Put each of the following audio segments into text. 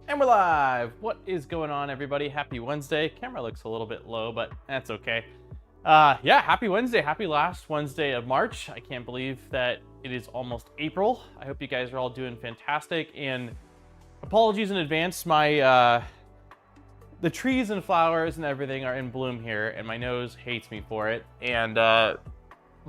And we're live. What is going on, everybody? Happy Wednesday. Camera looks a little bit low, but that's okay. Yeah, happy Wednesday. Happy last Wednesday of March. I can't believe that it is almost April. I hope you guys are all doing fantastic. And apologies in advance. My the trees and flowers and everything are in bloom here, and my nose hates me for it. And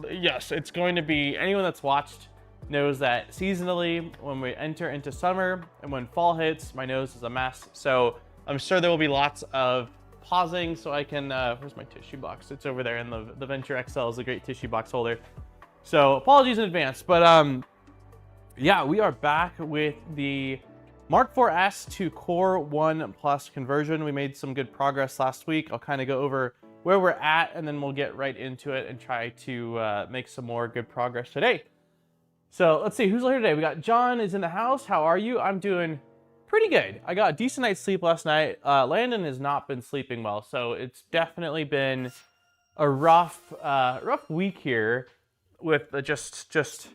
yes, it's going to be, anyone that's watched knows that seasonally, when we enter into summer and when fall hits, my nose is a mess. So I'm sure there will be lots of pausing so I can, where's my tissue box? It's over there, and the Venture XL is a great tissue box holder. So apologies in advance, but yeah, we are back with the MK4S to Core 1 Plus conversion. We made some good progress last week. I'll kind of go over where we're at, and then we'll get right into it and try to make some more good progress today. So let's see, who's here today? We got John is in the house. How are you? I'm doing pretty good. I got a decent night's sleep last night. Landon has not been sleeping well, so it's definitely been a rough week here with just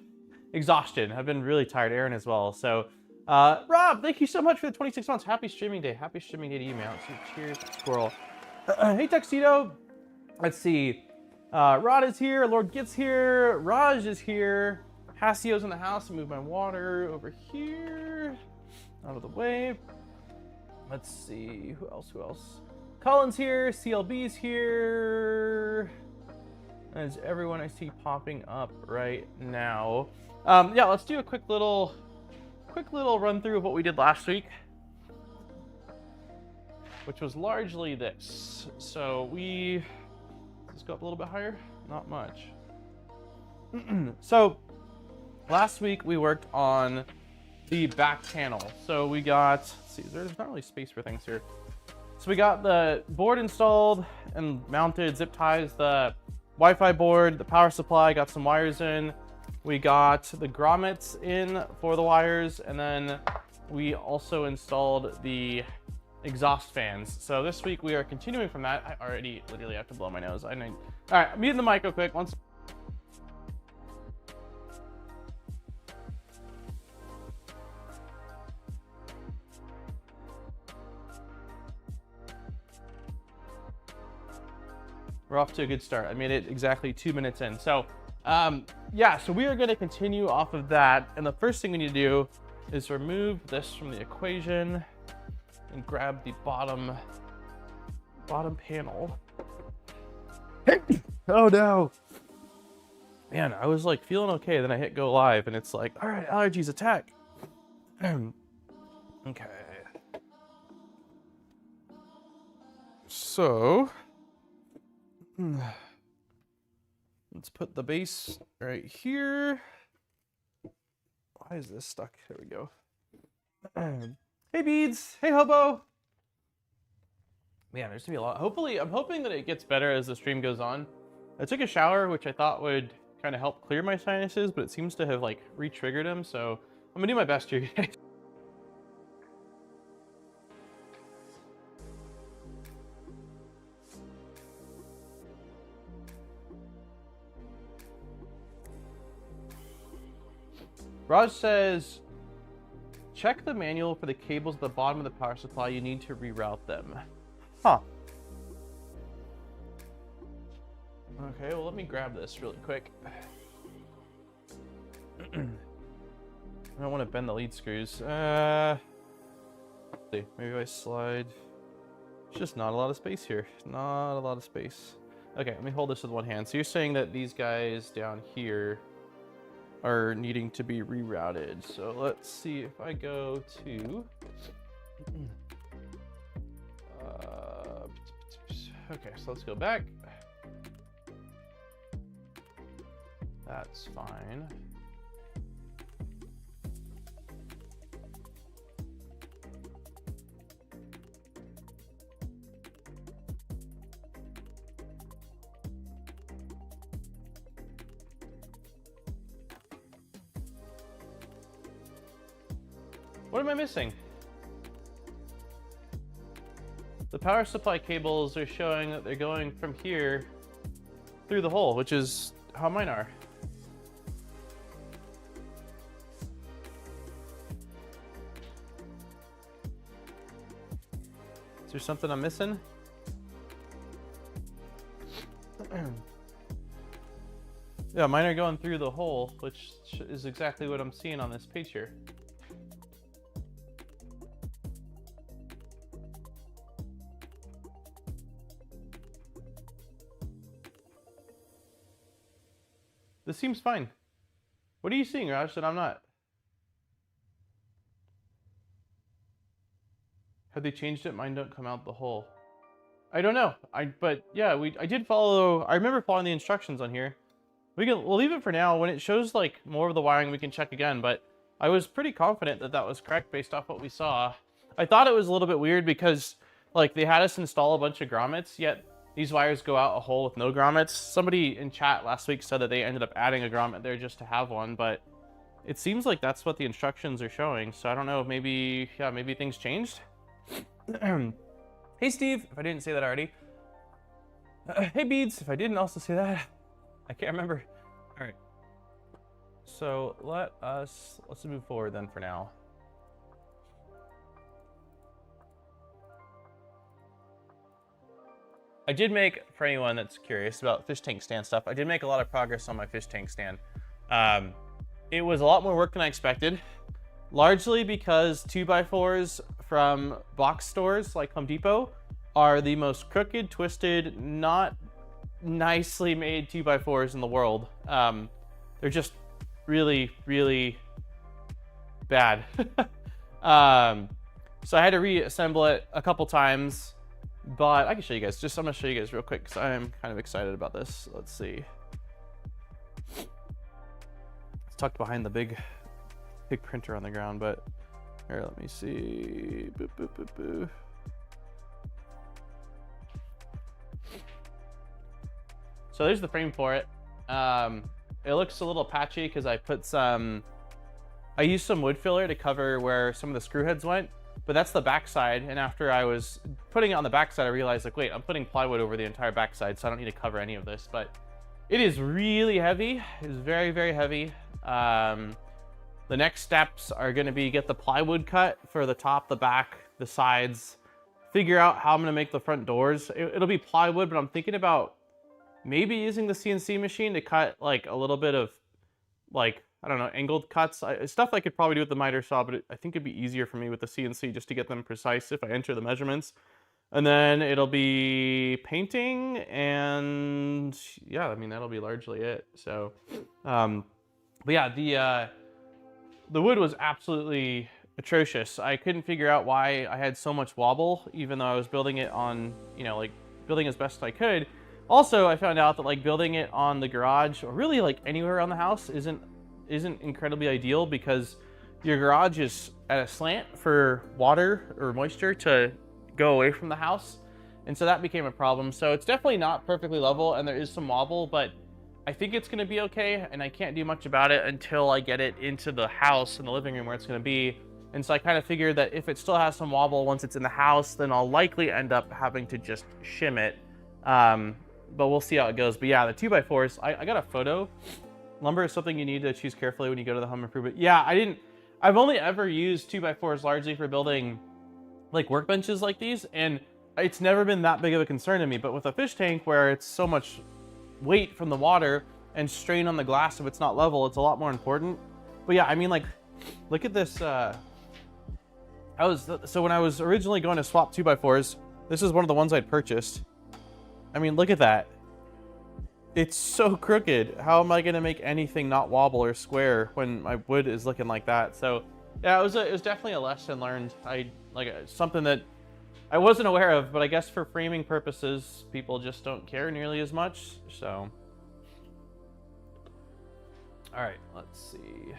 exhaustion. I've been really tired. Aaron as well. So Rob, thank you so much for the 26 months. Happy streaming day. Happy streaming day to you, man. So cheers, squirrel. Hey, Tuxedo. Let's see. Rod is here. Lord Gets here. Raj is here. Hassio's in the house. Move my water over here, out of the way. Let's see, who else? Colin's here. CLB's here. There's everyone I see popping up right now. Yeah, let's do a quick little run through of what we did last week, which was largely this. So let's go up a little bit higher. Not much. So last week we worked on the back panel. So we got, let's see, there's not really space for things here. So we got the board installed and mounted, zip ties the Wi-Fi board, the power supply, got some wires in. We got the grommets in for the wires, and then we also installed the exhaust fans. So this week we are continuing from that. I already literally have to blow my nose. All right, I'm muting the mic real quick. We're off to a good start. I made it exactly 2 minutes in. So yeah, so we are going to continue off of that. And the first thing we need to do is remove this from the equation and grab the bottom panel. Oh no. Man, I was like feeling okay. Then I hit go live and it's like, all right, allergies attack. Okay. So let's put the base right here. Why is this stuck? There we go. Hey Beads. Hey Hobo. Man, there's gonna be a lot. Hopefully, I'm hoping that it gets better as the stream goes on. I took a shower, which I thought would kind of help clear my sinuses, but it seems to have like re-triggered them. So I'm gonna do my best here, guys. Raj says, check the manual for the cables at the bottom of the power supply. You need to reroute them. Huh. Okay, well, let me grab this really quick. I don't want to bend the lead screws. Let's see, maybe I slide. It's just not a lot of space here. Not a lot of space. Okay, let me hold this with one hand. So you're saying that these guys down here are needing to be rerouted. So let's see if I go to okay, so let's go back. That's fine. What am I missing? The power supply cables are showing that they're going from here through the hole, which is how mine are. there something I'm missing? Yeah, mine are going through the hole, which is exactly what I'm seeing on this page here. This seems fine. What are you seeing, Raj, that I'm not? Have they changed it? Mine don't come out the hole. I don't know. But yeah, I did follow. I remember following the instructions on here. We'll leave it for now. When it shows like more of the wiring, we can check again. But I was pretty confident that that was correct based off what we saw. I thought it was a little bit weird because like they had us install a bunch of grommets, yet these wires go out a hole with no grommets. Somebody in chat last week said that they ended up adding a grommet there just to have one, but it seems like that's what the instructions are showing. So I don't know, maybe, yeah, maybe things changed. Hey Steve, if I didn't say that already. Hey Beads, if I didn't also say that. I can't remember. All right. So let's move forward then for now. I did make, for anyone that's curious about fish tank stand stuff, I did make a lot of progress on my fish tank stand. It was a lot more work than I expected, largely because 2x4s from box stores like Home Depot are the most crooked, twisted, not nicely made 2x4s in the world. They're just really, really bad. So I had to reassemble it a couple times. But I can show you guys. I'm gonna show you guys real quick because I'm kind of excited about this. Let's see. It's tucked behind the big printer on the ground, but here, let me see. Boop, boop, boop, boop. So there's the frame for it. It looks a little patchy because I used some wood filler to cover where some of the screw heads went. But that's the backside, and after I was putting it on the backside, I realized, like, wait, I'm putting plywood over the entire backside, so I don't need to cover any of this. But it is really heavy. It is very, very heavy. The next steps are going to be get the plywood cut for the top, the back, the sides, figure out how I'm going to make the front doors. It'll be plywood, but I'm thinking about maybe using the CNC machine to cut, like, a little bit of, like, I don't know, angled cuts. Stuff I could probably do with the miter saw, but I think it'd be easier for me with the CNC just to get them precise if I enter the measurements. And then it'll be painting, and yeah, I mean, that'll be largely it. So, but yeah, the wood was absolutely atrocious. I couldn't figure out why I had so much wobble, even though I was building it on, you know, like building as best I could. Also, I found out that like building it on the garage, or really like anywhere around the house, isn't incredibly ideal because your garage is at a slant for water or moisture to go away from the house, and so that became a problem. So it's definitely not perfectly level and there is some wobble, but I think it's going to be okay, and I can't do much about it until I get it into the house in the living room where it's going to be. And so I kind of figured that if it still has some wobble once it's in the house, then I'll likely end up having to just shim it, but we'll see how it goes. But yeah, the 2x4s, I got a photo. Lumber is something you need to choose carefully when you go to the home improvement. Yeah, I've only ever used 2x4s largely for building like workbenches like these, and it's never been that big of a concern to me. But with a fish tank where it's so much weight from the water and strain on the glass if it's not level, it's a lot more important. But yeah, I mean, like, look at this. So when I was originally going to swap 2x4s, this is one of the ones I'd purchased. I mean, look at that. It's so crooked. How am I gonna make anything not wobble or square when my wood is looking like that? So yeah, it was definitely a lesson learned. Something that I wasn't aware of, but I guess for framing purposes, people just don't care nearly as much. So, all right, let's see.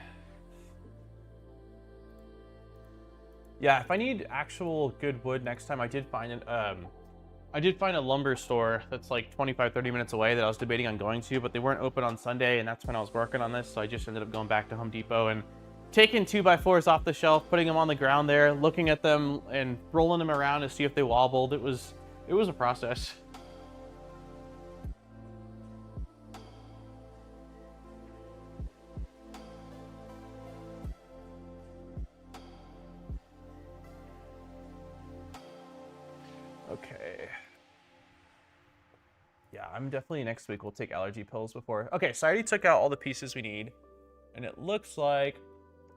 Yeah, if I need actual good wood next time, I did find a lumber store that's like 25-30 minutes away that I was debating on going to, but they weren't open on Sunday, and that's when I was working on this, so I just ended up going back to Home Depot and taking 2x4s off the shelf, putting them on the ground there, looking at them and rolling them around to see if they wobbled. It was a process. Yeah, I'm definitely next week we'll take allergy pills before. Okay, so I already took out all the pieces we need. And it looks like,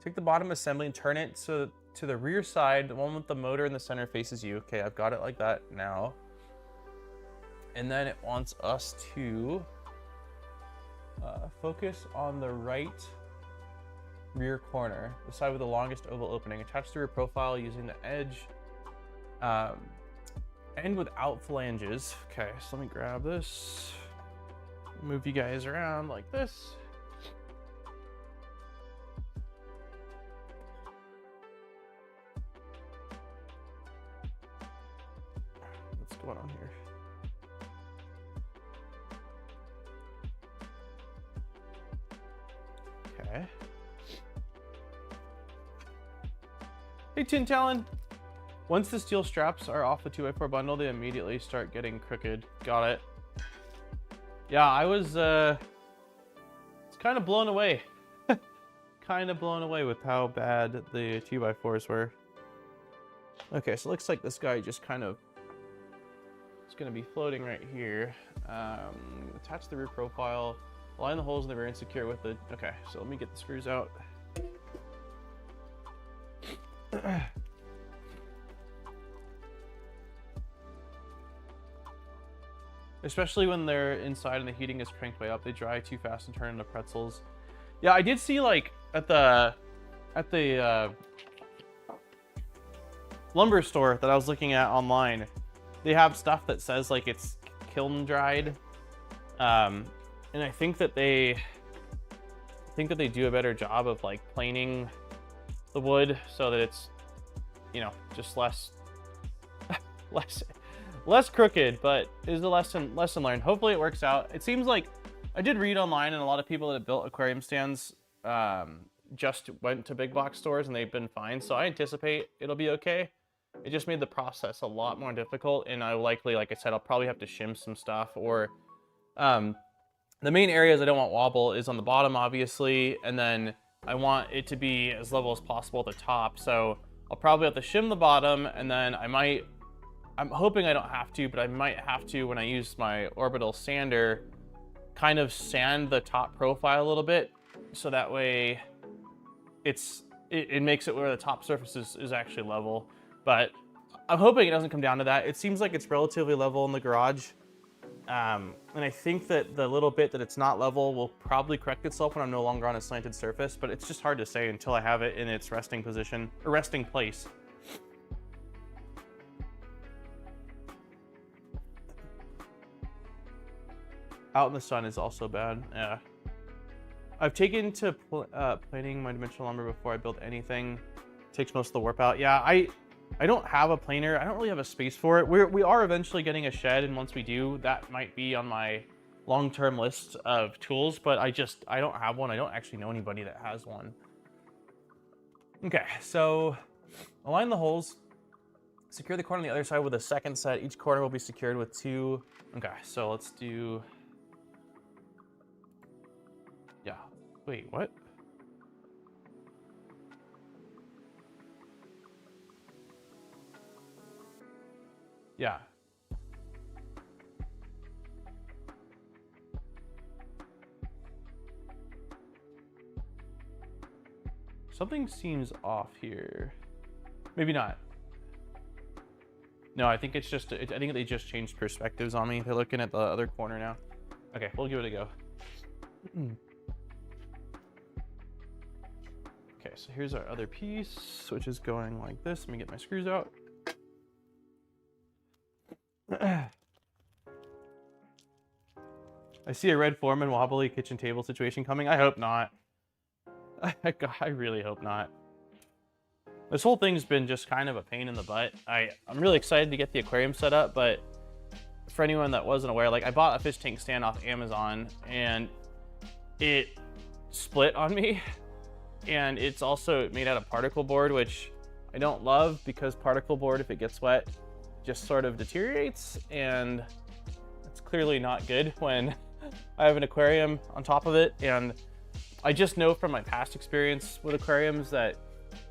take the bottom assembly and turn it to the rear side. The one with the motor in the center faces you. Okay, I've got it like that now. And then it wants us to focus on the right rear corner, the side with the longest oval opening. Attach the rear profile using the edge. And without flanges. Okay, so let me grab this. Move you guys around like this. What's going on here? Okay. Hey, Tin Talon. Once the steel straps are off the 2x4 bundle, they immediately start getting crooked. Got it. Yeah, I was kind of blown away. Kind of blown away with how bad the 2x4s were. Okay, so it looks like this guy just kind of is going to be floating right here. Attach the rear profile, align the holes in the rear and secure with the... Okay, so let me get the screws out. Especially when they're inside and the heating is cranked way up, they dry too fast and turn into pretzels. Yeah, I did see like at the lumber store that I was looking at online, they have stuff that says like it's kiln dried, and I think that they do a better job of like planing the wood so that it's, you know, just less crooked, but is a lesson learned. Hopefully it works out. It seems like I did read online, and a lot of people that have built aquarium stands just went to big box stores and they've been fine. So I anticipate it'll be okay. It just made the process a lot more difficult, and I likely, like I said, I'll probably have to shim some stuff, or the main areas I don't want wobble is on the bottom, obviously, and then I want it to be as level as possible at the top. So I'll probably have to shim the bottom, and then I'm hoping I don't have to, but I might have to, when I use my orbital sander, kind of sand the top profile a little bit, so that way it makes it where the top surface is actually level. But I'm hoping it doesn't come down to that. It seems like it's relatively level in the garage. And I think that the little bit that it's not level will probably correct itself when I'm no longer on a slanted surface, but it's just hard to say until I have it in its resting position, or resting place. Out in the sun is also bad. Yeah. I've taken to planing my dimensional lumber before I build anything. It takes most of the warp out. Yeah, I don't have a planer. I don't really have a space for it. We are eventually getting a shed, and once we do, that might be on my long-term list of tools, but I don't have one. I don't actually know anybody that has one. Okay, so align the holes. Secure the corner on the other side with a second set. Each corner will be secured with two. Okay, so let's do... Yeah. Wait, what? Yeah. Something seems off here. Maybe not. No, I think it's just, I think they just changed perspectives on me. They're looking at the other corner now. Okay, we'll give it a go. Okay, so here's our other piece, which is going like this. Let me get my screws out. I see a red Foreman wobbly kitchen table situation coming. I hope not. I really hope not. This whole thing's been just kind of a pain in the butt. I'm really excited to get the aquarium set up, but for anyone that wasn't aware, like I bought a fish tank stand off Amazon and it split on me. And it's also made out of particle board, which I don't love because particle board, if it gets wet, just sort of deteriorates, and it's clearly not good when I have an aquarium on top of it. And I just know from my past experience with aquariums that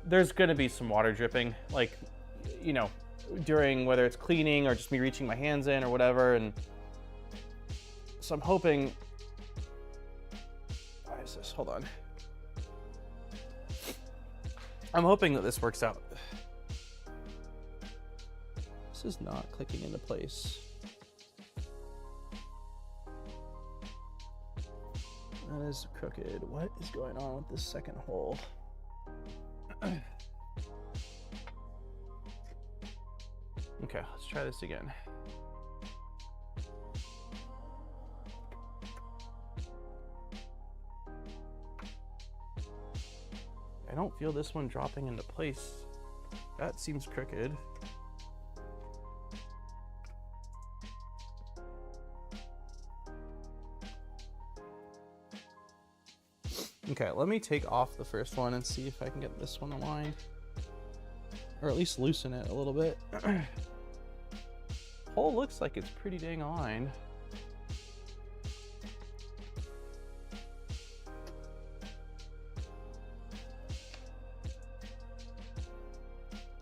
there's going to be some water dripping, like, you know, during whether it's cleaning or just me reaching my hands in or whatever. And So I'm hoping, why is this? Hold on. I'm hoping that this works out. This is not clicking into place. That is crooked. What is going on with this second hole? Okay, let's try this again. I don't feel this one dropping into place. That seems crooked. Okay, let me take off the first one and see if I can get this one aligned. Or at least loosen it a little bit. Hole looks like it's pretty dang aligned.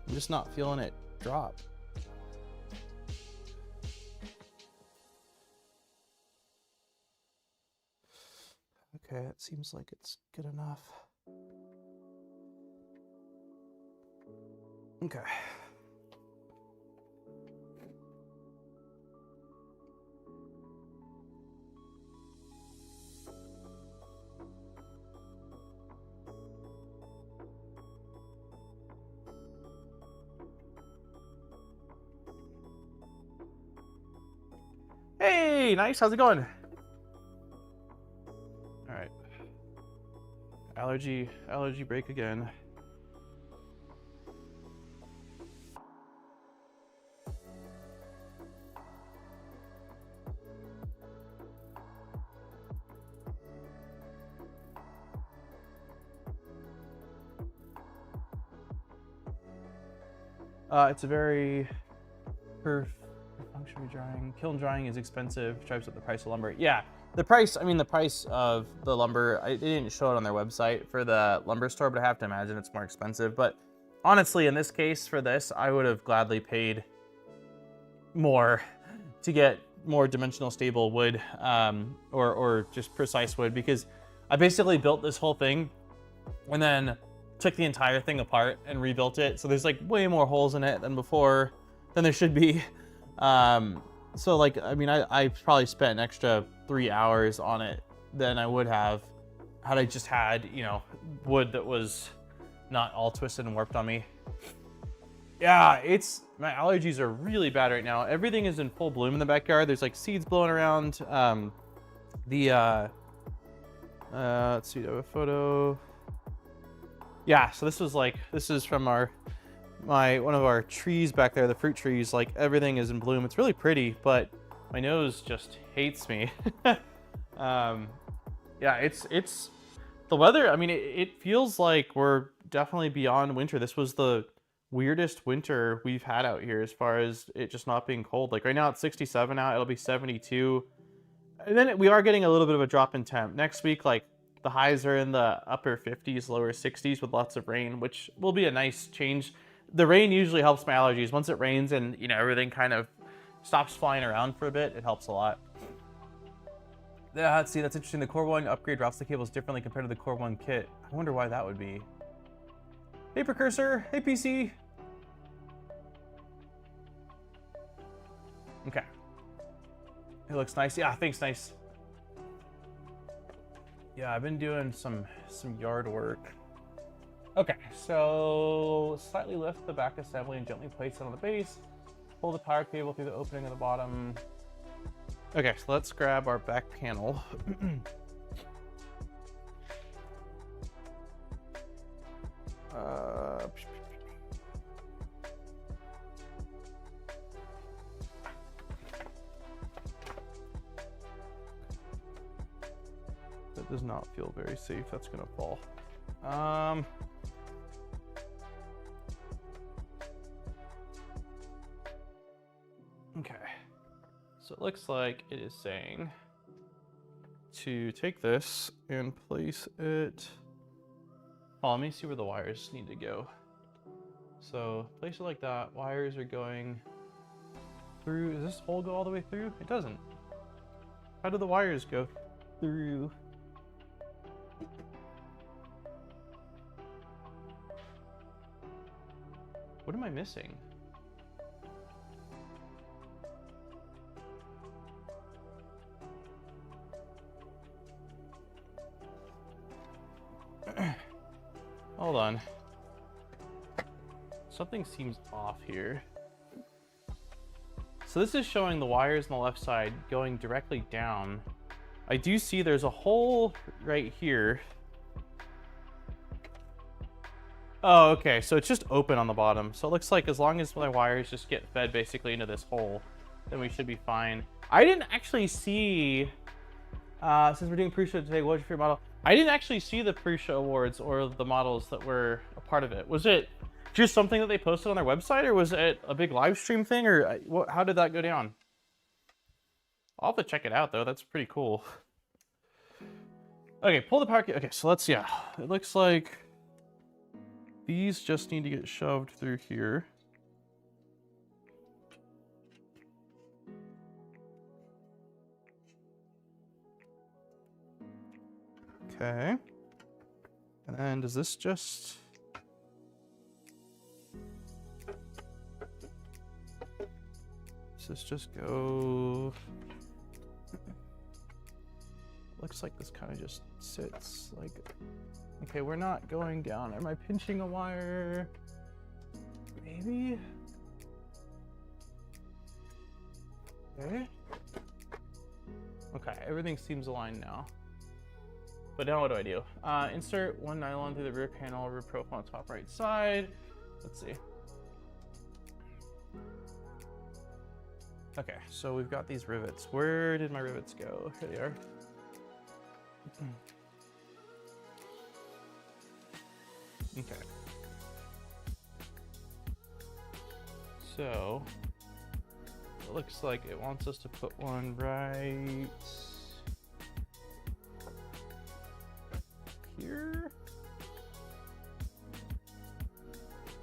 I'm just not feeling it drop. Okay, it seems like it's good enough. Okay. Hey, nice. How's it going? All right. Allergy break again. It's a very functionally drying. Kiln drying is expensive, drives up the price of lumber. Yeah, the price, I mean, the price of the lumber, they didn't show it on their website for the lumber store, but I have to imagine it's more expensive. But honestly, in this case, for this, I would have gladly paid more to get more dimensional stable wood, or just precise wood, because I basically built this whole thing and then took the entire thing apart and rebuilt it. So there's like way more holes in it than before, than there should be. So like, I mean, I probably spent an extra 3 hours on it than I would have had I just had, you know, wood that was not all twisted and warped on me. Yeah, my allergies are really bad right now. Everything is in full bloom in the backyard. There's like seeds blowing around. Let's see, do I have a photo? Yeah, so this is from one of our trees back there, the fruit trees. Like, everything is in bloom. It's really pretty, but my nose just hates me. Yeah, it's the weather. I mean, it feels like we're definitely beyond winter. This was the weirdest winter we've had out here as far as it just not being cold. Like right now it's 67 out, it'll be 72. And then we are getting a little bit of a drop in temp. Next week, like, the highs are in the upper 50s, lower 60s with lots of rain, which will be a nice change. The rain usually helps my allergies. Once it rains and, you know, everything kind of stops flying around for a bit, it helps a lot. Yeah, let's see, that's interesting. The Core 1 upgrade routes the cables differently compared to the Core 1 kit. I wonder why that would be. Hey, Precursor. Hey, PC. Okay. It looks nice. Yeah, thanks, nice. Yeah, I've been doing some yard work. Okay, so slightly lift the back assembly and gently place it on the base. Pull the power cable through the opening at the bottom. Okay, so let's grab our back panel. That does not feel very safe. That's gonna fall. Okay, so it looks like it is saying to take this and place it. Oh, let me see where the wires need to go. So place it like that. Wires are going through. Does this hole go all the way through? It doesn't. How do the wires go through? What am I missing? Hold on. Something seems off here. So this is showing the wires on the left side going directly down. I do see there's a hole right here. Oh, okay, so it's just open on the bottom. So it looks like as long as my wires just get fed basically into this hole, then we should be fine. I didn't actually see, since we're doing Prusa today, what's your favorite model? I didn't actually see the Prusa Awards or the models that were a part of it. Was it just something that they posted on their website, or was it a big live stream thing, or how did that go down? I'll have to check it out though. That's pretty cool. Okay, pull the power key. Okay, so let's, yeah, it looks like these just need to get shoved through here. Okay. And then does this just... Does this just go... Looks like this kind of just sits like... Okay, we're not going down. Am I pinching a wire? Maybe? Okay. Okay, everything seems aligned now. But now what do I do? Insert one nylon through the rear panel, rear profile on the top right side. Let's see. Okay, so we've got these rivets. Where did my rivets go? Here they are. Okay. So it looks like it wants us to put one right here.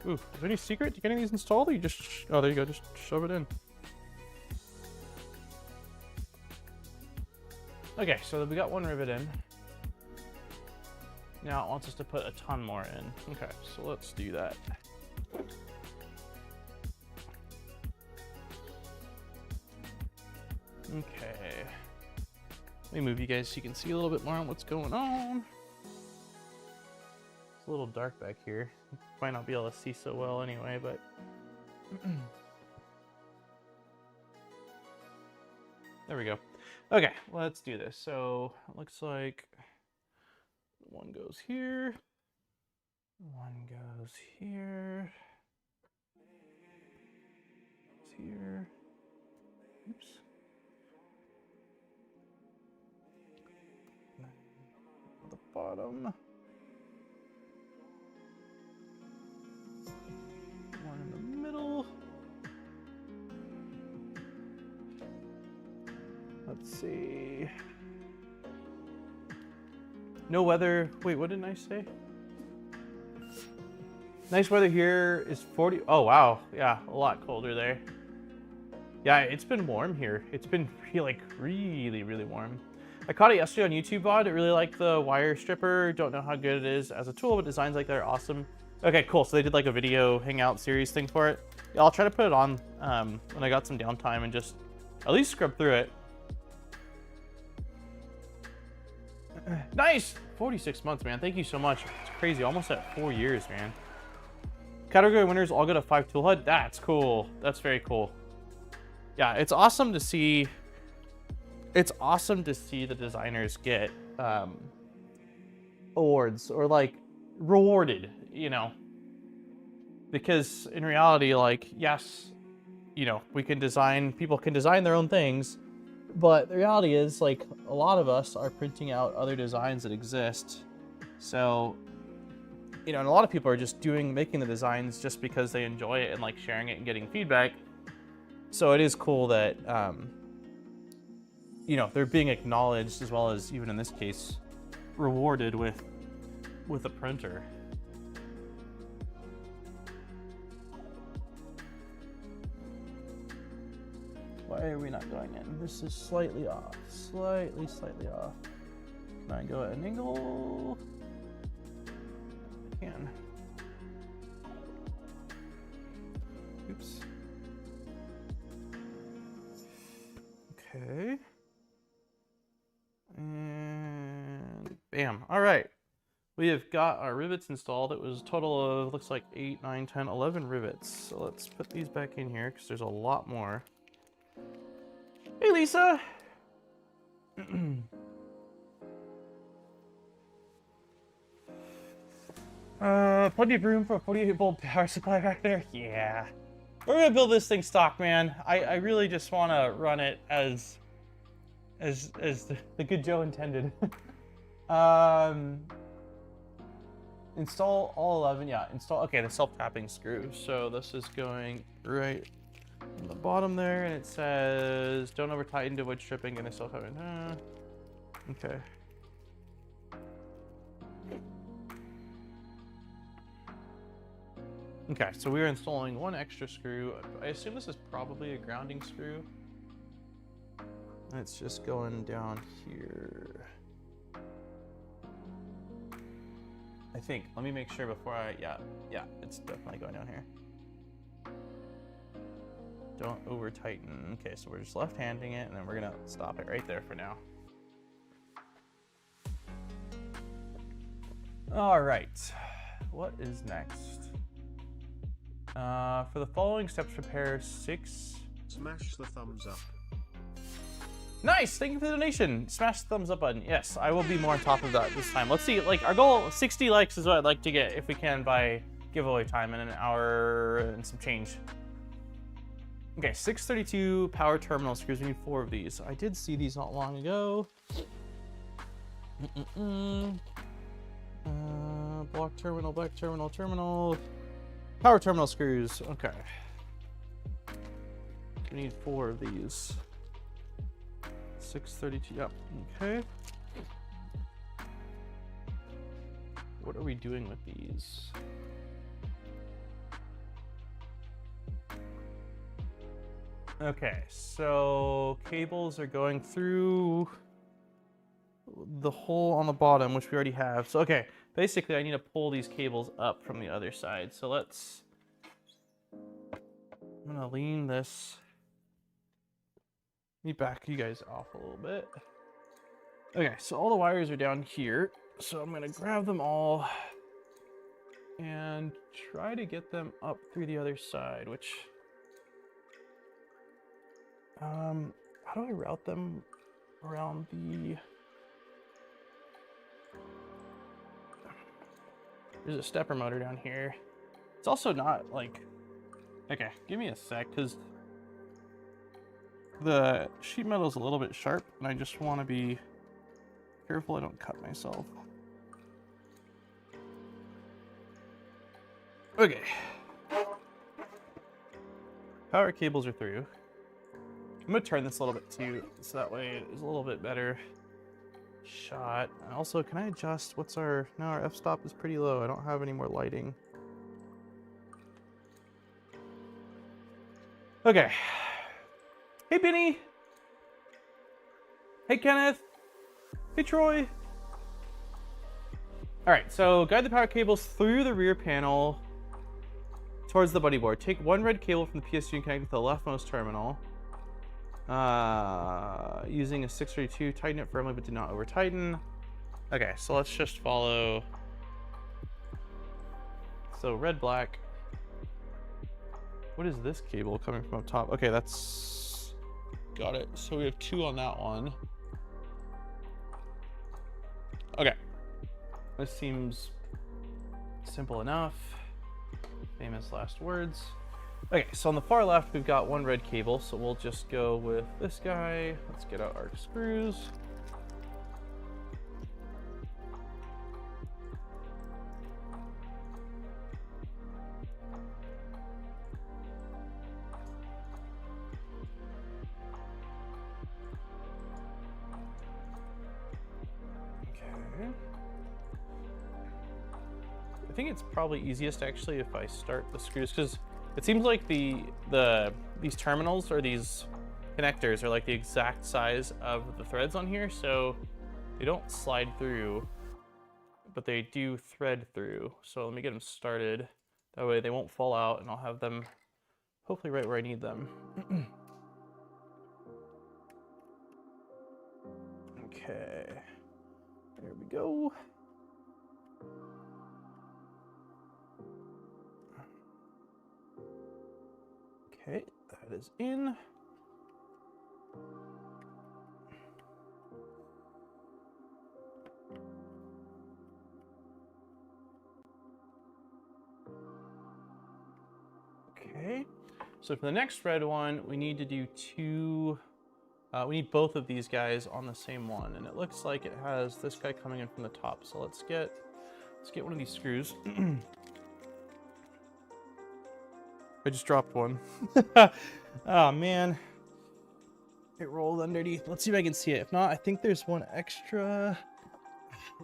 Ooh, is there any secret to getting these installed? Or you just, oh, there you go, just shove it in. Okay, so we got one rivet in. Now it wants us to put a ton more in. Okay, so let's do that. Okay. Let me move you guys so you can see a little bit more on what's going on. It's a little dark back here. Might not be able to see so well anyway, but... There we go. Okay, let's do this. So it looks like one goes here, one goes here, it's here. Oops. At the bottom. One in the middle. Let's see. No weather. Wait, what did I say? Nice weather here is 40. Oh, wow. Yeah, a lot colder there. Yeah, it's been warm here. It's been really, really warm. I caught it yesterday on YouTube VOD. I really like the wire stripper. Don't know how good it is as a tool, but designs like that are awesome. Okay, cool. So they did like a video hangout series thing for it. Yeah, I'll try to put it on when I got some downtime and just at least scrub through it. Nice! 46 months, man. Thank you so much. It's crazy. Almost at 4 years, man. Category winners all get a 5 tool HUD. That's cool. That's very cool. Yeah, it's awesome to see. It's awesome to see the designers get awards or like rewarded, you know. Because in reality, like, yes, you know, we can design, people can design their own things. But the reality is, like, a lot of us are printing out other designs that exist. So, you know, and a lot of people are just making the designs just because they enjoy it and like sharing it and getting feedback. So it is cool that, you know, they're being acknowledged as well as, even in this case, rewarded with a printer. Why Why are we not going in? This is slightly off. Slightly off. Can I go at an angle? I can. Oops. Okay. And bam. All right. We have got our rivets installed. It was a total of, looks like 8, 9, 10, 11 rivets. So let's put these back in here because there's a lot more. Hey, Lisa. Plenty of room for a 48-volt power supply back there? Yeah. We're gonna build this thing stock, man. I really just want to run it as the good Joe intended. Install all 11, yeah, install, okay, the self-tapping screw. So this is going right on the bottom there, and it says, don't over tighten to avoid stripping and a self-tapping, okay. Okay, so we're installing one extra screw. I assume this is probably a grounding screw. And it's just going down here. I think. Let me make sure before I, yeah, it's definitely going down here. Don't over tighten. Okay, so we're just left-handing it, and then we're gonna stop it right there for now. All right, what is next? For the following steps, prepare 6. Smash the thumbs up. Nice, thank you for the donation. Smash the thumbs up button. Yes, I will be more on top of that this time. Let's see, like our goal, 60 likes is what I'd like to get if we can by giveaway time in an hour and some change. Okay, 632 power terminal screws. We need 4 of these. I did see these not long ago. Block terminal, black terminal, terminal. Power terminal screws. Okay. We need 4 of these. 632. Yep. Okay. What are we doing with these? Okay, so cables are going through the hole on the bottom, which we already have. So, okay, basically I need to pull these cables up from the other side. So let's, I'm gonna lean this, let me back you guys off a little bit. Okay, so all the wires are down here. So I'm gonna grab them all and try to get them up through the other side, which, how do I route them around the, there's a stepper motor down here. It's also not like, okay, give me a sec, because the sheet metal is a little bit sharp, and I just want to be careful I don't cut myself. Okay. Power cables are through. I'm gonna turn this a little bit too, so that way it's a little bit better shot. And also, can I adjust, what's our, no, our f-stop is pretty low. I don't have any more lighting. Okay. Hey, Benny. Hey, Kenneth. Hey, Troy. All right, so guide the power cables through the rear panel towards the buddy board. Take one red cable from the PSU and connect it to the leftmost terminal. Using a 632, tighten it firmly but do not over tighten. Okay, so let's just follow. So red, black. What is this cable coming from up top? Okay, that's, got it. So we have 2 on that one. Okay, this seems simple enough. Famous last words. Okay, so on the far left, we've got one red cable, so we'll just go with this guy. Let's get out our screws. Okay. I think it's probably easiest actually if I start the screws, because it seems like these terminals, or these connectors are like the exact size of the threads on here, so they don't slide through, but they do thread through. So let me get them started. That way they won't fall out, and I'll have them hopefully right where I need them. Okay, there we go. Okay, that is in. Okay, so for the next red one, we need to do two, we need both of these guys on the same one, and it looks like it has this guy coming in from the top. So let's get one of these screws. I just dropped one. Oh man, it rolled underneath. Let's see if I can see it. If not, I think there's one extra.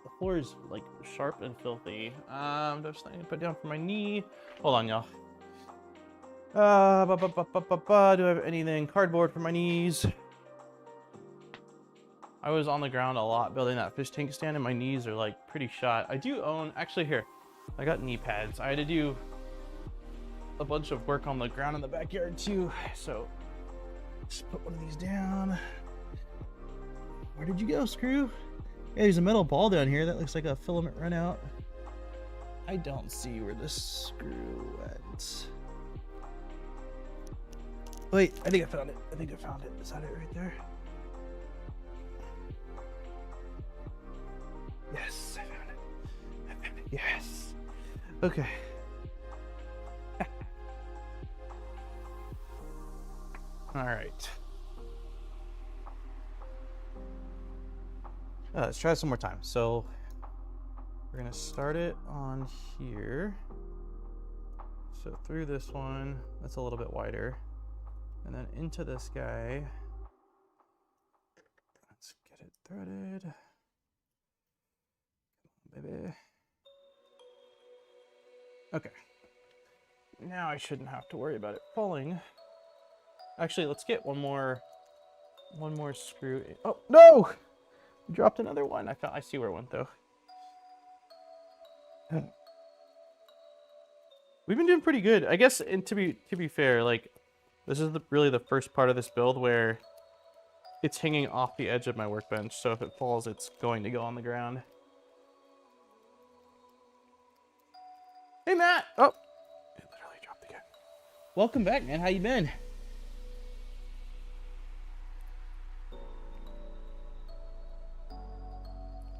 The floor is like sharp and filthy. I'm just going to put it down for my knee. Hold on, y'all. Do I have anything? Cardboard for my knees. I was on the ground a lot building that fish tank stand, and my knees are like pretty shot. I do own, actually here, I got knee pads. I had to do a bunch of work on the ground in the backyard too. So just put one of these down. Where did you go, screw? Yeah, there's a metal ball down here that looks like a filament run out. I don't see where this screw went. Wait, I think I found it. I think I found it. Is that it right there? Yes, I found it. I found it. Yes. Okay. All right. Let's try this one more time. So we're gonna start it on here. So through this one, that's a little bit wider. And then into this guy. Let's get it threaded. Come on, baby. Okay. Now I shouldn't have to worry about it falling. Actually, let's get one more screw. Oh no! Dropped another one. I see where it went though. We've been doing pretty good, I guess. And to be fair, like this is really the first part of this build where it's hanging off the edge of my workbench. So if it falls, it's going to go on the ground. Hey Matt! Oh, it literally dropped again. Welcome back, man. How you been?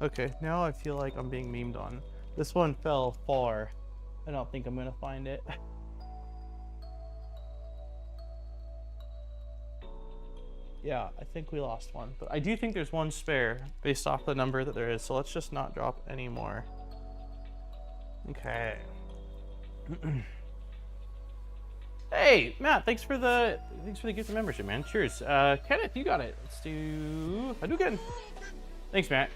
Okay, now I feel like I'm being memed on. This one fell far. I don't think I'm gonna find it. Yeah, I think we lost one, but I do think there's one spare based off the number that there is. So let's just not drop any more. Okay. Hey, Matt, thanks for the gift of membership, man. Cheers. Kenneth, you got it. Let's do Hadouken. Thanks, Matt.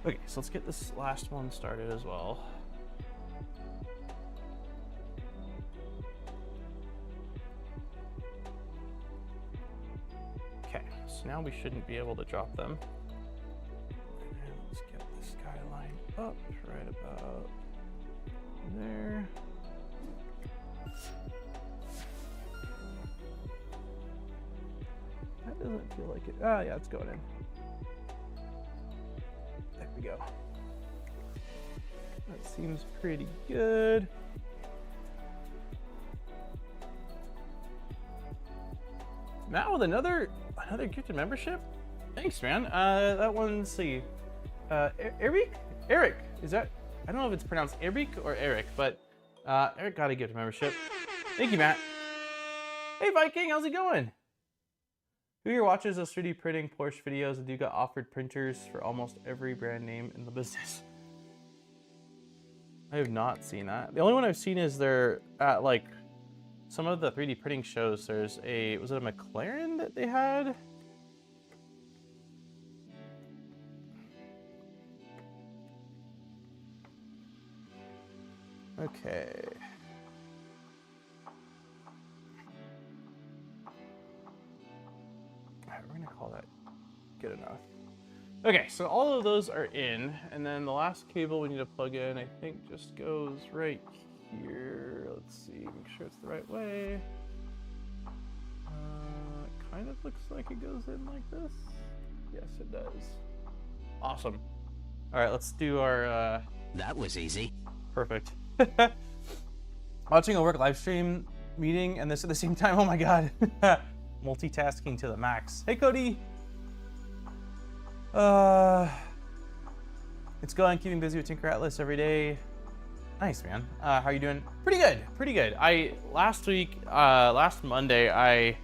Okay, so let's get this last one started as well. Okay, so now we shouldn't be able to drop them. And let's get this guy lined up right about there. That doesn't feel like it. Ah, yeah, it's going in. There we go. That seems pretty good. Matt with another gifted membership. Thanks, man. That one, let's see. Eric, is that? I don't know if it's pronounced Eric or Eric, but Eric got a gift membership. Thank you, Matt. Hey, Viking, how's it going? Who here watches those 3D printing Porsche videos and do got offered printers for almost every brand name in the business? I have not seen that. The only one I've seen is they're at like some of the 3D printing shows. There's was it a McLaren that they had? Okay. good enough. Okay, so all of those are in, and then the last cable we need to plug in, I think, just goes right here. Let's see, make sure it's the right way. It kind of looks like it goes in like this. Yes, it does. Awesome. All right, let's do our... That was easy. Perfect. Watching a work live stream meeting and this at the same time. Oh my God. Multitasking to the max. Hey, Cody. It's going, keeping busy with Tinker Atlas every day. Nice, man. How are you doing? Pretty good, pretty good. Last Monday,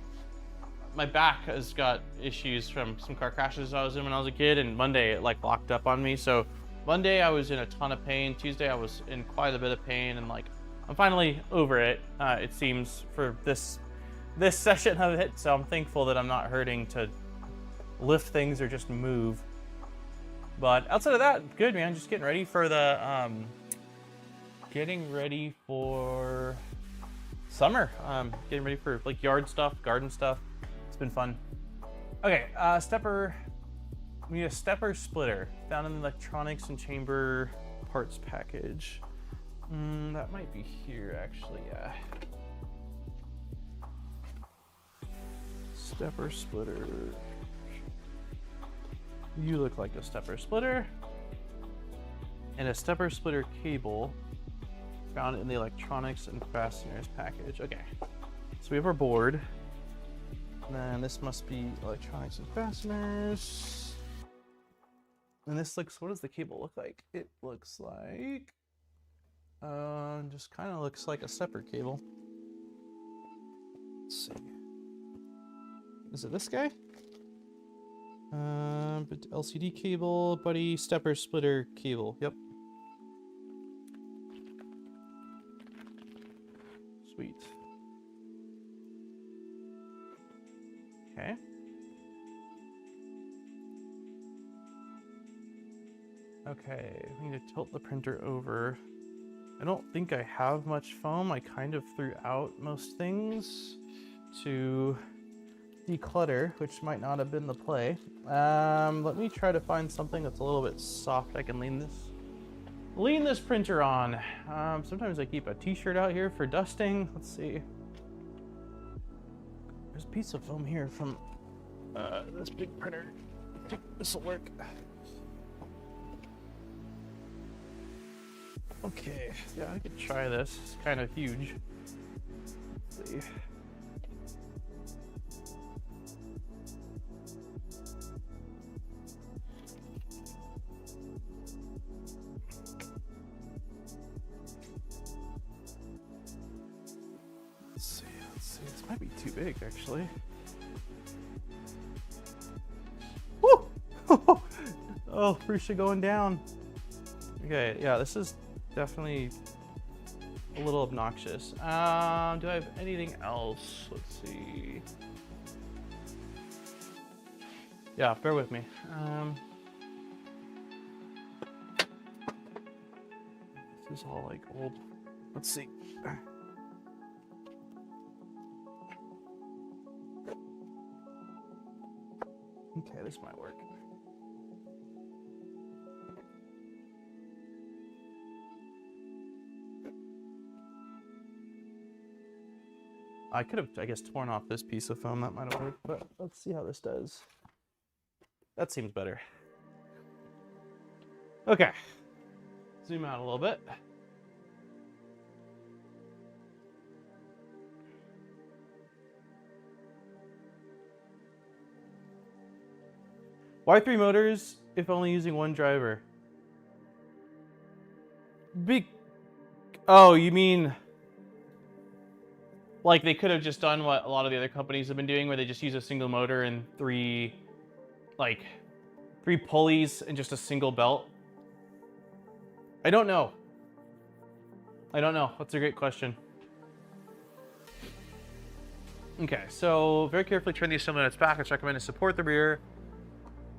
my back has got issues from some car crashes I was in when I was a kid, and Monday it like locked up on me. So Monday I was in a ton of pain. Tuesday I was in quite a bit of pain, and like I'm finally over it. It seems for this session of it. So I'm thankful that I'm not hurting to lift things or just move. But outside of that, good, man. Just getting ready for the summer. Getting ready for like yard stuff, garden stuff. It's been fun. Okay, we need a stepper splitter found in the electronics and chamber parts package. That might be here actually, yeah. Stepper splitter. You look like a stepper splitter. And a stepper splitter cable found in the electronics and fasteners package. Okay, so we have our board. And then this must be electronics and fasteners. And this looks, what does the cable look like? It looks like, just kind of looks like a stepper cable. Let's see. Is it this guy? But LCD cable, buddy, stepper splitter cable. Yep. Sweet. Okay. Okay, we need to tilt the printer over. I don't think I have much foam. I kind of threw out most things to declutter, which might not have been the play. Let me try to find something that's a little bit soft I can lean this printer on. Sometimes I keep a t-shirt out here for dusting. Let's see. There's a piece of foam here from this big printer. I think this will work. Okay, yeah, I could try this. It's kind of huge. Let's see. Let's see. This might be too big, actually. Woo! Oh, Prusa going down. Okay, yeah, this is definitely a little obnoxious. Do I have anything else? Let's see. Yeah, bear with me. This is all like old. Let's see. Okay, this might work. I could have, I guess, torn off this piece of foam. That might have worked, but let's see how this does. That seems better. Okay. Zoom out a little bit. Why 3 motors if only using 1 driver? Oh, you mean like they could have just done what a lot of the other companies have been doing, where they just use a single motor and 3 pulleys and just a single belt? I don't know. That's a great question. Okay, so very carefully turn the assembly on its back. It's recommended to support the rear.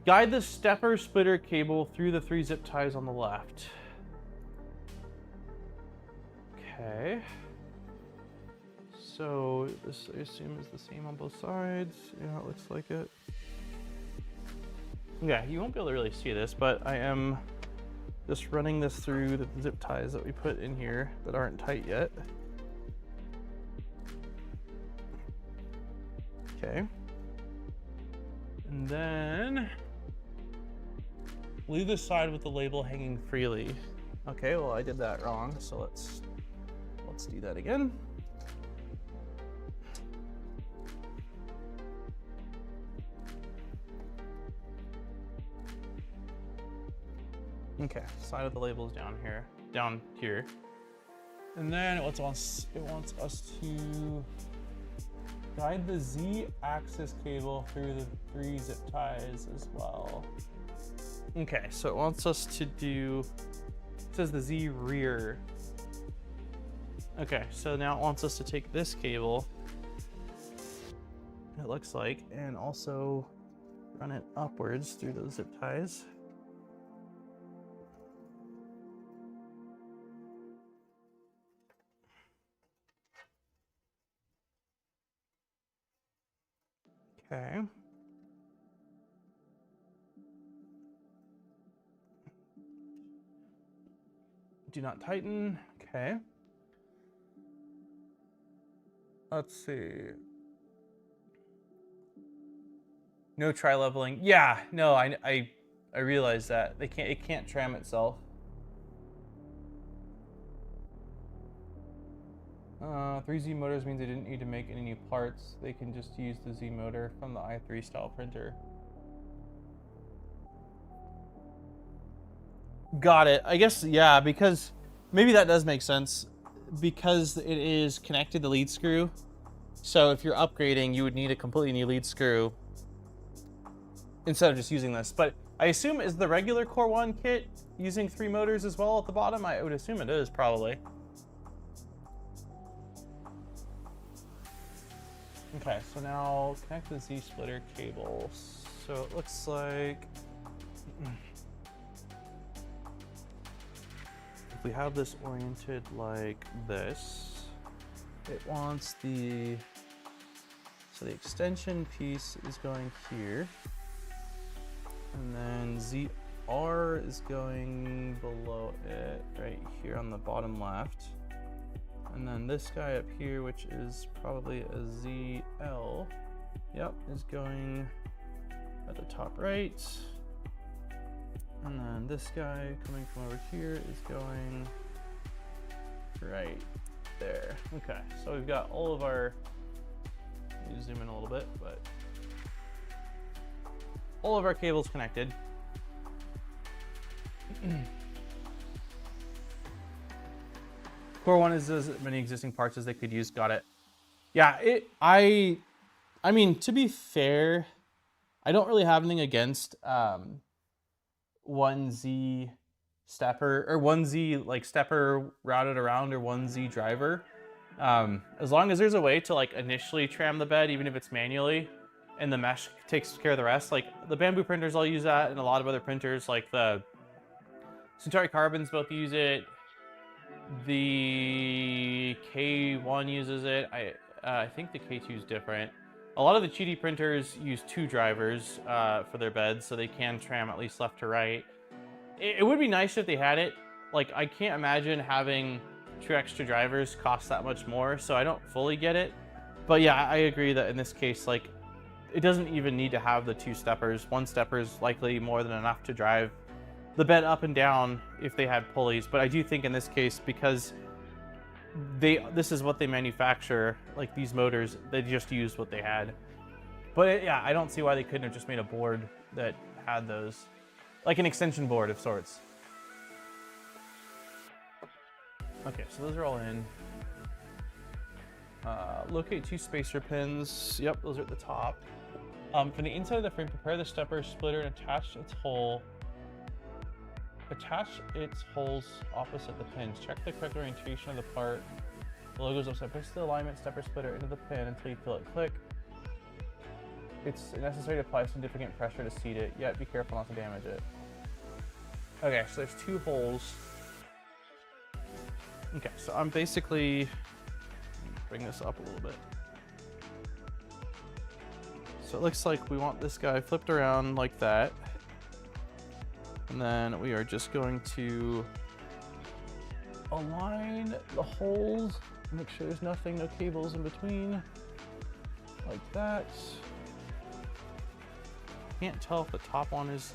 Guide the stepper splitter cable through the 3 zip ties on the left. Okay. So this, I assume, is the same on both sides. Yeah, it looks like it. Yeah, you won't be able to really see this, but I am just running this through the zip ties that we put in here that aren't tight yet. Okay. And then leave the side with the label hanging freely. Okay, well I did that wrong, so let's do that again. Okay, side of the label is down here. And then it wants us to guide the Z-axis cable through the 3 zip ties as well. Okay, so it wants us to do, it says the Z rear. Okay, so now it wants us to take this cable, it looks like, and also run it upwards through those zip ties. Okay. Do not tighten. Okay. Let's see. No tri-leveling. Yeah, no, I realize that. It can't tram itself. 3Z motors means they didn't need to make any new parts. They can just use the Z motor from the i3 style printer. Got it. I guess, yeah, because maybe that does make sense because it is connected to lead screw. So if you're upgrading, you would need a completely new lead screw instead of just using this. But I assume, is the regular Core 1 kit using 3 motors as well at the bottom? I would assume it is, probably. Okay, so now connect the Z splitter cable. So it looks like if we have this oriented like this, it wants the, so the extension piece is going here, and then ZR is going below it right here on the bottom left. And then this guy up here, which is probably a ZL, yep, is going at the top right. And then this guy coming from over here is going right there. Okay, so we've got all of our, let me zoom in a little bit, but all of our cables connected. Core 1 is as many existing parts as they could use. Got it. Yeah, I mean, to be fair, I don't really have anything against 1Z stepper or 1Z like stepper routed around or 1Z driver. As long as there's a way to like initially tram the bed, even if it's manually, and the mesh takes care of the rest. Like the Bamboo printers all use that, and a lot of other printers like the Centauri Carbons both use it. The K1 uses it. I think the K2 is different. A lot of the Cheaty printers use 2 drivers for their beds, so they can tram at least left to right. It would be nice if they had it. Like, I can't imagine having 2 extra drivers cost that much more, so I don't fully get it. But yeah, I agree that in this case, like, it doesn't even need to have the 2 steppers. 1 stepper is likely more than enough to drive the bed up and down if they had pulleys. But I do think in this case, because this is what they manufacture, like these motors, they just used what they had. But yeah, I don't see why they couldn't have just made a board that had those, like an extension board of sorts. Okay, so those are all in. Locate 2 spacer pins. Yep, those are at the top. From the inside of the frame, prepare the stepper splitter and attach its hole. Attach its holes opposite the pins. Check the correct orientation of the part. The logo's upside. Push the alignment stepper splitter into the pin until you feel it click. It's necessary to apply significant pressure to seat it, yet be careful not to damage it. Okay, so there's 2 holes. Okay, so I'm basically, bring this up a little bit. So it looks like we want this guy flipped around like that. And then we are just going to align the holes, make sure there's nothing, no cables in between, like that. Can't tell if the top one is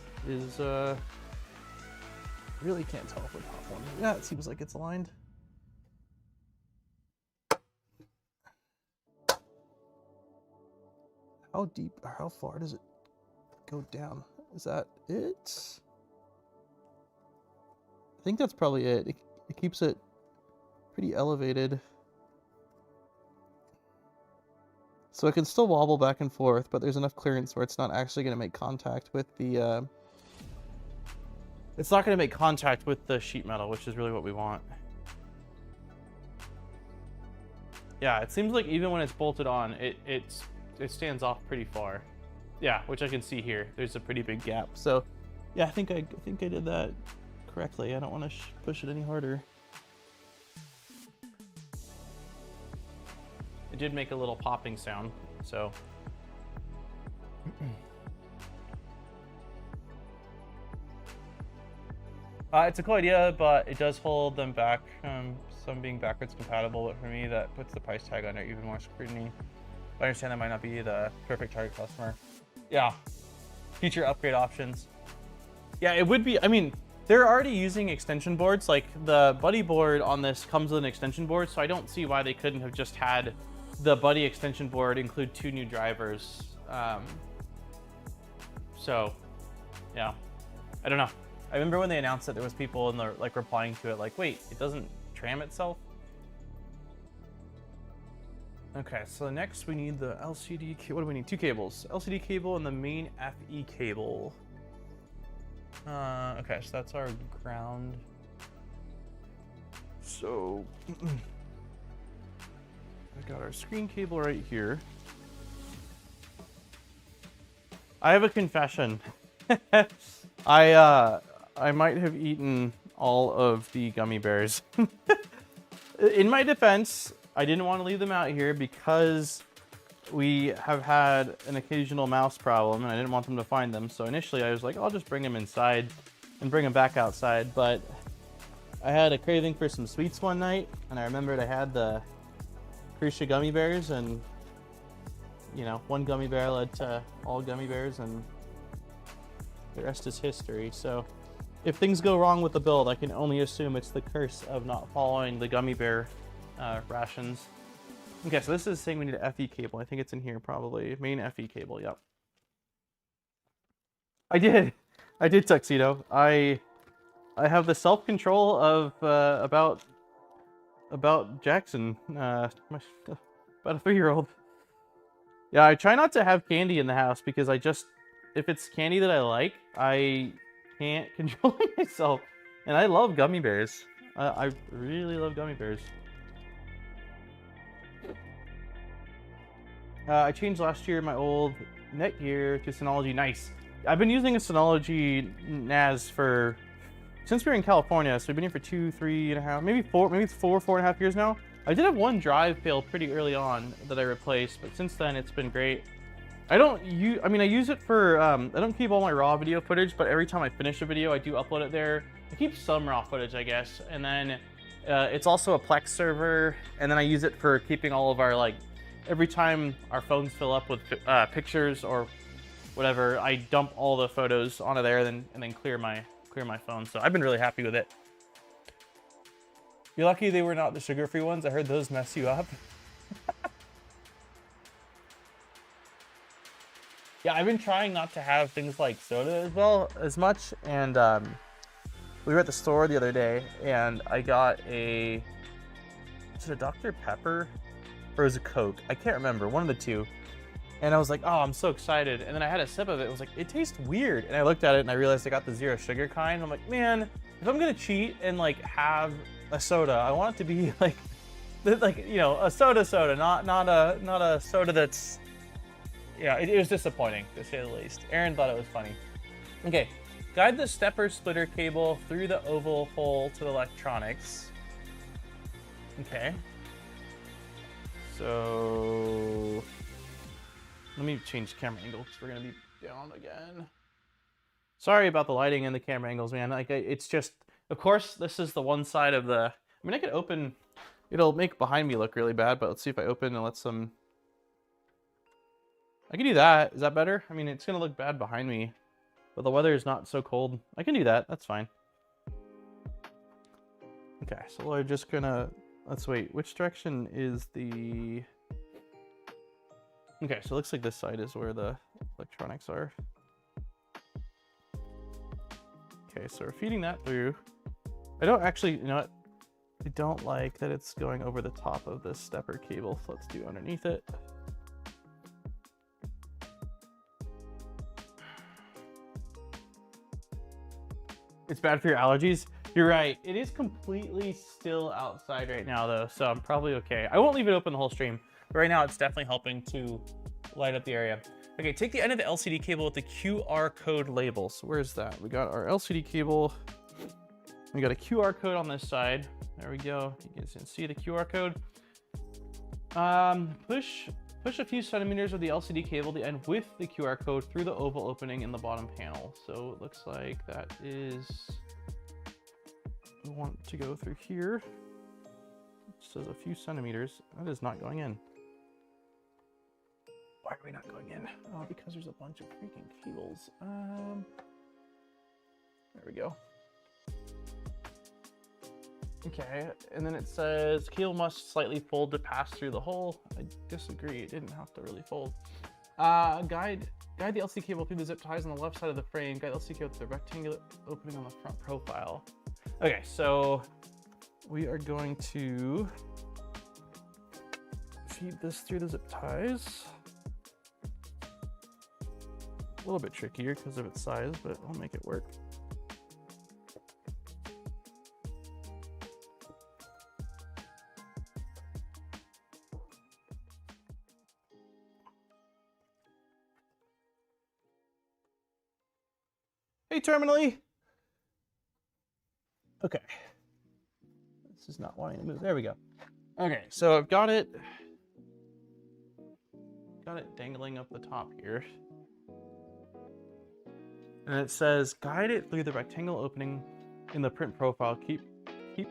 really can't tell if the top one. Yeah, it seems like it's aligned. How deep or how far does it go down? Is that it? I think that's probably it. It keeps it pretty elevated. So it can still wobble back and forth, but there's enough clearance where it's not actually going to make contact with the it's not going to make contact with the sheet metal, which is really what we want. Yeah, it seems like even when it's bolted on, it stands off pretty far. Yeah, which I can see here. There's a pretty big gap. So, yeah, I think I did that correctly. I don't want to push it any harder. It did make a little popping sound, so. It's a cool idea, but it does hold them back. Some being backwards compatible, but for me, that puts the price tag under even more scrutiny. I understand that might not be the perfect target customer. Yeah, future upgrade options. Yeah, it would be, I mean, they're already using extension boards. Like the buddy board on this comes with an extension board, so I don't see why they couldn't have just had the buddy extension board include 2 new drivers. So, yeah, I don't know. I remember when they announced it, there was people in the like replying to it like, wait, it doesn't tram itself? Okay, so next we need the LCD cable. What do we need? 2 cables. LCD cable and the main FE cable. Okay, so that's our ground. So I got our screen cable right here. I have a confession. I might have eaten all of the gummy bears. In my defense, I didn't want to leave them out here because we have had an occasional mouse problem and I didn't want them to find them. So initially I was like, I'll just bring them inside and bring them back outside. But I had a craving for some sweets one night and I remembered I had the Prusa gummy bears, and you know, one gummy bear led to all gummy bears and the rest is history. So if things go wrong with the build, I can only assume it's the curse of not following the gummy bear rations. Okay, so this is saying we need an FE cable. I think it's in here probably. Main FE cable, yep. I did Tuxedo. I have the self-control of about Jackson, about a 3-year-old. Yeah, I try not to have candy in the house because if it's candy that I like, I can't control myself. And I love gummy bears. I really love gummy bears. I changed last year my old Netgear to Synology. Nice. I've been using a Synology NAS since we were in California, so we've been here for 2, 3.5, maybe 4.5 years now. I did have one drive fail pretty early on that I replaced, but since then it's been great. I use it for, I don't keep all my raw video footage, but every time I finish a video, I do upload it there. I keep some raw footage, I guess, and then it's also a Plex server, and then I use it for keeping all of our, every time our phones fill up with pictures or whatever, I dump all the photos onto there and then clear my phone. So I've been really happy with it. You're lucky they were not the sugar-free ones. I heard those mess you up. Yeah, I've been trying not to have things like soda as much. And we were at the store the other day and I got was it a Dr. Pepper or was it Coke? I can't remember, one of the two. And I was like, oh, I'm so excited. And then I had a sip of it. It was like, it tastes weird. And I looked at it and I realized I got the 0 sugar kind. I'm like, man, if I'm gonna cheat and have a soda, I want it to be a soda, not a soda that's, it was disappointing to say the least. Aaron thought it was funny. Okay, guide the stepper splitter cable through the oval hole to the electronics. Okay. So let me change camera angle because we're gonna be down again. Sorry about the lighting and the camera angles, man. Like, it's just, of course, this is the one side of the, I mean, I could open, it'll make behind me look really bad, but let's see if I open and let some, I can do that. Is that better? I mean, it's going to look bad behind me, but the weather is not so cold. I can do that. That's fine. Okay, so we're just going to, let's wait. Which direction is the, okay, so it looks like this side is where the electronics are. Okay, so we're feeding that through. I don't actually, you know what? I don't like that it's going over the top of this stepper cable, so let's do underneath it. It's bad for your allergies. You're right. It is completely still outside right now, though, so I'm probably okay. I won't leave it open the whole stream, but right now it's definitely helping to light up the area. Okay, take the end of the LCD cable with the QR code label. So where's that? We got our LCD cable. We got a QR code on this side. There we go. You can see the QR code. Push a few centimeters of the LCD cable, the end with the QR code, through the oval opening in the bottom panel. So it looks like that is, we want to go through here. It says a few centimeters. That is not going in. Why are we not going in? Oh, because there's a bunch of freaking cables. There we go. Okay, and then it says cable must slightly fold to pass through the hole. I disagree, it didn't have to really fold. Guide the LCD cable through the zip ties on the left side of the frame. Guide the LCD cable to the rectangular opening on the front profile. Okay, so we are going to feed this through the zip ties. A little bit trickier because of its size, but I'll make it work. Hey, terminally. Okay. This is not wanting to move. There we go. Okay, so I've got it dangling up the top here. And it says, guide it through the rectangle opening in the print profile. Keep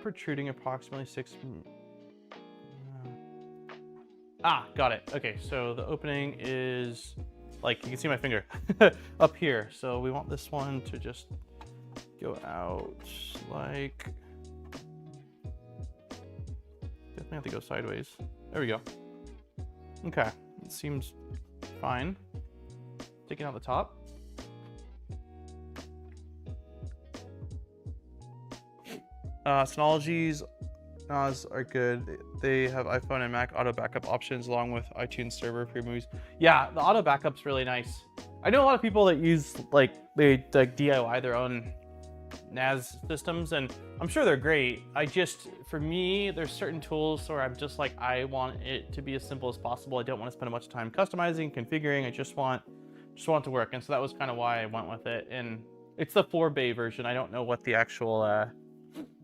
protruding approximately 6. Got it. Okay, so the opening is, like, you can see my finger up here. So we want this one to just go out like, definitely have to go sideways. There we go. Okay, it seems fine. Taking out the top. Synology's NAS are good. They have iPhone and Mac auto backup options along with iTunes server for movies. Yeah, the auto backup's really nice. I know a lot of people that use, like, they like DIY their own NAS systems, and I'm sure they're great. For me, there's certain tools where I'm just like, I want it to be as simple as possible. I don't want to spend much time customizing, configuring. I just want it to work. And so that was kind of why I went with it. And it's the 4-bay version. I don't know what the actual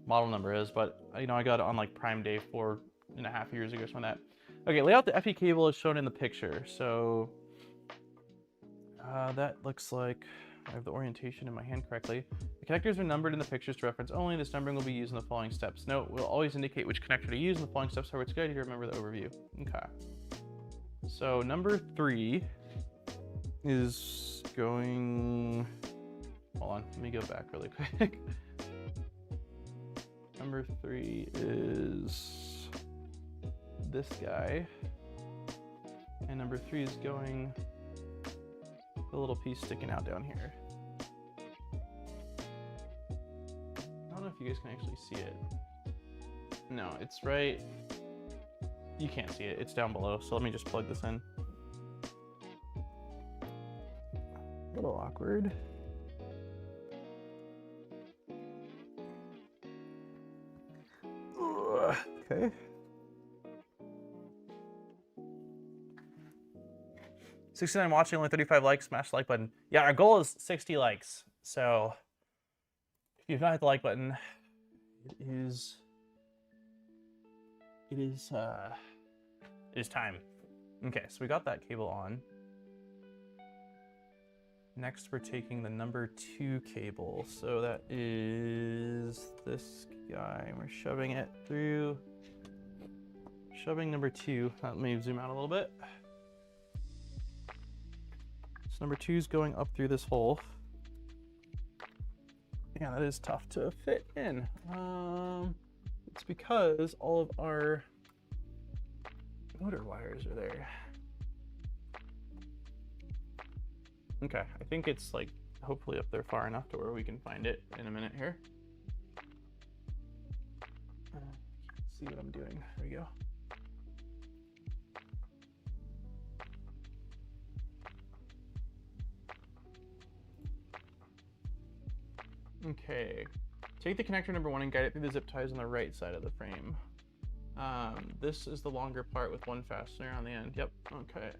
model number is, but you know, I got it on like Prime Day 4.5 years ago, something like that. Okay, lay out the FE cable as shown in the picture. So that looks like I have the orientation in my hand correctly. The connectors are numbered in the pictures to reference only. This numbering will be used in the following steps. Note, we'll always indicate which connector to use in the following steps, however it's good to remember the overview. Okay. So number 3 is going, hold on, let me go back really quick. Number 3 is this guy, and number 3 is going the little piece sticking out down here. I don't know if you guys can actually see it. No, it's right, you can't see it, it's down below, so let me just plug this in. A little awkward. Okay. 69 watching, only 35 likes, smash the like button. Yeah, our goal is 60 likes. So if you've not hit the like button, it is time. Okay, so we got that cable on. Next, we're taking the number 2 cable. So that is this guy, and we're shoving it through, shoving number 2. Let me zoom out a little bit. So number 2 is going up through this hole. Yeah, that is tough to fit in. It's because all of our motor wires are there. Okay, I think it's like hopefully up there far enough to where we can find it in a minute here. See what I'm doing. There we go. Okay, take the connector number 1 and guide it through the zip ties on the right side of the frame. This is the longer part with 1 fastener on the end. Yep, okay.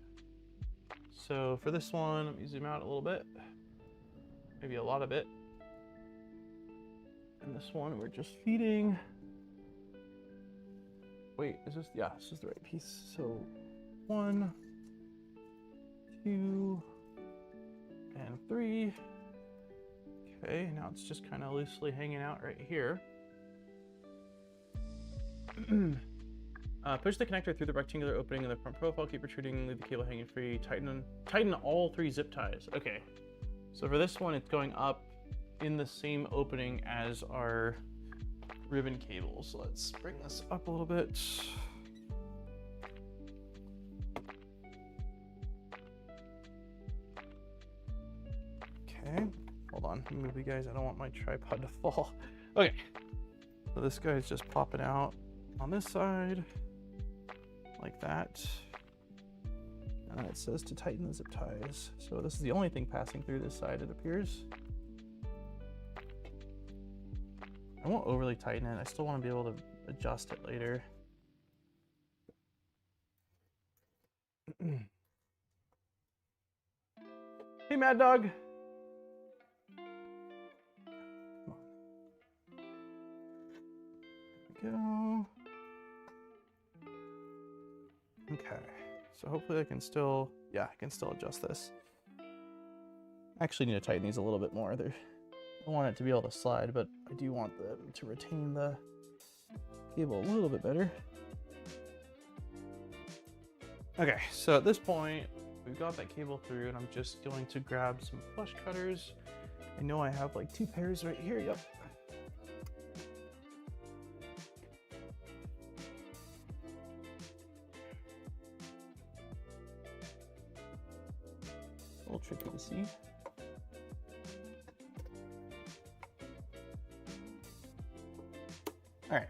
So for this one, let me zoom out a little bit. Maybe a lot of it. And this one, we're just feeding. Wait, is this, yeah, this is the right piece. So 1, 2, and 3. Okay, now it's just kind of loosely hanging out right here. Push the connector through the rectangular opening in the front profile, keep protruding, leave the cable hanging free, tighten all 3 zip ties. Okay, so for this one, it's going up in the same opening as our ribbon cable. So let's bring this up a little bit. Okay, hold on, move you guys, I don't want my tripod to fall. Okay, so this guy's just popping out on this side, like that. And then it says to tighten the zip ties. So this is the only thing passing through this side, it appears. I won't overly tighten it. I still want to be able to adjust it later. Hey, Mad Dog. Come on. There we go. Okay, so hopefully I can still, yeah, I can still adjust this. I actually need to tighten these a little bit more. I don't want it to be able to slide, but I do want them to retain the cable a little bit better. Okay, so at this point, we've got that cable through, and I'm just going to grab some flush cutters. I know I have like 2 pairs right here, yep. A little tricky to see. All right,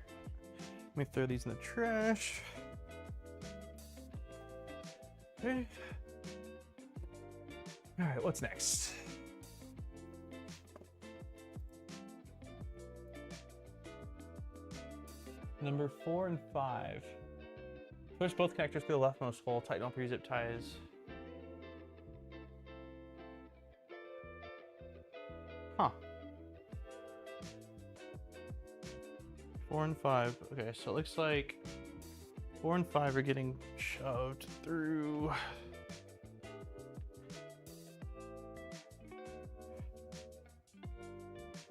let me throw these in the trash. Okay. All right, what's next? Number 4 and 5. Push both connectors through the leftmost hole, tighten all 3 zip ties. Huh. 4 and 5. Okay, so it looks like 4 and 5 are getting shoved through.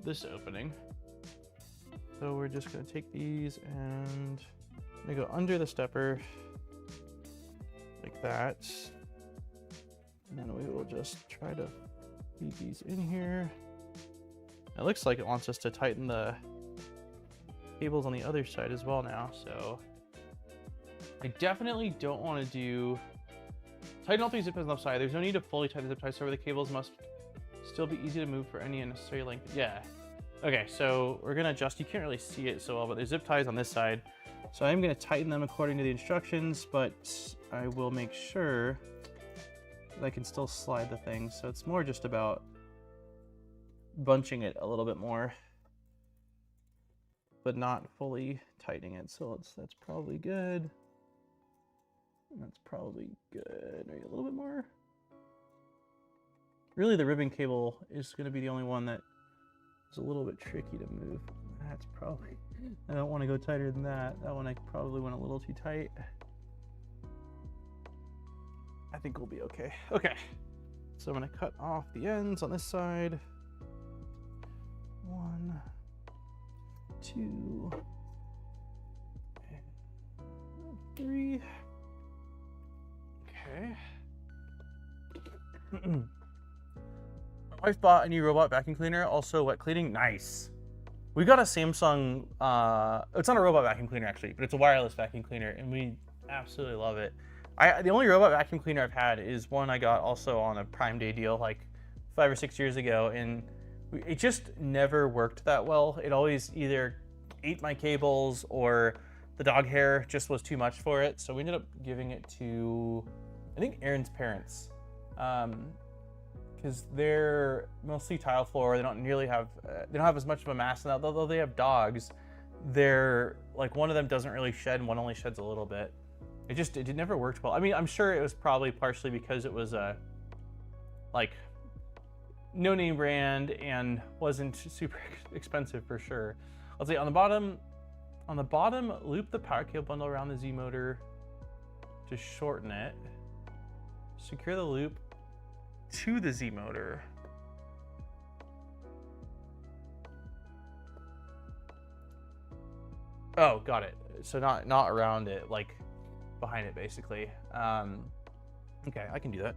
This opening. So we're just gonna take these and I'm gonna go under the stepper like that. And then we will just try to feed these in here. It looks like it wants us to tighten the cables on the other side as well now, so I definitely don't want to do tighten all 3 zip ties on the left side. There's no need to fully tighten the zip ties, so the cables must still be easy to move for any unnecessary length. Yeah. Okay, so we're gonna adjust. You can't really see it so well, but there's zip ties on this side, so I'm gonna tighten them according to the instructions, but I will make sure that I can still slide the thing. So it's more just about bunching it a little bit more, but not fully tightening it. So that's probably good. That's probably good. Maybe a little bit more. Really, the ribbon cable is going to be the only one that is a little bit tricky to move. That's probably, I don't want to go tighter than that. That one I probably went a little too tight. I think we'll be okay. Okay. So I'm going to cut off the ends on this side. 1, 2, and 3. Okay. My wife bought a new robot vacuum cleaner, also wet cleaning. Nice. We got a Samsung, it's not a robot vacuum cleaner actually, but it's a wireless vacuum cleaner, and we absolutely love it. The only robot vacuum cleaner I've had is one I got also on a Prime Day deal like 5 or 6 years ago, and it just never worked that well. It always either ate my cables or the dog hair just was too much for it. So we ended up giving it to, I think, Aaron's parents. Because they're mostly tile floor. They don't nearly have, they don't have as much of a mass. And although they have dogs, they're like, one of them doesn't really shed and one only sheds a little bit. It never worked well. I mean, I'm sure it was probably partially because it was a like no name brand and wasn't super expensive for sure. Let's see, on the bottom, loop the power cable bundle around the Z motor to shorten it. Secure the loop to the Z motor. Oh, got it. So not around it, like behind it basically. Okay, I can do that.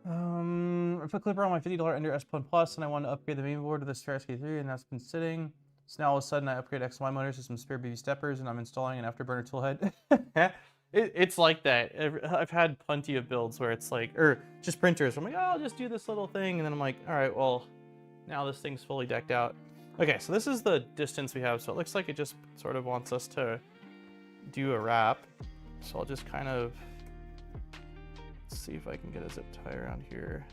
I put clipper on my $50 Ender S-Plane Plus and I wanted to upgrade the main board to the Star SK3, and that's been sitting. So now all of a sudden I upgrade XY motors to some spare BB steppers and I'm installing an afterburner tool head. It's like that. I've had plenty of builds where it's like, or just printers. I'm like, oh, I'll just do this little thing. And then I'm like, all right, well, now this thing's fully decked out. Okay, so this is the distance we have. So it looks like it just sort of wants us to do a wrap. So I'll just kind of see if I can get a zip tie around here.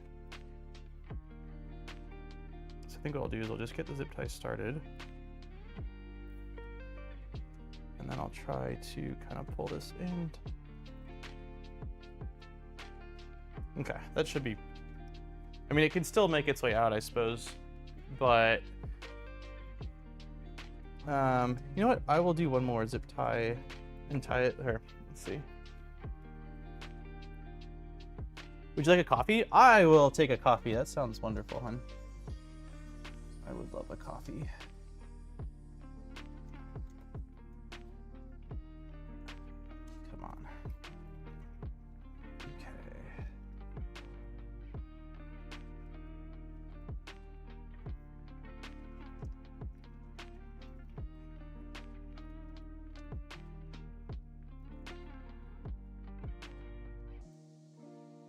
So I think what I'll do is I'll just get the zip tie started. And then I'll try to kind of pull this in. Okay, that should be, I mean, it can still make its way out, I suppose, but you know what? I will do one more zip tie and tie it here. Let's see. Would you like a coffee? I will take a coffee. That sounds wonderful, hon. I would love a coffee. Come on.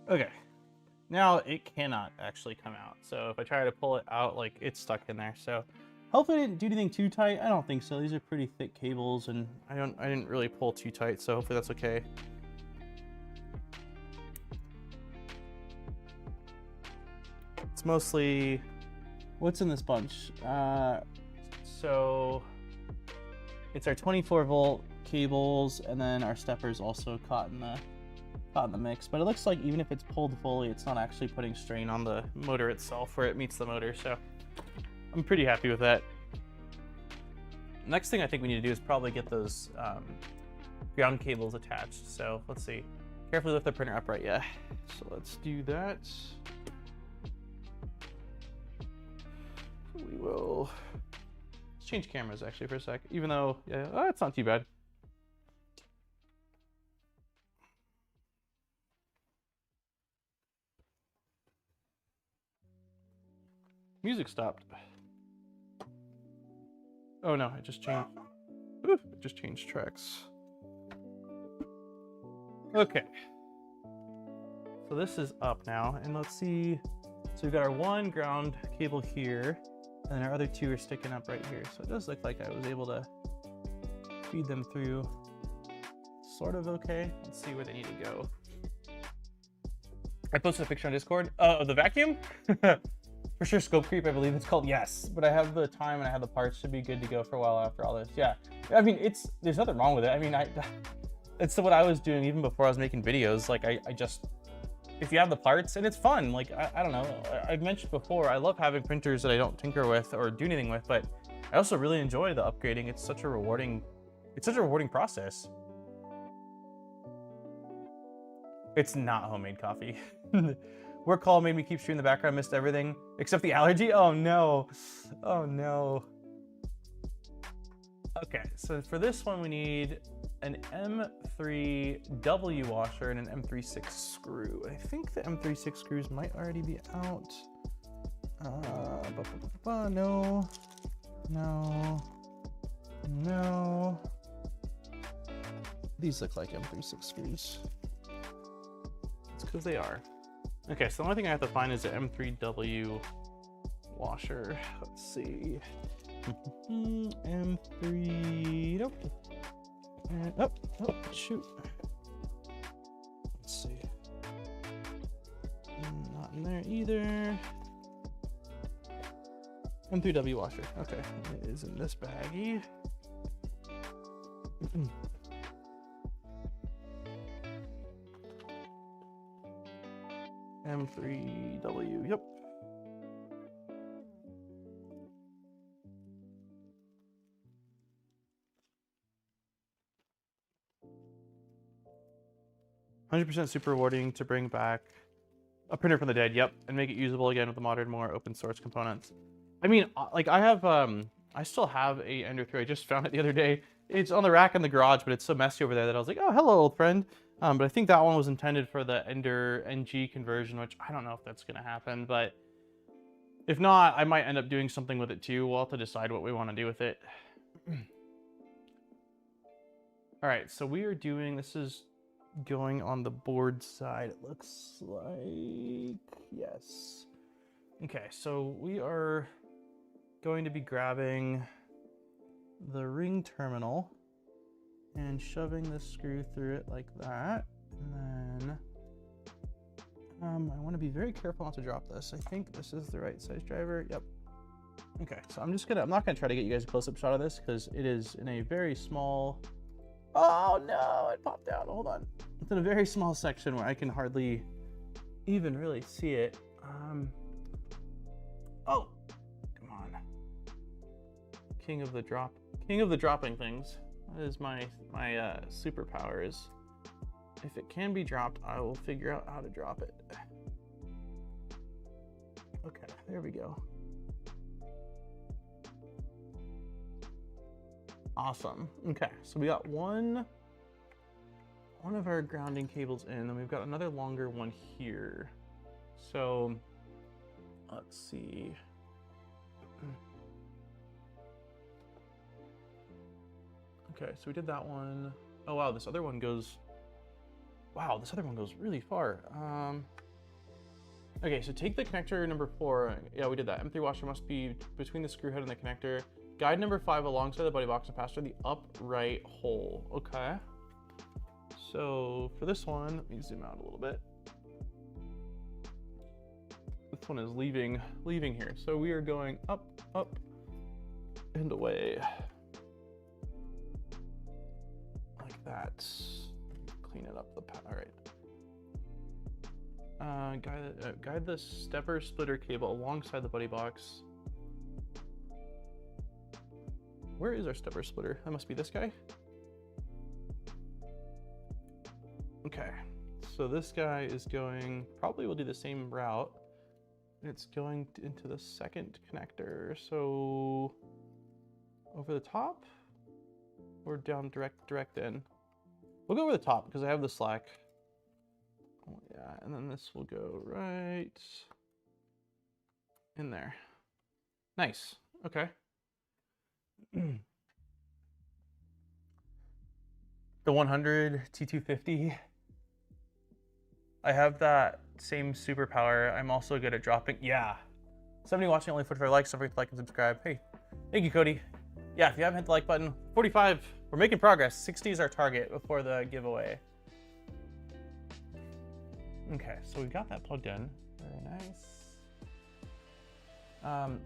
Okay. Okay. Now it cannot actually come out. So if I try to pull it out, like it's stuck in there. So hopefully I didn't do anything too tight. I don't think so. These are pretty thick cables and I didn't really pull too tight. So hopefully that's okay. It's mostly, what's in this bunch? So it's our 24 volt cables and then our steppers also caught in the mix, but it looks like even if it's pulled fully, it's not actually putting strain on the motor itself where it meets the motor, so I'm pretty happy with that. Next thing I think we need to do is probably get those ground cables attached. So let's see. Carefully lift the printer upright, yeah. So let's do that. We will, let's change cameras actually for a sec, even though, yeah, oh, it's not too bad. Music stopped. Oh no, it just changed. Ooh, it just changed tracks. Okay. So this is up now, and let's see. So we've got our one ground cable here, and then our other two are sticking up right here. So it does look like I was able to feed them through sort of okay. Let's see where they need to go. I posted a picture on Discord of the vacuum. For sure, scope creep, I believe it's called. Yes, but I have the time and I have the parts to be good to go for a while after all this. Yeah, I mean, there's nothing wrong with it. I mean, it's what I was doing even before I was making videos. Like I just, if you have the parts and it's fun, like I don't know. I've mentioned before, I love having printers that I don't tinker with or do anything with, but I also really enjoy the upgrading. It's such a rewarding process. It's not homemade coffee. Work call made me keep streaming in the background, missed everything except the allergy. Oh no. Oh no. Okay, so for this one we need an M3W washer and an M36 screw. I think the M36 screws might already be out. No. No. No. These look like M36 screws. It's because they are. Okay, so the only thing I have to find is the M3W washer. Let's see. M3, nope. Oh, shoot. Let's see. Not in there either. M3W washer. Okay, it is in this baggie. M3W, yep. %, super rewarding to bring back a printer from the dead, yep, and make it usable again with the modern, more open source components. I mean, like I have, I still have a Ender 3. I just found it the other day. It's on the rack in the garage, but it's so messy over there that I was like, oh, hello, old friend. But I think that one was intended for the Ender NG conversion, which I don't know if that's going to happen. But if not, I might end up doing something with it too. We'll have to decide what we want to do with it. All right, so we are doing, this is going on the board side, it looks like. Yes. Okay, so we are going to be grabbing the ring terminal and shoving the screw through it like that. And then I want to be very careful not to drop this. I think this is the right size driver. Yep. Okay, so I'm not gonna try to get you guys a close-up shot of this because it is in a very small, oh no, it popped out, hold on. It's in a very small section where I can hardly even really see it. Oh, come on. King of the dropping things. That is my superpowers. If it can be dropped, I will figure out how to drop it. Okay, there we go. Awesome. Okay, so we got one of our grounding cables in, and we've got another longer one here. So let's see. Okay, so we did that one. Oh wow, this other one goes, wow, this other one goes really far. Okay, so take the connector number 4. Yeah, we did that. M3 washer must be between the screw head and the connector. Guide number 5 alongside the buddy box and pass through the upright hole. Okay. So for this one, let me zoom out a little bit. This one is leaving here. So we are going up, up, and away. Like that. Clean it up the path. All right. Guide the stepper splitter cable alongside the buddy box. Where is our stepper splitter? That must be this guy. Okay, so this guy is going, probably will do the same route. It's going into the second connector. So over the top or down direct in? We'll go over the top because I have the slack. Oh yeah, and then this will go right in there. Nice, okay. The 100 T250. I have that same superpower. I'm also good at dropping. Yeah. Somebody watching only 45 likes. Don't forget to like and subscribe. Hey, thank you, Cody. Yeah, if you haven't hit the like button, 45. We're making progress. 60 is our target before the giveaway. Okay, so we got that plugged in. Very nice.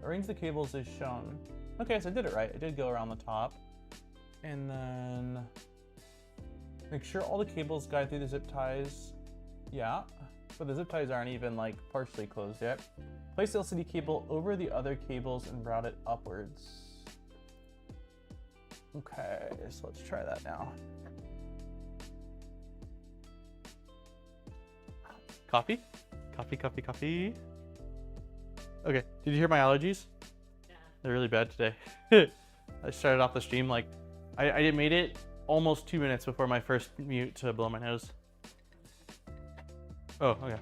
Arrange the cables as shown. Okay, so I did it right. I did go around the top. And then make sure all the cables guide through the zip ties. Yeah, but the zip ties aren't even like partially closed yet. Place the LCD cable over the other cables and route it upwards. Okay, so let's try that now. Coffee? Coffee, coffee, coffee. Okay, did you hear my allergies? Yeah. They're really bad today. I started off the stream like, I made it almost 2 minutes before my first mute to blow my nose. Oh, okay.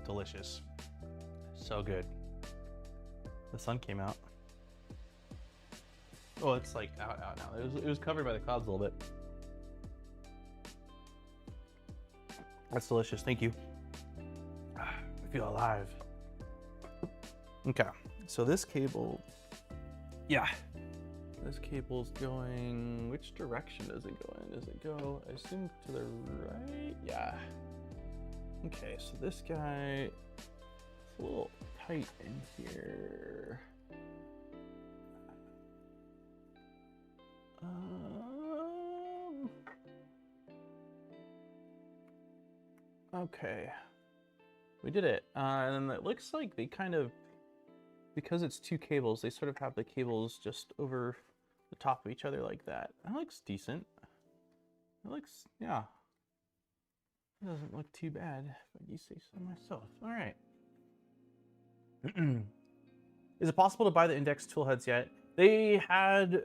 Delicious. So good. The sun came out. Oh, it's like out now. It was covered by the clouds a little bit. That's delicious. Thank you. I feel alive. Okay, so this cable, yeah, this cable's going, which direction does it go in? Does it go, I assume, to the right? Yeah. Okay, so this guy, it's a little tight in here. Okay, we did it. And it looks like they kind of, because it's two cables, they sort of have the cables just over the top of each other like that. That looks decent. It looks, yeah. It doesn't look too bad, if I do say so myself. All right. Is it possible to buy the index tool heads yet? They had,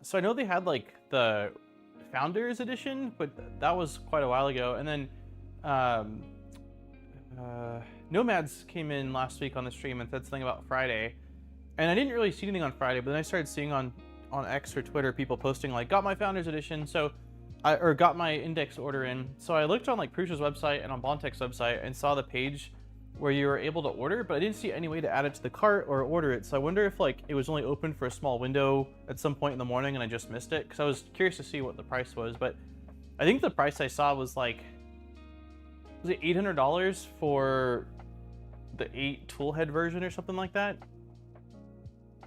so I know they had like the Founders Edition, but that was quite a while ago. And then Nomads came in last week on the stream and said something about Friday. And I didn't really see anything on Friday, but then I started seeing on X or Twitter people posting like, got my Founders Edition, so or got my index order in. So I looked on like Prusa's website and on Bontech's website and saw the page where you were able to order, but I didn't see any way to add it to the cart or order it. So I wonder if like it was only open for a small window at some point in the morning and I just missed it, because I was curious to see what the price was. But I think the price I saw was like, was it $800 for the 8 toolhead version or something like that?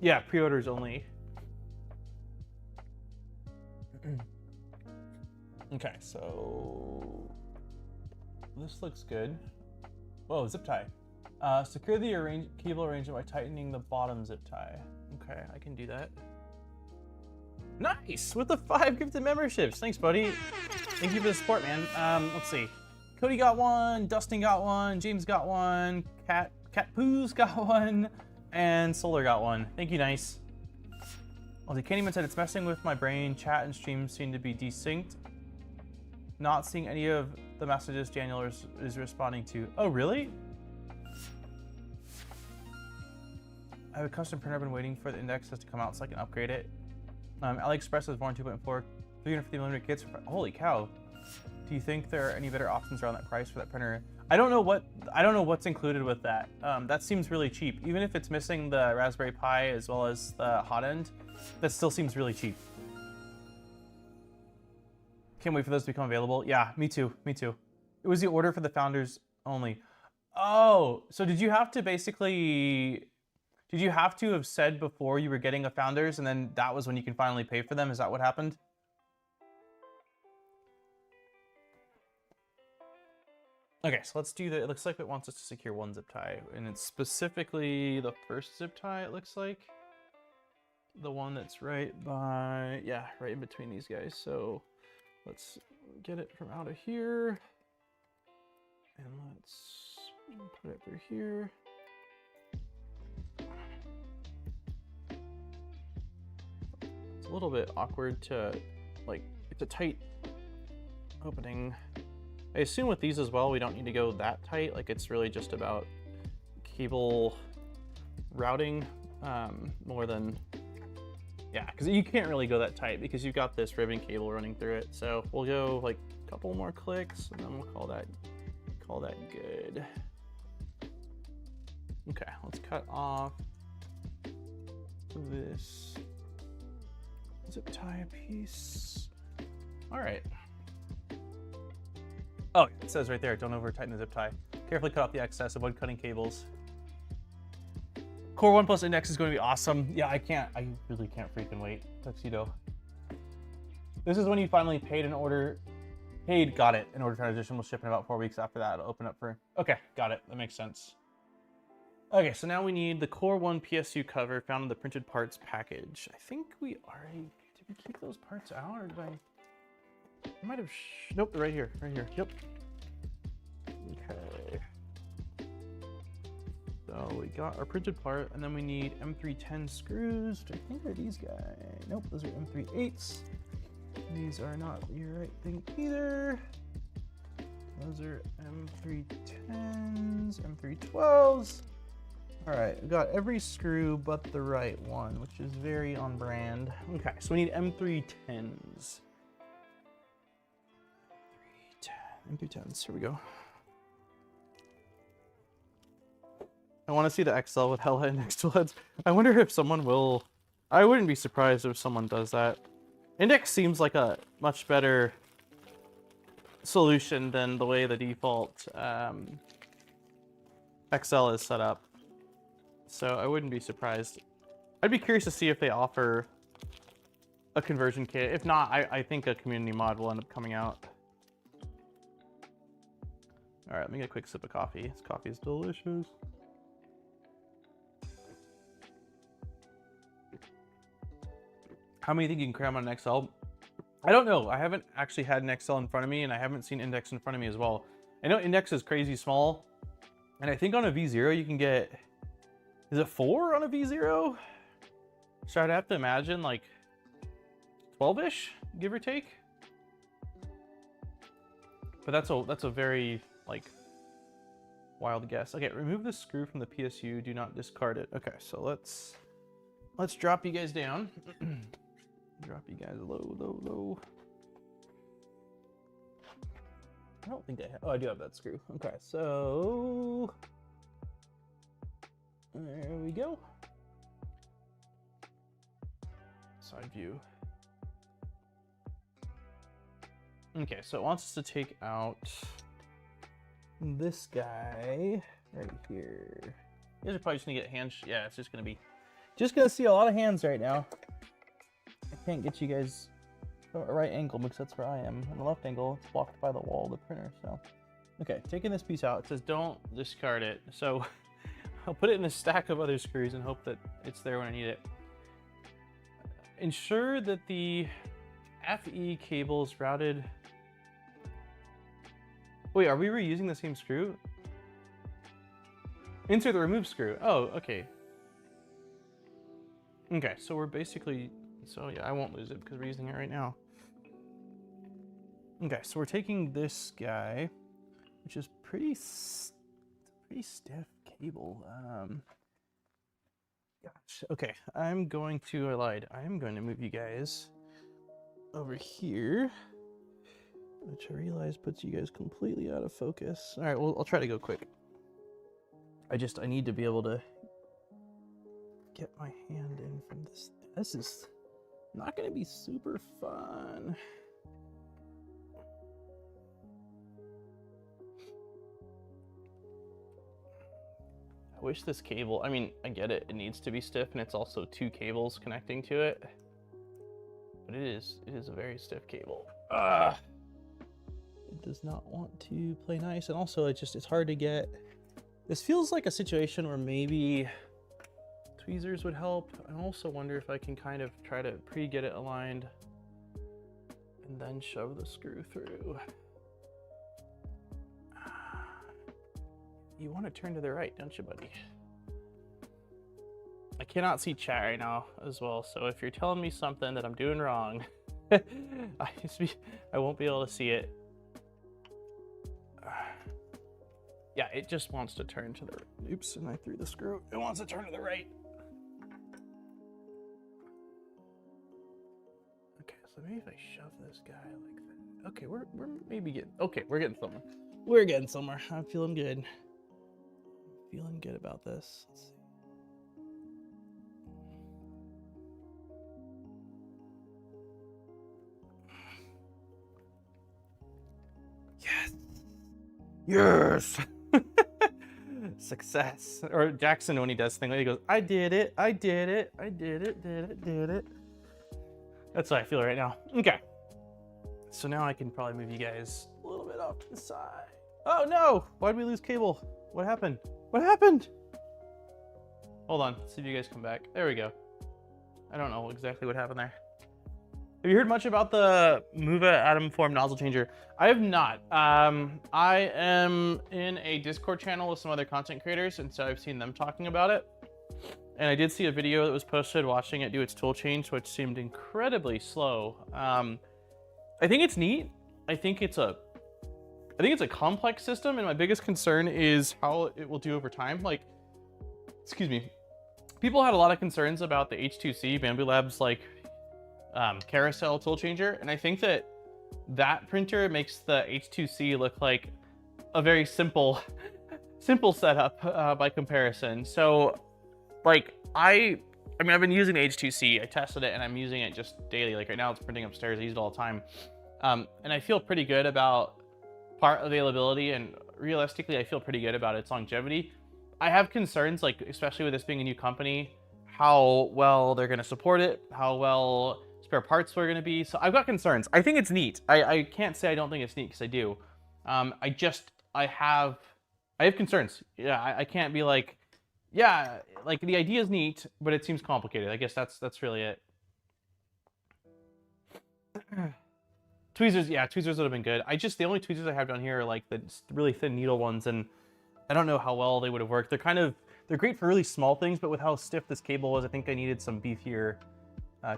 Yeah, pre-orders only. Okay, so this looks good. Whoa, zip tie. Secure the cable arrangement by tightening the bottom zip tie. Okay, I can do that. Nice! With the 5 gifted memberships. Thanks, buddy. Thank you for the support, man. Let's see. Cody got one, Dustin got one, James got one, Cat Poos got one, and Solar got one. Thank you, nice. Well, the Candyman said it's messing with my brain. Chat and stream seem to be desynced. Not seeing any of the messages Daniel is responding to. Oh, really? I have a custom printer. I've been waiting for the indexes to come out so I can upgrade it. AliExpress has Born 2.4, 350mm kits. Holy cow! Do you think there are any better options around that price for that printer? I don't know what's included with that. That seems really cheap. Even if it's missing the Raspberry Pi as well as the hot end, that still seems really cheap. Can't wait for those to become available. Yeah, me too, me too. It was the order for the Founders only. Oh, so did you have to basically, did you have to have said before you were getting a Founders and then that was when you can finally pay for them? Is that what happened? Okay, so let's do the, it looks like it wants us to secure one zip tie, and it's specifically the first zip tie, it looks like. The one that's right by, yeah, right in between these guys. So let's get it from out of here. And let's put it through here. It's a little bit awkward to, like, it's a tight opening. I assume with these as well, we don't need to go that tight. Like, it's really just about cable routing more than, yeah, because you can't really go that tight because you've got this ribbon cable running through it. So we'll go like a couple more clicks and then we'll call that good. Okay, let's cut off this zip tie piece. All right. Oh, it says right there, don't over tighten the zip tie. Carefully cut off the excess, avoid cutting cables. Core 1 Plus Index is going to be awesome. Yeah, I really can't freaking wait. Tuxedo. This is when you finally got it. An order transition will ship in about 4 weeks after that. It'll open up for, okay, got it. That makes sense. Okay, so now we need the Core 1 PSU cover found in the printed parts package. I think we already, did we keep those parts out or did I? I might have, nope, right here, yep. Okay. So we got our printed part, and then we need M310 screws, which I think are these guys. Nope, those are M38s. These are not the right thing either. Those are M310s, M312s. All right, we got every screw but the right one, which is very on brand. Okay, so we need M310s. M310s, here we go. I want to see the XL with hella index tool heads. I wonder if someone will... I wouldn't be surprised if someone does that. Index seems like a much better solution than the way the default XL is set up. So I wouldn't be surprised. I'd be curious to see if they offer a conversion kit. If not, I think a community mod will end up coming out. All right, let me get a quick sip of coffee. This coffee is delicious. How many think you can cram on an XL? I don't know. I haven't actually had an XL in front of me, and I haven't seen Index in front of me as well. I know Index is crazy small, and I think on a V0 you can get, is it 4 on a V0? So I'd have to imagine like 12-ish, give or take. But that's a very like wild guess. Okay, remove the screw from the PSU. Do not discard it. Okay, so let's drop you guys down. Drop you guys low. I don't think I have. Oh, I do have that screw. Okay, so there we go. Side view. Okay, so it wants us to take out this guy right here. You guys are probably just gonna get hands. Yeah, it's just gonna see a lot of hands right now. I can't get you guys a right angle because that's where I am. On the left angle, it's blocked by the wall of the printer. So, okay, taking this piece out. It says don't discard it. So I'll put it in a stack of other screws and hope that it's there when I need it. Ensure that the FE cable is routed. Wait, are we reusing the same screw? Insert the remove screw. Oh, okay. Okay, so we're basically, so yeah, I won't lose it because we're using it right now. Okay, so we're taking this guy, which is pretty stiff cable. Gosh, okay, I'm going to, I lied. I'm going to move you guys over here, which I realize puts you guys completely out of focus. All right, well, I'll try to go quick. I need to be able to get my hand in from this. This is not going to be super fun. I wish this cable, I mean, I get it. It needs to be stiff, and it's also 2 cables connecting to it. But it is a very stiff cable. It does not want to play nice, and also it's hard to get. This feels like a situation where maybe tweezers would help. I also wonder if I can kind of try to get it aligned and then shove the screw through. You want to turn to the right, don't you, buddy? I cannot see chat right now as well, so if you're telling me something that I'm doing wrong, I won't be able to see it. Yeah, it just wants to turn to the right. Oops, and I threw the screw. It wants to turn to the right. Okay, so maybe if I shove this guy like that. Okay, we're maybe getting, okay, we're getting somewhere. We're getting somewhere. I'm feeling good. Feeling good about this. Let's see. Yes. Yes. Success. Or Jackson, when he does things, he goes, I did it. I did it. I did it. Did it. That's how I feel right now. Okay. So now I can probably move you guys a little bit off to the side. Oh no! Why'd we lose cable? What happened? What happened? Hold on. See if you guys come back. There we go. I don't know exactly what happened there. Have you heard much about the Muva atom form nozzle changer? I have not. I am in a Discord channel with some other content creators, and so I've seen them talking about it. And I did see a video that was posted watching it do its tool change, which seemed incredibly slow. I think it's neat. I think it's a complex system, and my biggest concern is how it will do over time. Like, excuse me. People had a lot of concerns about the H2C, Bamboo Labs, like, carousel tool changer, and I think that printer makes the H2C look like a very simple setup by comparison. So, like, I mean, I've been using the H2C. I tested it, and I'm using it just daily. Like right now, it's printing upstairs. I use it all the time, and I feel pretty good about part availability, and realistically, I feel pretty good about its longevity. I have concerns, like especially with this being a new company, how well they're going to support it, how well spare parts are going to be. So I've got concerns. I think it's neat. I can't say I don't think it's neat, because I do. I have concerns. Yeah, I can't be like, yeah, like the idea is neat, but it seems complicated. I guess that's really it. Tweezers, yeah, tweezers would have been good. The only tweezers I have down here are like the really thin needle ones, and I don't know how well they would have worked. They're great for really small things, but with how stiff this cable was, I think I needed some beefier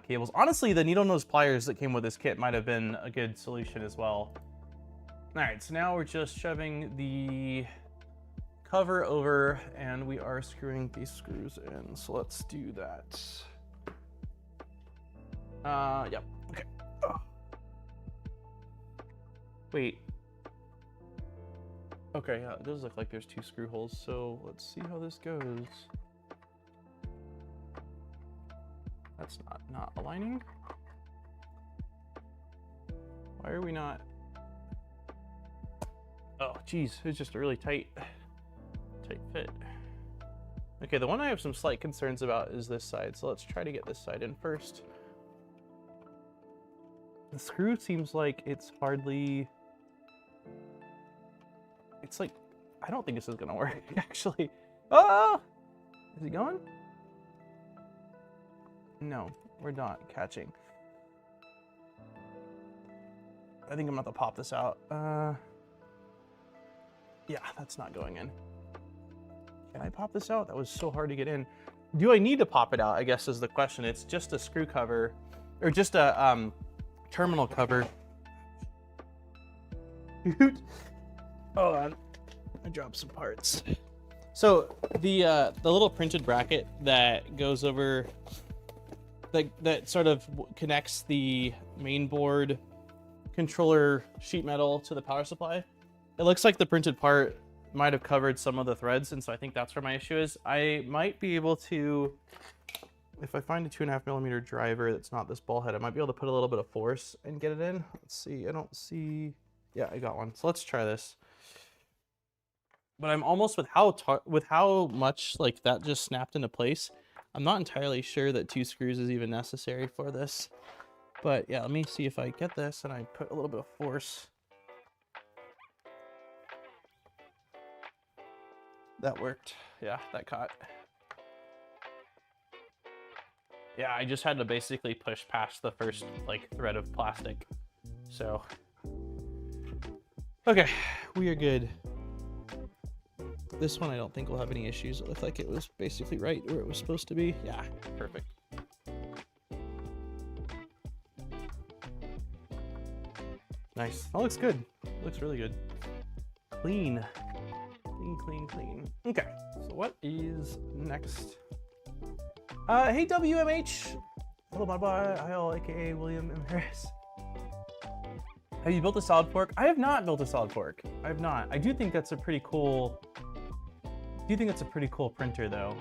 cables. Honestly, the needle nose pliers that came with this kit might have been a good solution as well. All right, so now we're just shoving the cover over, and we are screwing these screws in. So let's do that. Yep. Okay. Oh. Wait. Okay, yeah, it does look like there's 2 screw holes, so let's see how this goes. That's not aligning. Why are we not? Oh, geez, it's just a really tight fit. Okay, the one I have some slight concerns about is this side, so let's try to get this side in first. The screw seems like it's hardly... It's like, I don't think this is gonna work, actually. Oh! Is it going? No, we're not catching. I think I'm gonna have to pop this out. Yeah, that's not going in. Can I pop this out? That was so hard to get in. Do I need to pop it out, I guess is the question. It's just a screw cover, or just a terminal cover. Hold on, I dropped some parts. So the little printed bracket that goes over, that sort of connects the main board controller sheet metal to the power supply. It looks like the printed part might have covered some of the threads, and so I think that's where my issue is. I might be able to, if I find a 2.5mm driver that's not this ball head, I might be able to put a little bit of force and get it in. Let's see, I don't see, yeah, I got one. So let's try this. But I'm almost, with how much like that just snapped into place, I'm not entirely sure that 2 screws is even necessary for this. But yeah, let me see if I get this and I put a little bit of force. That worked. Yeah, that caught. Yeah, I just had to basically push past the first like thread of plastic. So, okay, we are good. This one I don't think will have any issues. It looked like it was basically right where it was supposed to be. Yeah, perfect. Nice. That looks good. It looks really good. Clean. Clean. Okay, so what is next? Hey WMH. Hello, bye-bye. Hi, aka William M. Harris. Have you built a solid fork? I have not built a solid fork. I have not. I do think that's a pretty cool... printer, though.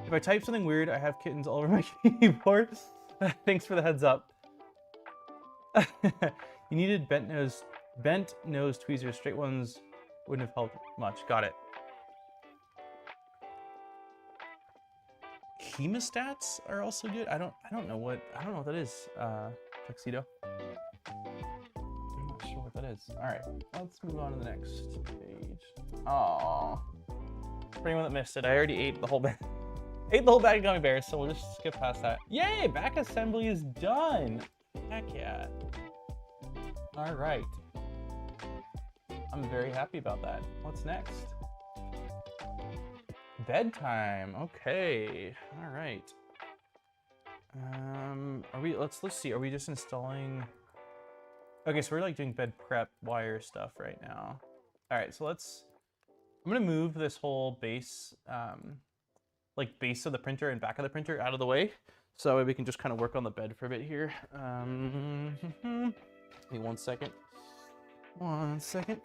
If I type something weird, I have kittens all over my keyboard. Thanks for the heads up. You needed bent nose tweezers. Straight ones wouldn't have helped much. Got it. Hemostats are also good. I don't know what that is. Tuxedo. I'm not sure what that is. All right, let's move on to the next page. Aww. For anyone that missed it, I already ate the whole bag. Ate the whole bag of gummy bears, so we'll just skip past that. Yay, back assembly is done. Heck yeah. All right. I'm very happy about that. What's next? Bedtime. Okay. All right. Let's see. Are we just installing? Okay, so we're like doing bed prep wire stuff right now. All right, so I'm gonna move this whole base, like base of the printer and back of the printer out of the way, so we can just kind of work on the bed for a bit here. Give me 1 second. 1 second.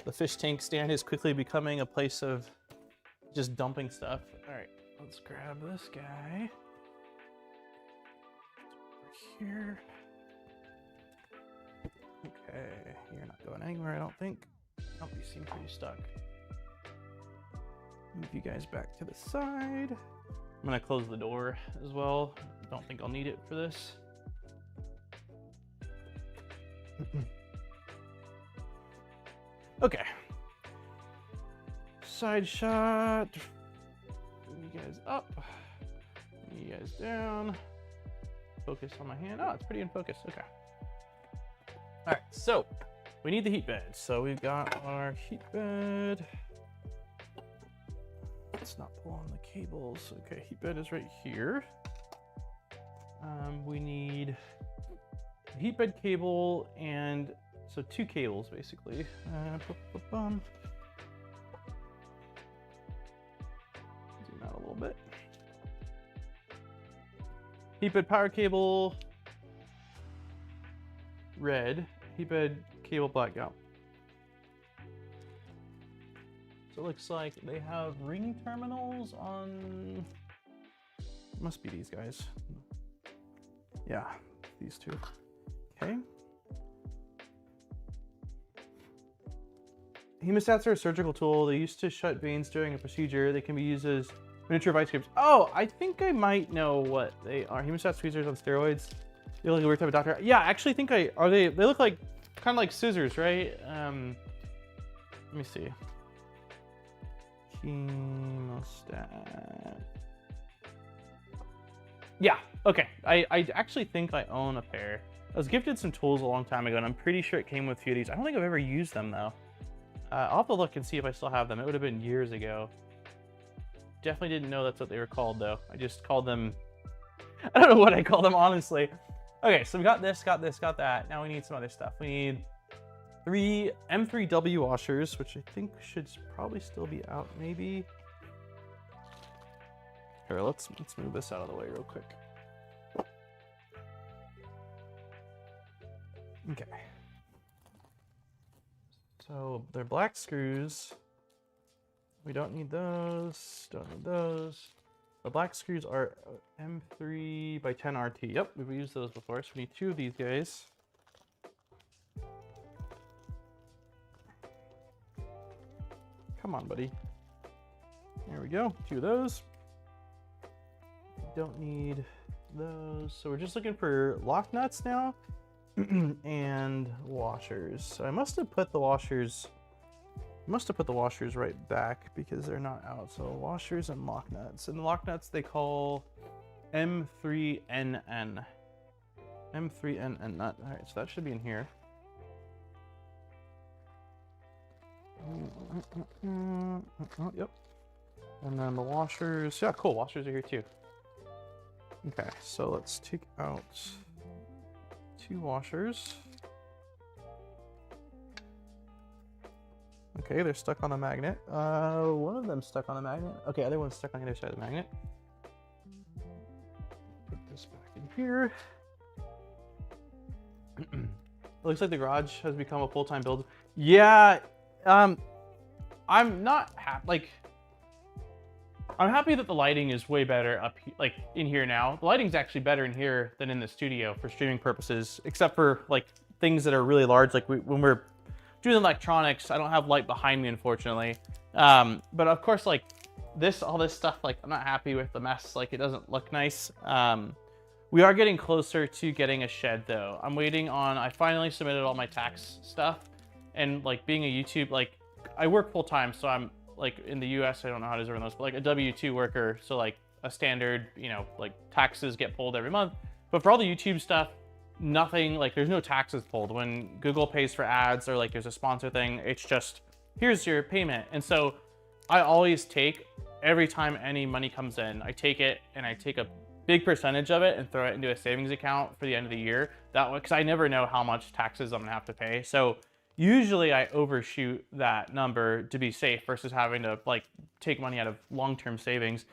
The fish tank stand is quickly becoming a place of just dumping stuff. All right, let's grab this guy. Over here. Okay, you're not going anywhere, I don't think. Oh, you seem pretty stuck. Move you guys back to the side. I'm gonna close the door as well. Don't think I'll need it for this. Okay. Side shot. Bring you guys up. Bring you guys down. Focus on my hand. Oh, it's pretty in focus. Okay. All right, so we need the heat bed. So we've got our heat bed. Let's not pull on the cables. Okay, heat bed is right here. We need a heat bed cable and so 2 cables basically. Zoom out a little bit. Heat bed power cable, red. Heat bed cable, black. Go. So it looks like they have ring terminals on. Must be these guys. Yeah, these two. Okay. Hemostats are a surgical tool. They used to shut veins during a procedure. They can be used as miniature vice grips. Oh, I think I might know what they are. Hemostat tweezers on steroids. They look like a weird type of doctor. Yeah, I actually think they look like kind of like scissors, right? Let me see. Hemostat. Yeah, okay. I actually think I own a pair. I was gifted some tools a long time ago, and I'm pretty sure it came with a few of these. I don't think I've ever used them, though. I'll have to look and see if I still have them. It would have been years ago. Definitely didn't know that's what they were called, though. I just called them... I don't know what I call them, honestly. Okay, so we got this, got that. Now we need some other stuff. We need 3 M3W washers, which I think should probably still be out, maybe. Here, let's move this out of the way real quick. Okay. So they're black screws. We don't need those. Don't need those. The black screws are M3 by 10 RT. Yep, we've used those before. So we need 2 of these guys. Come on, buddy. There we go. 2 of those. Don't need those. So we're just looking for lock nuts now and washers. So I must have put the washers right back because they're not out. So washers and lock nuts. And the lock nuts they call M3NN. M3NN nut. All right, so that should be in here. Yep. And then the washers. Yeah, cool. Washers are here too. Okay, so let's take out 2 washers. Okay, they're stuck on a magnet. One of them stuck on a magnet. Okay, other one's stuck on the other side of the magnet. Put this back in here. It looks like the garage has become a full-time build. Yeah, I'm not happy. Like, I'm happy that the lighting is way better up, like in here now. The lighting's actually better in here than in the studio for streaming purposes, except for like things that are really large. Like when we're doing electronics, I don't have light behind me, unfortunately. But of course, like all this stuff, like I'm not happy with the mess. Like it doesn't look nice. We are getting closer to getting a shed though. I'm waiting on, I finally submitted all my tax stuff, and like being a YouTube, like I work full time, so I'm like in the US, I don't know how it is everyone else, but like a W-2 worker, so like a standard, like taxes get pulled every month. But for all the YouTube stuff, nothing, like there's no taxes pulled. When Google pays for ads or like there's a sponsor thing, it's just, here's your payment. And so I always take, every time any money comes in, I take it and I take a big percentage of it and throw it into a savings account for the end of the year. That way, because I never know how much taxes I'm gonna have to pay. So usually I overshoot that number to be safe versus having to like take money out of long-term savings.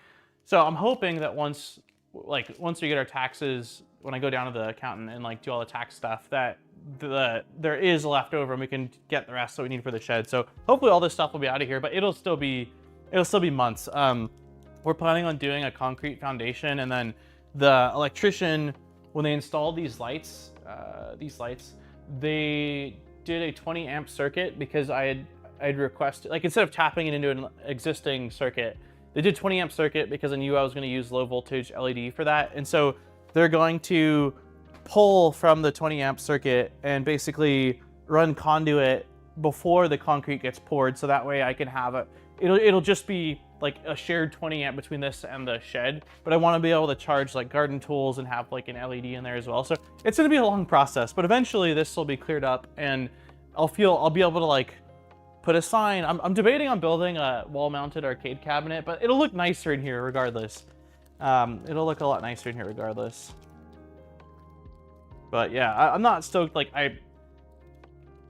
So I'm hoping that once we get our taxes, when I go down to the accountant and like do all the tax stuff, that there is left over and we can get the rest that we need for the shed. So hopefully all this stuff will be out of here, but it'll still be months. We're planning on doing a concrete foundation, and then the electrician, when they installed these lights, they did a 20 amp circuit because I'd requested, like, instead of tapping it into an existing circuit, they did 20 amp circuit because I knew I was going to use low voltage LED for that. And so they're going to pull from the 20 amp circuit and basically run conduit before the concrete gets poured. So that way I can have it'll just be like a shared 20 amp between this and the shed. But I want to be able to charge like garden tools and have like an LED in there as well. So it's going to be a long process, but eventually this will be cleared up and I'll be able to like put a sign. I'm debating on building a wall-mounted arcade cabinet, but it'll look nicer in here regardless. It'll look a lot nicer in here regardless. But yeah, I'm not stoked. Like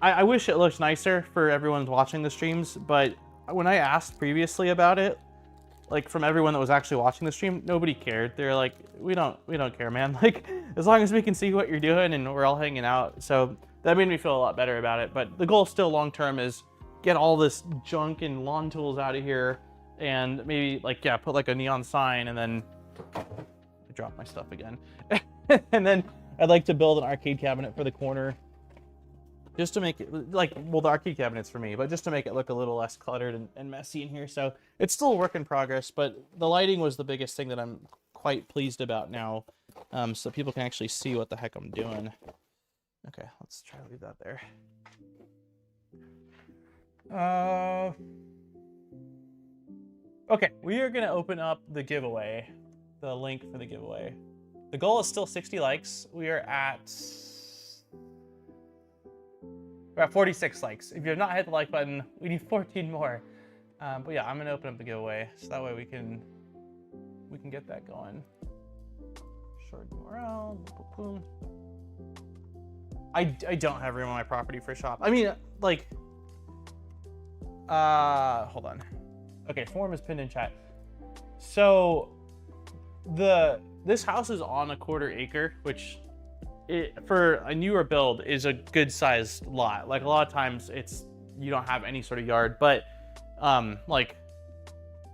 I wish it looked nicer for everyone watching the streams, but when I asked previously about it, like from everyone that was actually watching the stream, nobody cared. They're like, we don't care, man. Like as long as we can see what you're doing and we're all hanging out. So that made me feel a lot better about it. But the goal still long-term is get all this junk and lawn tools out of here and maybe like, yeah, put like a neon sign and then I dropped my stuff again. And then I'd like to build an arcade cabinet for the corner just to make it like, well, the arcade cabinet's for me, but just to make it look a little less cluttered and messy in here. So it's still a work in progress, but the lighting was the biggest thing that I'm quite pleased about now. So people can actually see what the heck I'm doing. Okay, let's try to leave that there. Okay, we are gonna open up the giveaway, the link for the giveaway. The goal is still 60 likes. We're at 46 likes. If you have not hit the like button, we need 14 more. But yeah, I'm gonna open up the giveaway so that way we can get that going. Short URL. Boom. I don't have room on my property for a shop. I mean, like, hold on. Okay, form is pinned in chat. So this house is on a 1/4 acre, which for a newer build is a good sized lot. Like a lot of times you don't have any sort of yard, but like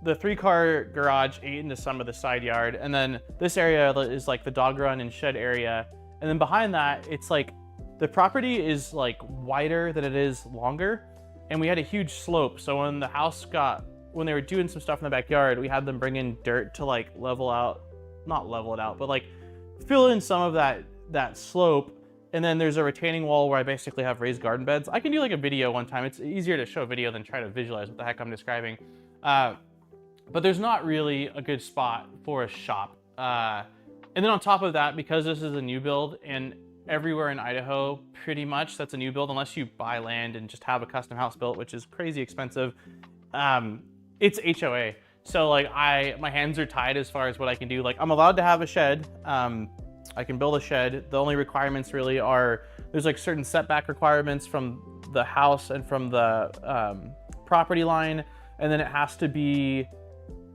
the 3-car garage ate into some of the side yard, and then this area is like the dog run and shed area, and then behind that it's like the property is like wider than it is longer, and we had a huge slope. So when the house when they were doing some stuff in the backyard, we had them bring in dirt to like not level it out, but like fill in some of that slope. And then there's a retaining wall where I basically have raised garden beds. I can do like a video one time. It's easier to show a video than try to visualize what the heck I'm describing. But there's not really a good spot for a shop. And then on top of that, because this is a new build, and everywhere in Idaho, pretty much that's a new build, unless you buy land and just have a custom house built, which is crazy expensive. It's HOA. So like my hands are tied as far as what I can do. Like I'm allowed to have a shed. I can build a shed. The only requirements really are, there's like certain setback requirements from the house and from the property line. And then it has to be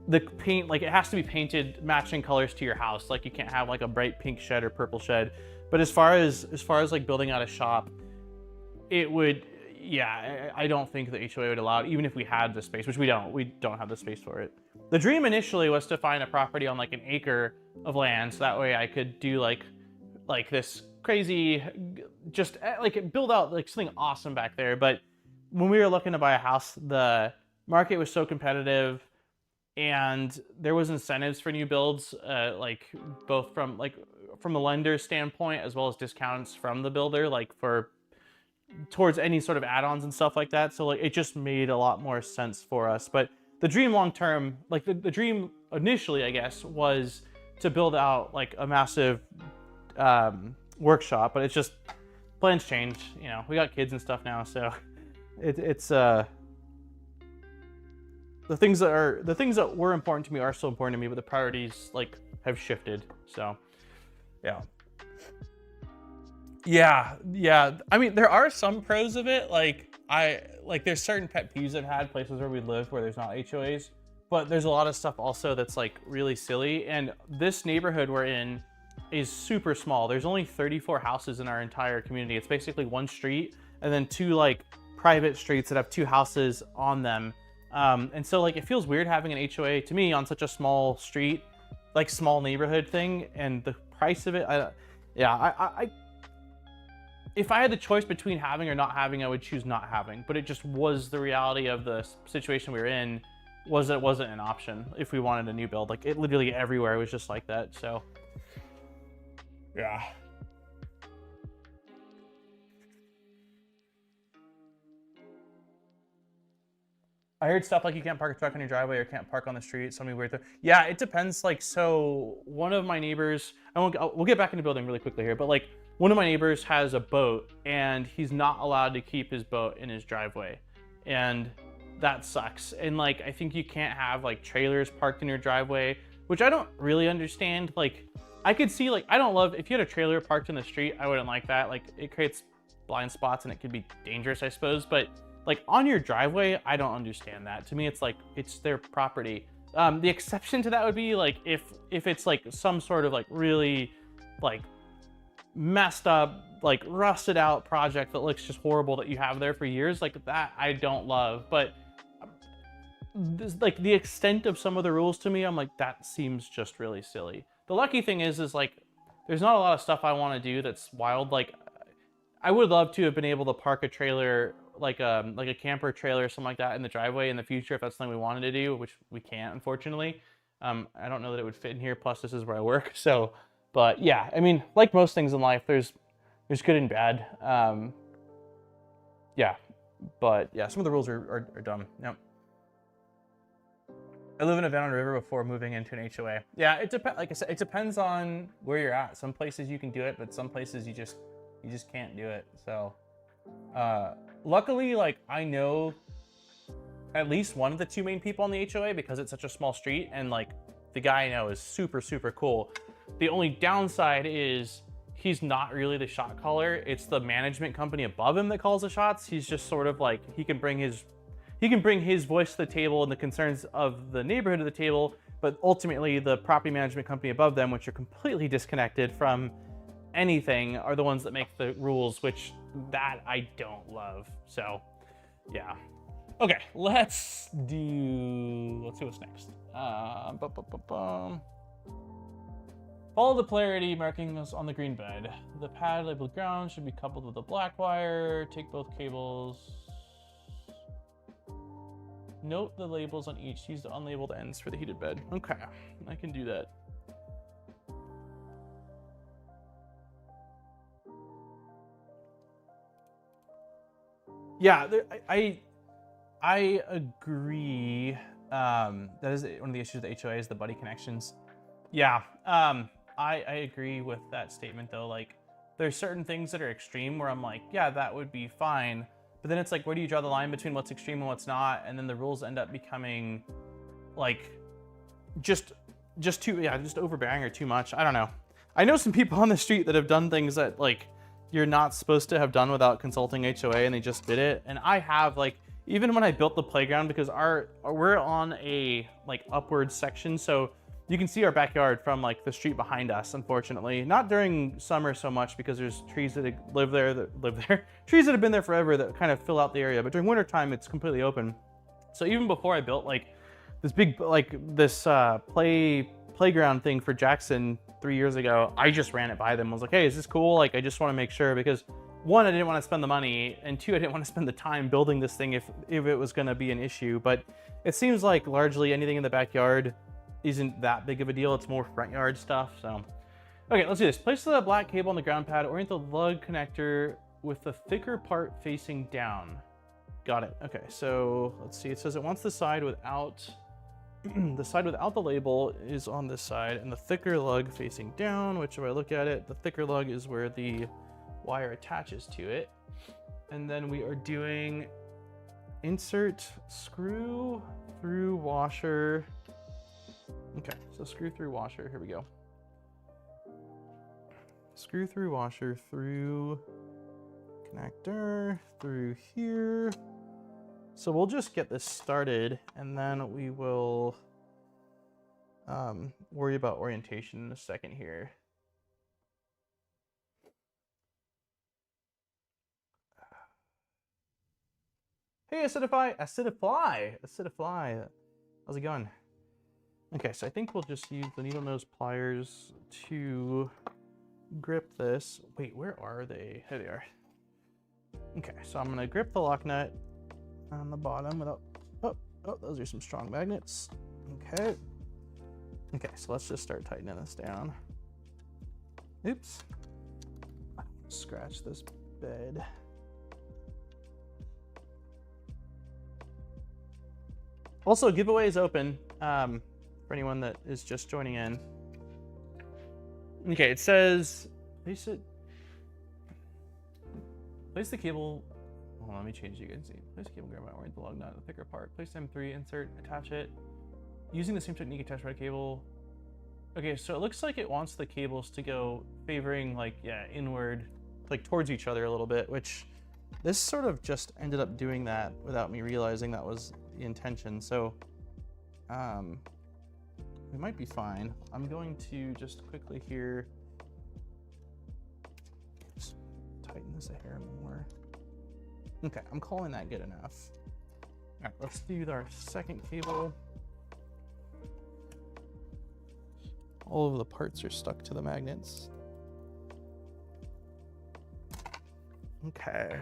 it has to be painted matching colors to your house. Like you can't have like a bright pink shed or purple shed. But as far as like building out a shop, it would, yeah, I don't think the HOA would allow it, even if we had the space, which we don't have the space for it. The dream initially was to find a property on like an acre of land, so that way I could do like this crazy, just like build out like something awesome back there. But when we were looking to buy a house, the market was so competitive, and there was incentives for new builds, like both from the lender's standpoint as well as discounts from the builder, like towards any sort of add-ons and stuff like that. So like it just made a lot more sense for us. But the dream long term, like the dream initially, I guess, was to build out like a massive workshop, but it's just plans change. You know, we got kids and stuff now, so it's the things that were important to me are still important to me, but the priorities like have shifted. So yeah. I mean, there are some pros of it. Like there's certain pet peeves I've had places where we live where there's not HOAs, but there's a lot of stuff also that's like really silly. And this neighborhood we're in is super small. There's only 34 houses in our entire community. It's basically one street and then two like private streets that have two houses on them. And so like it feels weird having an HOA to me on such a small street, like small neighborhood thing, and the price of it. If I had the choice between having or not having, I would choose not having. But it just was the reality of the situation we were in, was that it wasn't an option if we wanted a new build. Like it literally everywhere was just like that. So yeah. I heard stuff like you can't park a truck on your driveway or can't park on the street. Something weird. Yeah, it depends. Like, so one of my neighbors, we'll get back into building really quickly here, but like one of my neighbors has a boat and he's not allowed to keep his boat in his driveway. And that sucks. And like, I think you can't have like trailers parked in your driveway, which I don't really understand. Like I could see, like, I don't love, if you had a trailer parked in the street, I wouldn't like that. Like it creates blind spots and it could be dangerous, I suppose. But like on your driveway, I don't understand that. To me, it's like, it's their property. The exception to that would be like, if it's like some sort of like really like messed up, like rusted out project that looks just horrible that you have there for years, like that I don't love. But this, like the extent of some of the rules to me, I'm like, that seems just really silly. The lucky thing is like, there's not a lot of stuff I want to do that's wild. Like I would love to have been able to park a trailer, like a camper trailer or something like that in the driveway in the future if that's something we wanted to do, which we can't, unfortunately. I don't know that it would fit in here, plus this is where I work. So, but yeah, I mean, like most things in life, there's good and bad. Yeah, but yeah, some of the rules are dumb. Yep. I live in a van on a river before moving into an HOA. Yeah, it depends. Like I said, it depends on where you're at. Some places you can do it, but some places you just can't do it. So, luckily, like I know at least one of the two main people on the HOA because it's such a small street, and like the guy I know is super, super cool. The only downside is he's not really the shot caller. It's the management company above him that calls the shots. He's just sort of like, he can bring his voice to the table and the concerns of the neighborhood to the table, but ultimately the property management company above them, which are completely disconnected from anything, are the ones that make the rules, which that I don't love. So yeah. Okay, let's see what's next. Follow the polarity markings on the green bed. The pad labeled ground should be coupled with a black wire. Take both cables. Note the labels on each. Use the unlabeled ends for the heated bed. Okay, I can do that. Yeah, I agree. That is one of the issues with the HOA is the buddy connections. Yeah, I agree with that statement though. Like, there's certain things that are extreme where I'm like, yeah, that would be fine. But then it's like, where do you draw the line between what's extreme and what's not? And then the rules end up becoming like just overbearing or too much. I don't know. I know some people on the street that have done things that like you're not supposed to have done without consulting HOA, and they just did it. And I have, like, even when I built the playground, because we're on a like upward section, so you can see our backyard from like the street behind us, unfortunately. Not during summer so much because there's trees that live there, trees that have been there forever that kind of fill out the area. But during winter time, it's completely open. So even before I built like this big, like this playground thing for Jackson 3 years ago, I just ran it by them. I was like, hey, is this cool? Like, I just want to make sure, because one, I didn't want to spend the money, and two, I didn't want to spend the time building this thing if it was going to be an issue. But it seems like largely anything in the backyard isn't that big of a deal. It's more front yard stuff. So, okay, let's do this. Place the black cable on the ground pad. Orient the lug connector with the thicker part facing down. Got it. Okay, so let's see. It says it wants the side without the side without the label is on this side, and the thicker lug facing down. Which, if I look at it, the thicker lug is where the wire attaches to it. And then we are doing insert screw through washer. Okay, so screw through washer. Here we go. Screw through washer through connector through here. So we'll just get this started, and then we will worry about orientation in a second here. Hey, Acidify! How's it going? Okay, so I think we'll just use the needle nose pliers to grip this. Wait, where are they? Here they are. Okay, so I'm gonna grip the lock nut on the bottom without, oh, those are some strong magnets. Okay. Okay, so let's just start tightening this down. Oops. Scratch this bed. Also, giveaway is open for anyone that is just joining in. Okay, it says, place the cable. Hold on, let me change so you can see. Place the cable grab by orient the lug nut, the thicker part. Place M3, insert, attach it. Using the same technique, attach red cable. Okay, so it looks like it wants the cables to go favoring, like, yeah, inward, like towards each other a little bit, which this sort of just ended up doing that without me realizing that was the intention. So, we might be fine. I'm going to just quickly here, just tighten this a hair more. Okay, I'm calling that good enough. All right, let's do our second cable. All of the parts are stuck to the magnets. Okay.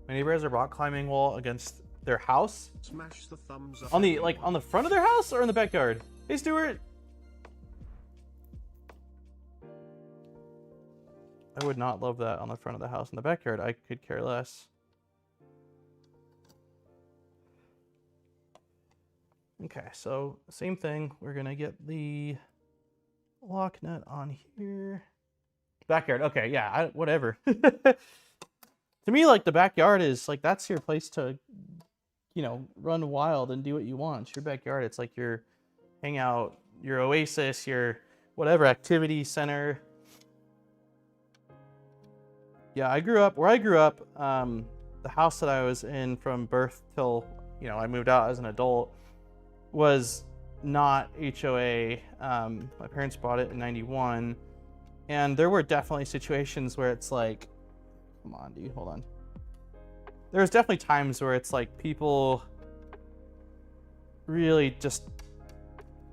My neighbor has a rock climbing wall against their house. Smash the thumbs up. On the, like, on the front of their house or in the backyard? Hey, Stuart. I would not love that on the front of the house. In the backyard, I could care less. Okay, so same thing. We're gonna get the lock nut on here. Backyard, okay, yeah, whatever. To me, like, the backyard is, like, that's your place to, you know, run wild and do what you want. It's your backyard. It's like your hangout, your oasis, your whatever activity center. Yeah, where I grew up, the house that I was in from birth till, you know, I moved out as an adult was not HOA. My parents bought it in '91, and there were definitely situations where it's like, come on, dude, hold on. There's definitely times where it's like people really just,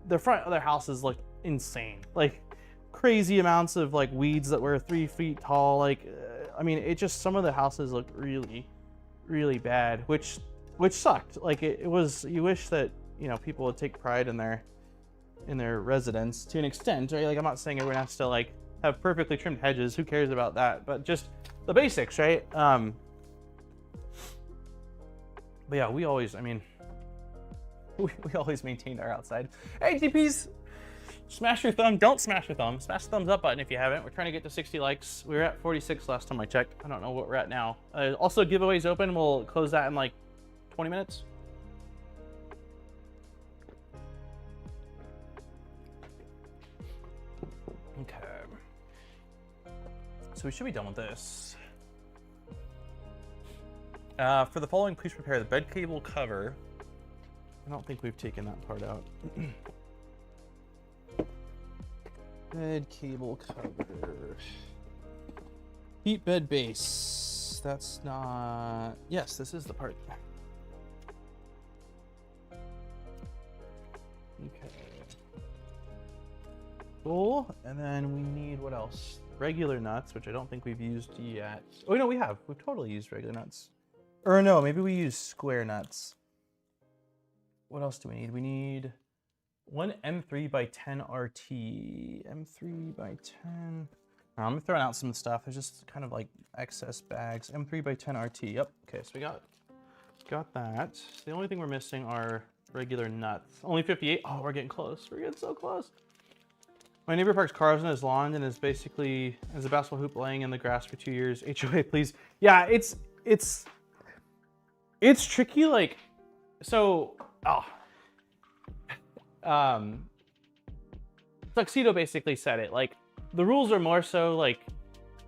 the front of their houses looked insane. Like crazy amounts of like weeds that were 3 feet tall. Like, I mean, it just, some of the houses looked really, really bad, which sucked. Like it was, you wish that, you know, people would take pride in their residence to an extent, right? Like, I'm not saying everyone has to like have perfectly trimmed hedges. Who cares about that? But just the basics, right? But yeah, we always, I mean, we always maintained our outside. Hey, TPs, smash your thumb. Don't smash your thumb. Smash the thumbs up button if you haven't. We're trying to get to 60 likes. We were at 46 last time I checked. I don't know what we're at now. Also, giveaways open. We'll close that in like 20 minutes. Okay. So we should be done with this. For the following, please prepare the bed cable cover. I don't think we've taken that part out. Bed cable cover. Heat bed base. That's not... Yes, this is the part. Okay. Cool. And then we need, what else? Regular nuts, which I don't think we've used yet. Oh, no, we have. We've totally used regular nuts. Or no, maybe we use square nuts. What else do we need? We need One M3 by 10 RT. M3 by 10. I'm throwing out some stuff. It's just kind of like excess bags. M3 by 10 RT. Yep. Okay, so we got that. The only thing we're missing are regular nuts. Only 58. Oh, we're getting close. We're getting so close. My neighbor parks cars on his lawn and is basically as a basketball hoop laying in the grass for 2 years. HOA, please. Yeah, it's tricky. Like, so, Tuxedo basically said it. Like, the rules are more so like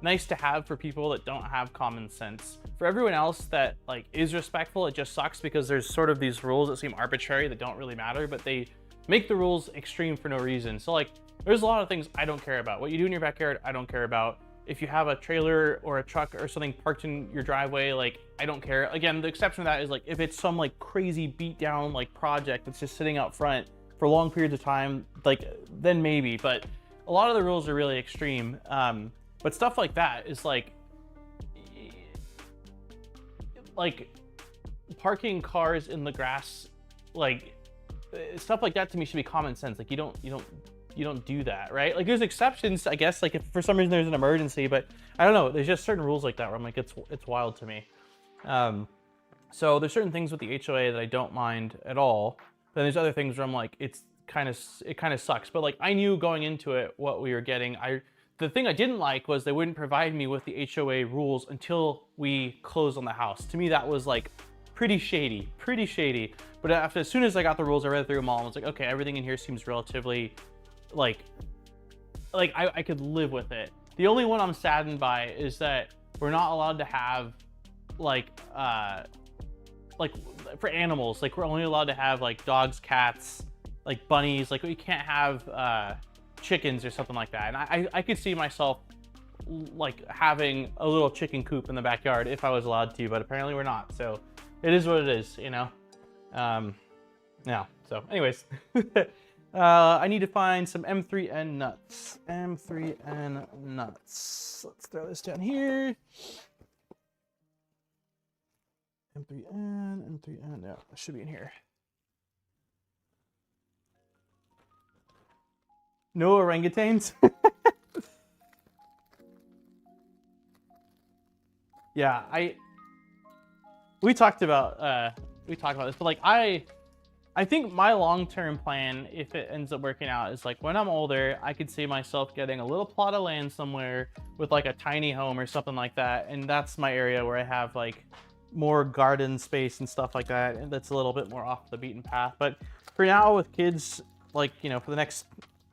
nice to have for people that don't have common sense. For everyone else that like is respectful, it just sucks because there's sort of these rules that seem arbitrary that don't really matter, but they make the rules extreme for no reason. So like, there's a lot of things I don't care about. What you do in your backyard, I don't care about. If you have a trailer or a truck or something parked in your driveway, like, I don't care. Again, the exception to that is like if it's some like crazy beat down like project that's just sitting out front for long periods of time, like then maybe, but a lot of the rules are really extreme. But stuff like that is like parking cars in the grass, like stuff like that to me should be common sense. Like you don't do that, right? Like there's exceptions, I guess, like if for some reason there's an emergency, but I don't know. There's just certain rules like that where I'm like, it's wild to me. So there's certain things with the HOA that I don't mind at all. Then there's other things where I'm like, it kind of sucks. But like I knew going into it what we were getting. The thing I didn't like was they wouldn't provide me with the HOA rules until we closed on the house. To me, that was like pretty shady. But as soon as I got the rules, I read through them all and was like, okay, everything in here seems relatively like I could live with it. The only one I'm saddened by is that we're not allowed to have like for animals, like we're only allowed to have like dogs, cats, like bunnies. Like we can't have chickens or something like that. And I could see myself like having a little chicken coop in the backyard if I was allowed to, but apparently we're not. So it is what it is, you know? Yeah, so anyways. I need to find some M3N nuts. M3N nuts. Let's throw this down here. M3N, yeah, it should be in here. No orangutans? Yeah, we talked about this, but like I think my long-term plan, if it ends up working out, is like when I'm older, I could see myself getting a little plot of land somewhere with like a tiny home or something like that. And that's my area where I have like more garden space and stuff like that. And that's a little bit more off the beaten path. But for now with kids, like, you know, for the next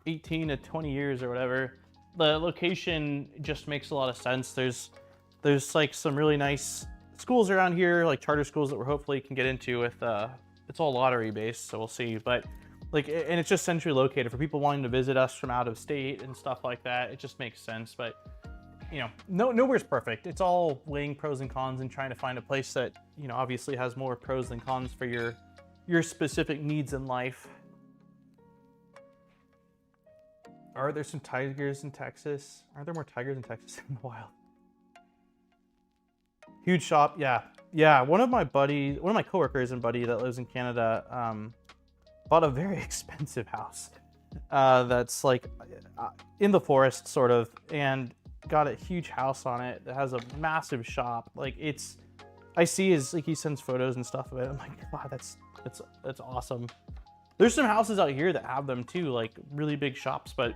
18 to 20 years or whatever, the location just makes a lot of sense. There's like some really nice schools around here, like charter schools that we're hopefully can get into with, it's all lottery based, so we'll see. But like, and it's just centrally located for people wanting to visit us from out of state and stuff like that. It just makes sense. But you know, nowhere's perfect. It's all weighing pros and cons and trying to find a place that, you know, obviously has more pros than cons for your specific needs in life. Are there some tigers in Texas? Aren't there more tigers in Texas in the wild? Huge shop, yeah. One of my coworkers and buddy that lives in Canada bought a very expensive house that's like in the forest sort of, and got a huge house on it that has a massive shop. Like I see his, like he sends photos and stuff of it. I'm like, wow, that's awesome. There's some houses out here that have them too, like really big shops, but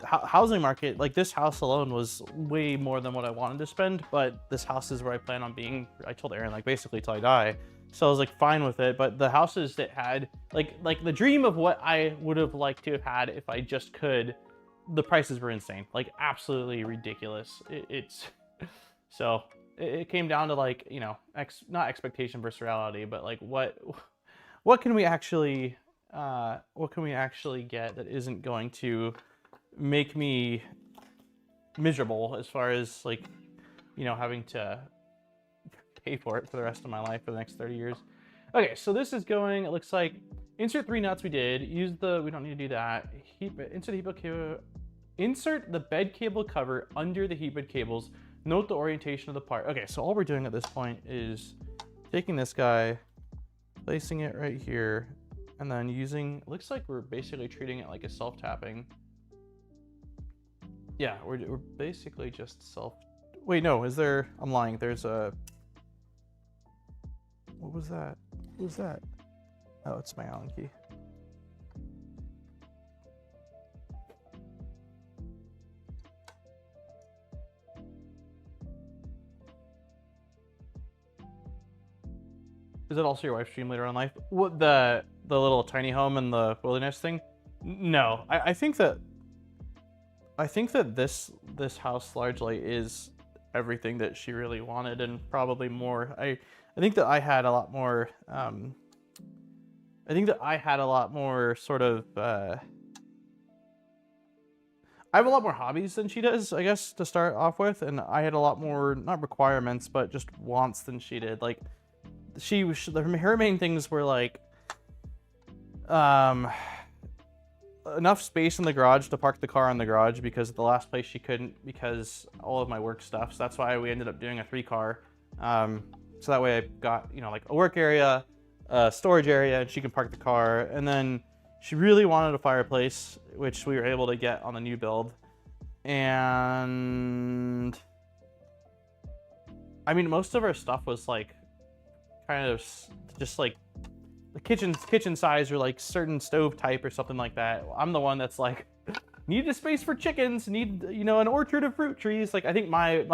housing market, like this house alone was way more than what I wanted to spend, but this house is where I plan on being. I told Aaron, like basically till I die. So I was like fine with it. But the houses that had like the dream of what I would have liked to have had if I just could, the prices were insane, like absolutely ridiculous. So it came down to like, you know, not expectation versus reality, but like what can we actually get that isn't going to make me miserable as far as like, you know, having to pay for it for the rest of my life for the next 30 years. Okay, so this is going, it looks like insert 3 nuts we did. We don't need to do that. Insert the bed cable cover under the heat bed cables. Note the orientation of the part. Okay, so all we're doing at this point is taking this guy, placing it right here, And then using, looks like we're basically treating it like a self-tapping. Yeah, we're basically just wait, no, is there, I'm lying. There's a, what was that? What was that? Oh, it's my Allen key. Is that also your wife's dream later on in life? What, the little tiny home and the wilderness thing? No, I think that this house largely is everything that she really wanted and probably more. I think that I had a lot more. I think that I had a lot more sort of. I have a lot more hobbies than she does, I guess, to start off with, and I had a lot more, not requirements, but just wants than she did. Like, her main things were like enough space in the garage to park the car in the garage, because the last place she couldn't, because all of my work stuff. So that's why we ended up doing a 3-car. So that way I got, you know, like a work area, a storage area, and she can park the car. And then she really wanted a fireplace, which we were able to get on the new build. And I mean, most of our stuff was like kind of just like the kitchen size, or like certain stove type or something like that. I'm the one that's like, need a space for chickens, need, you know, an orchard of fruit trees. Like, I think my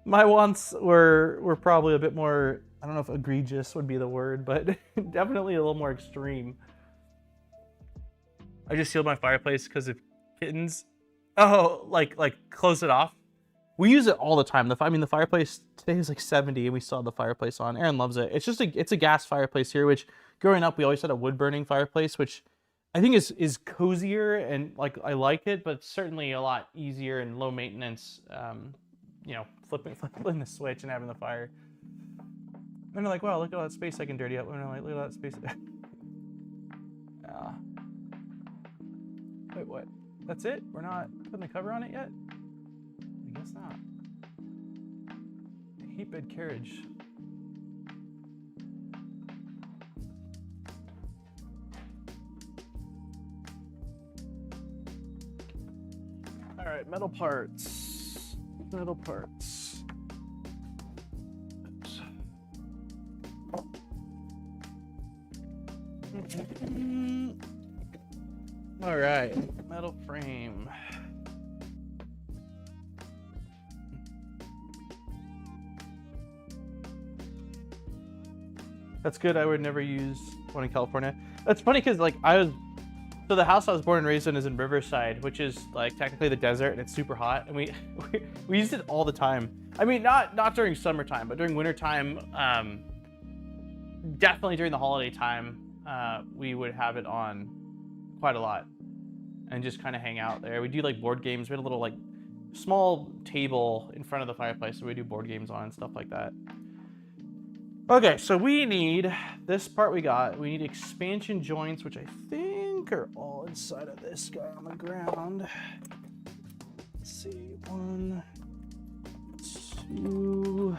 wants were probably a bit more, I don't know if egregious would be the word, but definitely a little more extreme. I just sealed my fireplace because of kittens. Oh, like close it off. We use it all the time. The fireplace today is like 70 and we still have the fireplace on. Aaron loves it. It's just it's a gas fireplace here, which growing up, we always had a wood burning fireplace, which I think is cozier, and like, I like it, but certainly a lot easier and low maintenance, you know, flipping the switch and having the fire. And they're like, wow, look at all that space I can dirty up. And I'm like, look at all that space. Wait, what? That's it? We're not putting the cover on it yet? I guess not. Heat bed carriage. All right, metal parts. Metal parts. Oops. All right, metal frame. That's good. I would never use one in California. That's funny because, like, so the house I was born and raised in is in Riverside, which is like technically the desert, and it's super hot, and we used it all the time. I mean, not during summertime, but during wintertime, definitely during the holiday time, we would have it on quite a lot and just kind of hang out there. We do like board games. We had a little like small table in front of the fireplace, so we do board games on and stuff like that. Okay, so we need this part we got. We need expansion joints, which I think are all inside of this guy on the ground. Let's see, 1, 2,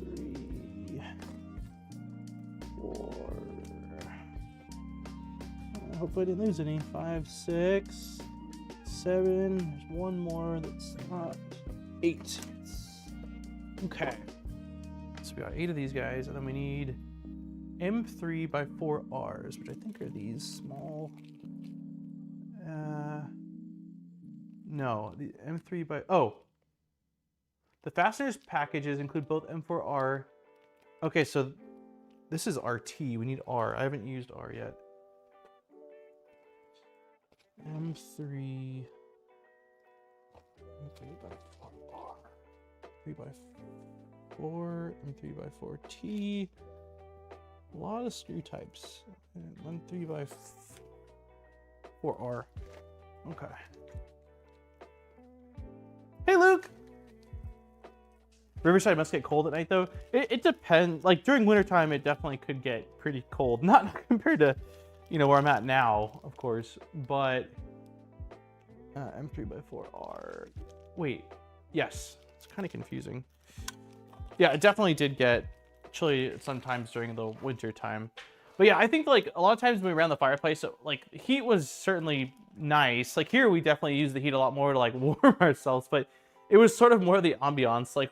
3, 4. Hopefully I didn't lose any. 5, 6, 7. There's one more that's not. 8. Okay. So we got 8 of these guys, and then we need M3x4Rs, which I think are these small. No, the M3x. The fasteners packages include both M4R. Okay, so this is RT. We need R. I haven't used R yet. M3x4R. 3x4 and 3x4T. A lot of screw types. And 3x4R. Okay. Hey, Luke. Riverside must get cold at night, though. It depends. Like, during wintertime, it definitely could get pretty cold. Not compared to, you know, where I'm at now, of course. But M3x4R. Wait. Yes. It's kind of confusing. Yeah, it definitely did get chilly sometimes during the winter time. But yeah, I think like a lot of times when we ran the fireplace, like heat was certainly nice. Like here, we definitely use the heat a lot more to like warm ourselves, but it was sort of more the ambiance. Like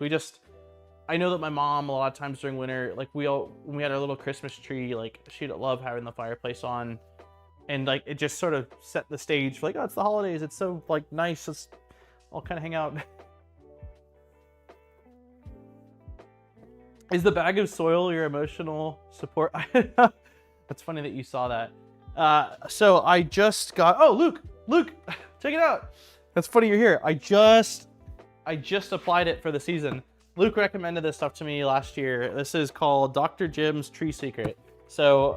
I know that my mom a lot of times during winter, like when we had our little Christmas tree, like she'd love having the fireplace on, and like it just sort of set the stage for like, oh, it's the holidays. It's so like nice. Let's all kind of hang out. Is the bag of soil your emotional support? That's funny that you saw that. So I just got, oh, Luke, check it out. That's funny you're here. I just applied it for the season. Luke recommended this stuff to me last year. This is called Dr. Jim's Tree Secret. So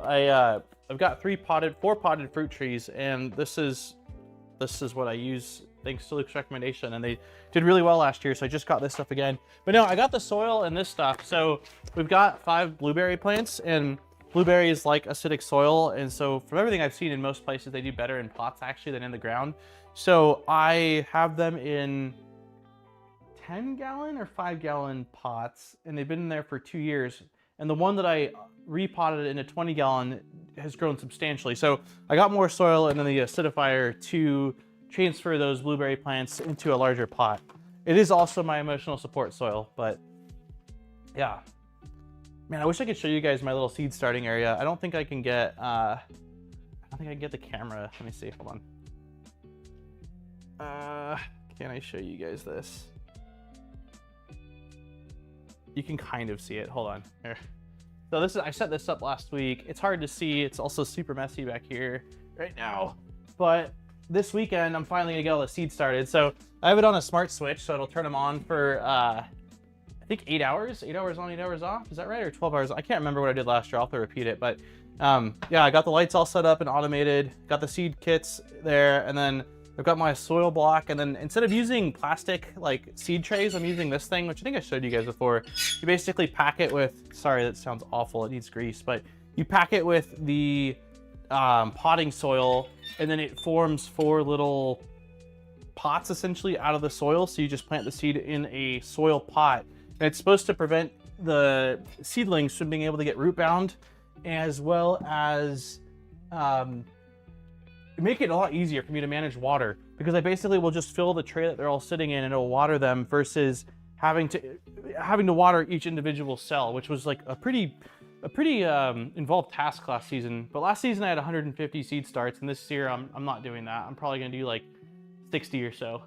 I've got 4 potted fruit trees, and this is what I use thanks to Luke's recommendation, and they did really well last year, so I just got this stuff again. But no, I got the soil and this stuff. So we've got 5 blueberry plants, and blueberries like acidic soil, and so from everything I've seen in most places, they do better in pots actually than in the ground. So I have them in 10-gallon or 5-gallon pots, and they've been in there for 2 years. And the one that I repotted into 20-gallon has grown substantially. So I got more soil and then the acidifier to transfer those blueberry plants into a larger pot. It is also my emotional support soil, but yeah. Man, I wish I could show you guys my little seed starting area. I don't think I can get, the camera. Let me see, hold on. Can I show you guys this? You can kind of see it, hold on. Here. So I set this up last week. It's hard to see. It's also super messy back here right now. But this weekend, I'm finally gonna get all the seeds started. So I have it on a smart switch, so it'll turn them on for, I think 8 hours. 8 hours on, 8 hours off. Is that right? Or 12 hours? I can't remember what I did last year. I'll have to repeat it. But yeah, I got the lights all set up and automated. Got the seed kits there. And then I've got my soil block. And then instead of using plastic like seed trays, I'm using this thing, which I think I showed you guys before. You basically pack it with, sorry, that sounds awful. It needs grease. But you pack it with the potting soil, and then it forms 4 little pots essentially out of the soil. So you just plant the seed in a soil pot. And it's supposed to prevent the seedlings from being able to get root bound, as well as make it a lot easier for me to manage water, because I basically will just fill the tray that they're all sitting in and it'll water them versus having to water each individual cell, which was like a pretty involved task last season. But last season I had 150 seed starts, and this year I'm not doing that. I'm probably gonna do like 60 or so.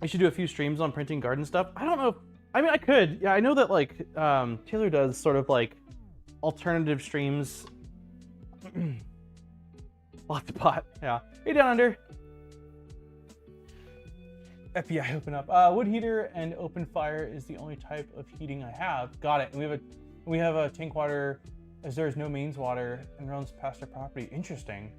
I should do a few streams on printing garden stuff. I don't know. I mean, I could. Yeah, I know that like Taylor does sort of like alternative streams. Locked the pot. Yeah. Hey, down under. FBI, open up. Wood heater and open fire is the only type of heating I have. Got it. And we have a tank water, as there is no mains water and runs past our property. Interesting.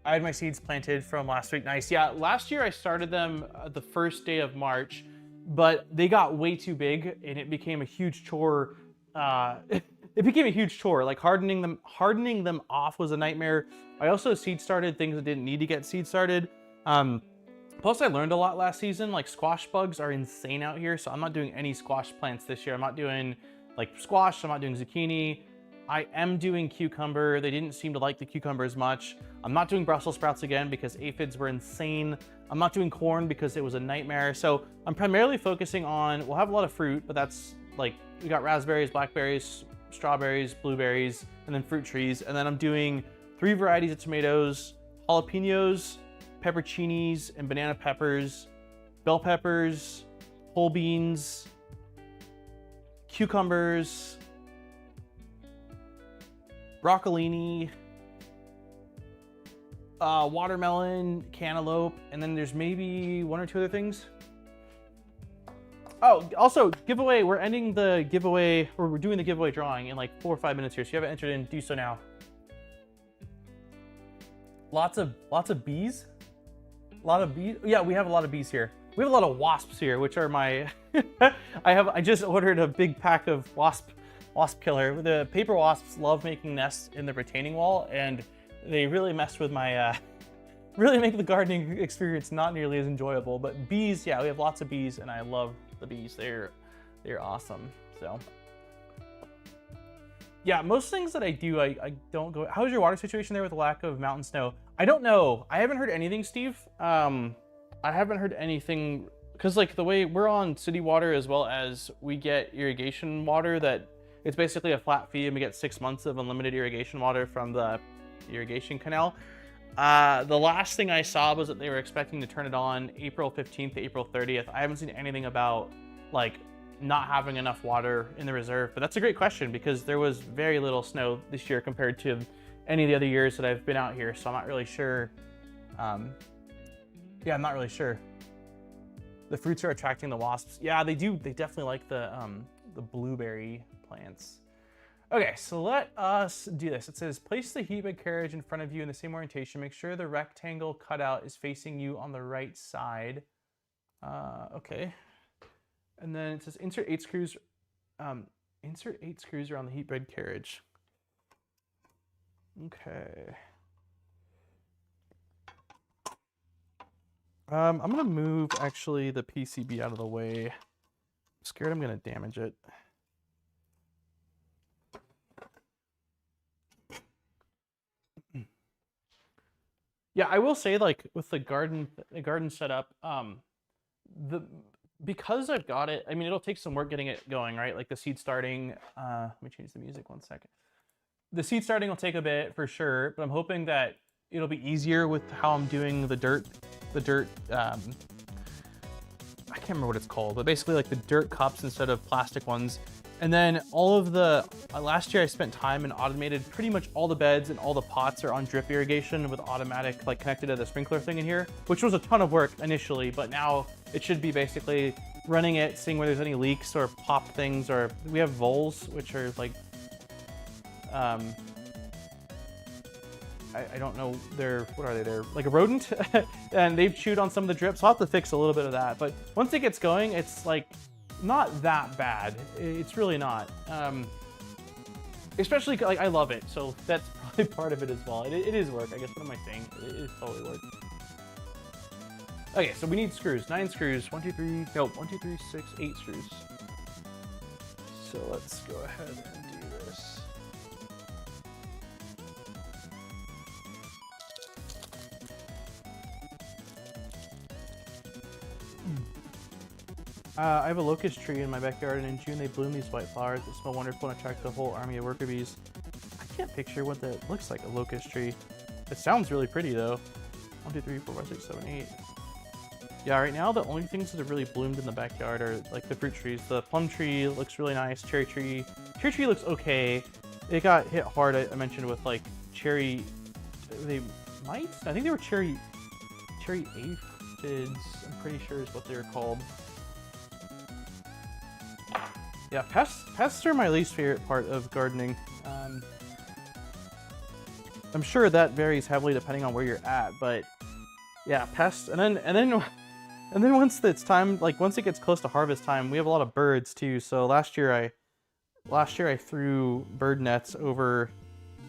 I had my seeds planted from last week. Nice. Yeah, last year I started them the first day of March, but they got way too big and it became a huge chore. It became a huge chore. Like hardening them off was a nightmare. I also seed started things that didn't need to get seed started. Plus I learned a lot last season. Like squash bugs are insane out here, so I'm not doing any squash plants this year. I'm not doing like squash, I'm not doing zucchini. I am doing cucumber. They didn't seem to like the cucumber as much. I'm not doing Brussels sprouts again because aphids were insane. I'm not doing corn because it was a nightmare. So I'm primarily focusing on, we'll have a lot of fruit, but that's like, we got raspberries, blackberries, strawberries, blueberries, and then fruit trees. And then I'm doing 3 varieties of tomatoes, jalapenos, pepperoncinis, and banana peppers, bell peppers, whole beans, cucumbers, broccolini, watermelon, cantaloupe, and then there's maybe 1 or 2 other things. Oh, also giveaway, we're ending the giveaway, or we're doing the giveaway drawing in like 4 or 5 minutes here, so if you haven't entered in, do so now. Lots of bees? A lot of bees? Yeah, we have a lot of bees here. We have a lot of wasps here, which are my, I just ordered a big pack of wasp killer. The paper wasps love making nests in the retaining wall, and they really mess with my, really make the gardening experience not nearly as enjoyable. But bees, yeah, we have lots of bees, and I love the bees. They're awesome. So Yeah, most things that I do, I don't go. How's your water situation there with the lack of mountain snow? I don't know. I haven't heard anything, Steve. I haven't heard anything because like the way we're on city water as well as we get irrigation water that it's basically a flat fee and we get 6 months of unlimited irrigation water from the irrigation canal. The last thing I saw was that they were expecting to turn it on April 15th to April 30th. I haven't seen anything about like not having enough water in the reserve, but that's a great question because there was very little snow this year compared to any of the other years that I've been out here, so I'm not really sure. Yeah, I'm not really sure. The fruits are attracting the wasps. Yeah, they do. They definitely like the blueberry plants. Okay, so let us do this. It says, place the heat bed carriage in front of you in the same orientation. Make sure the rectangle cutout is facing you on the right side. Okay. And then it says, insert 8 screws. Insert 8 screws around the heat bed carriage. Okay. I'm gonna move actually the PCB out of the way. I'm scared I'm gonna damage it. Yeah, I will say like with the garden setup, because I've got it, I mean it'll take some work getting it going, right? Like the seed starting, let me change the music 1 second. The seed starting will take a bit for sure, but I'm hoping that it'll be easier with how I'm doing the dirt, I can't remember what it's called, but basically like the dirt cups instead of plastic ones. And then all of the, last year I spent time and automated pretty much all the beds and all the pots are on drip irrigation with automatic, like connected to the sprinkler thing in here, which was a ton of work initially, but now it should be basically running it, seeing where there's any leaks or pop things, or we have voles, which are like, I don't know, what are they? They're like a rodent and they've chewed on some of the drips. So I'll have to fix a little bit of that. But once it gets going, it's like not that bad. It's really not. Especially like I love it. So that's probably part of it as well. It is work. I guess, what am I saying? It is totally work. Okay, so we need screws, 9 screws, 1, 2, 3, no, 1, 2, 3, 6, 8 screws. So let's go ahead and do this. I have a locust tree in my backyard, and in June they bloom these white flowers that smell wonderful and attract the whole army of worker bees. I can't picture what that looks like, a locust tree. It sounds really pretty though. 1, 2, 3, 4, 5, 6, 7, 8. Yeah, right now the only things that have really bloomed in the backyard are like the fruit trees. The plum tree looks really nice. Cherry tree looks okay. It got hit hard, I mentioned, with like cherry. I think they were cherry aphids. I'm pretty sure is what they were called. Yeah, pests are my least favorite part of gardening. I'm sure that varies heavily depending on where you're at, but yeah, pests. And then once it's time, like once it gets close to harvest time, we have a lot of birds too. So last year I threw bird nets over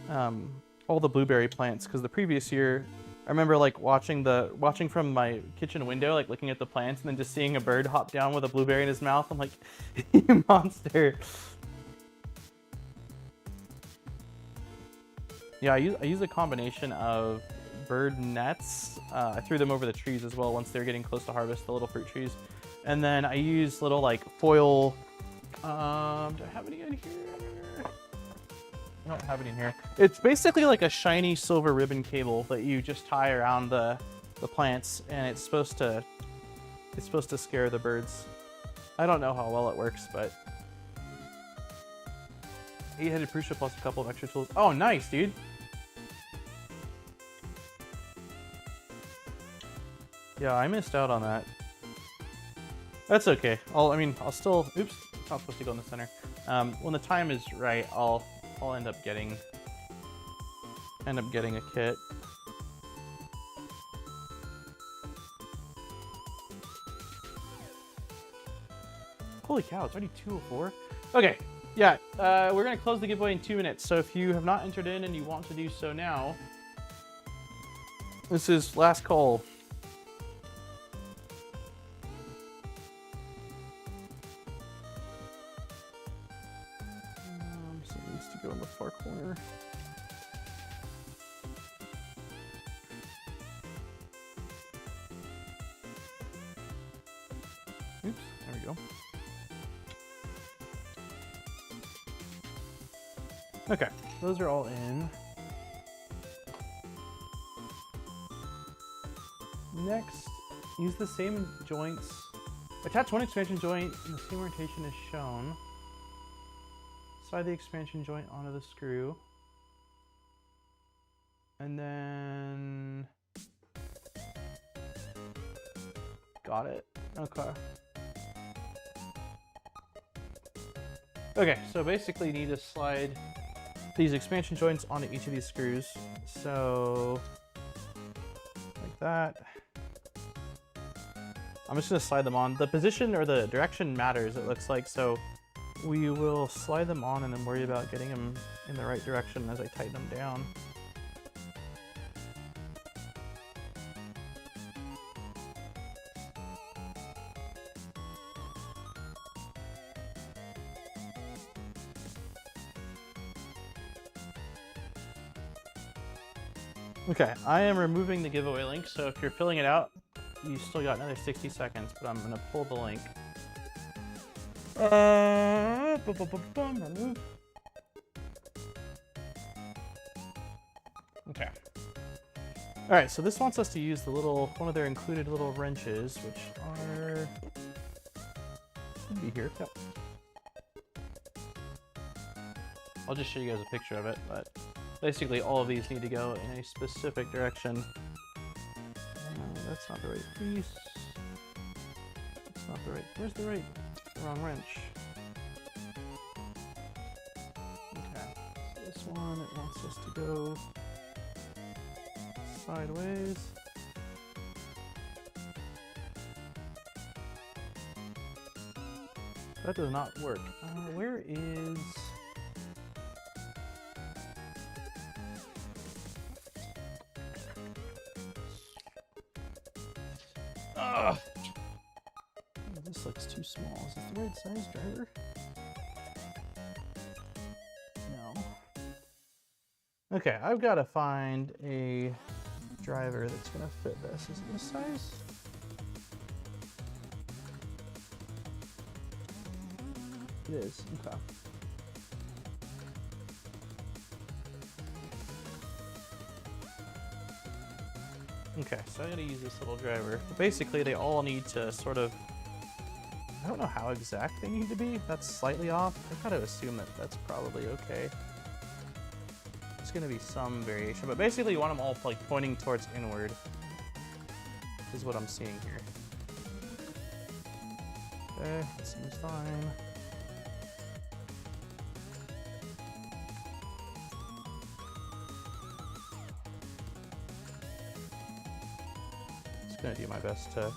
all the blueberry plants because the previous year I remember like watching from my kitchen window, like looking at the plants and then just seeing a bird hop down with a blueberry in his mouth. I'm like, you monster. Yeah, I use a combination of bird nets. I threw them over the trees as well once they're getting close to harvest, the little fruit trees. And then I use little like foil, do I have any in here? I don't have it in here. It's basically like a shiny silver ribbon cable that you just tie around the plants, and it's supposed to scare the birds. I don't know how well it works, but 8-headed Prusa plus a couple of extra tools. Oh, nice, dude. Yeah, I missed out on that. That's okay. I'll still. Oops, it's not supposed to go in the center. When the time is right, I'll end up getting a kit. Holy cow, it's already 2:04. Okay, yeah, we're gonna close the giveaway in 2 minutes. So if you have not entered in and you want to do so now, this is last call. So it needs to go in the far corner. Oops, there we go. Okay, those are all in. Next, use the same joints. Attach one expansion joint in the same orientation as shown. Slide the expansion joint onto the screw. And then... Got it. Okay. Okay, so basically you need to slide these expansion joints onto each of these screws. So, like that. I'm just gonna slide them on. The position or the direction matters, it looks like, so we will slide them on and then worry about getting them in the right direction as I tighten them down. Okay, I am removing the giveaway link, so if you're filling it out, you still got another 60 seconds, but I'm gonna pull the link. Remove. Okay. All right, so this wants us to use the one of their included little wrenches, which are, should be here. Yep. I'll just show you guys a picture of it, but basically all of these need to go in a specific direction. That's not the right piece. That's not the right. Where's the right? The wrong wrench. Okay. So this one, it wants us to go sideways. That does not work. Where is... Ugh. Oh, this looks too small. Is this the right size driver? No. Okay, I've got to find a driver that's going to fit this. Is it this size? It is. Okay. Okay, so I'm going to use this little driver. But basically, they all need to sort of... I don't know how exact they need to be. That's slightly off. I gotta assume that that's probably okay. There's going to be some variation, but basically you want them all like pointing towards inward. Is what I'm seeing here. Okay, that seems fine. Just gonna do my best to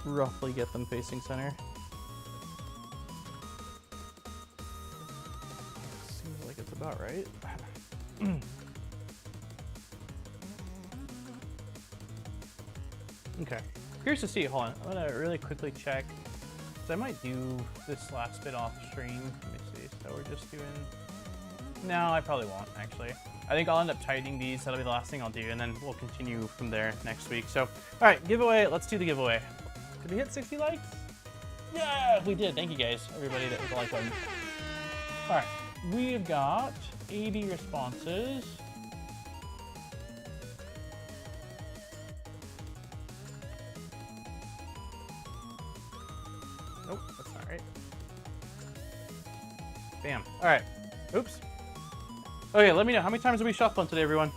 roughly get them facing center. Seems like it's about right. Okay, curious to see. Hold on, I'm gonna really quickly check. So I might do this last bit off stream. Let me see. So we're just doing. No, I probably won't actually. I think I'll end up tightening these. That'll be the last thing I'll do, and then we'll continue from there next week. So, all right, giveaway. Let's do the giveaway. Did we hit 60 likes? Yeah, we did. Thank you guys, everybody that hit the like button. All right, we've got 80 responses. Nope, that's not right. Bam. All right. Oops. Okay, let me know. How many times are we shuffling today, everyone?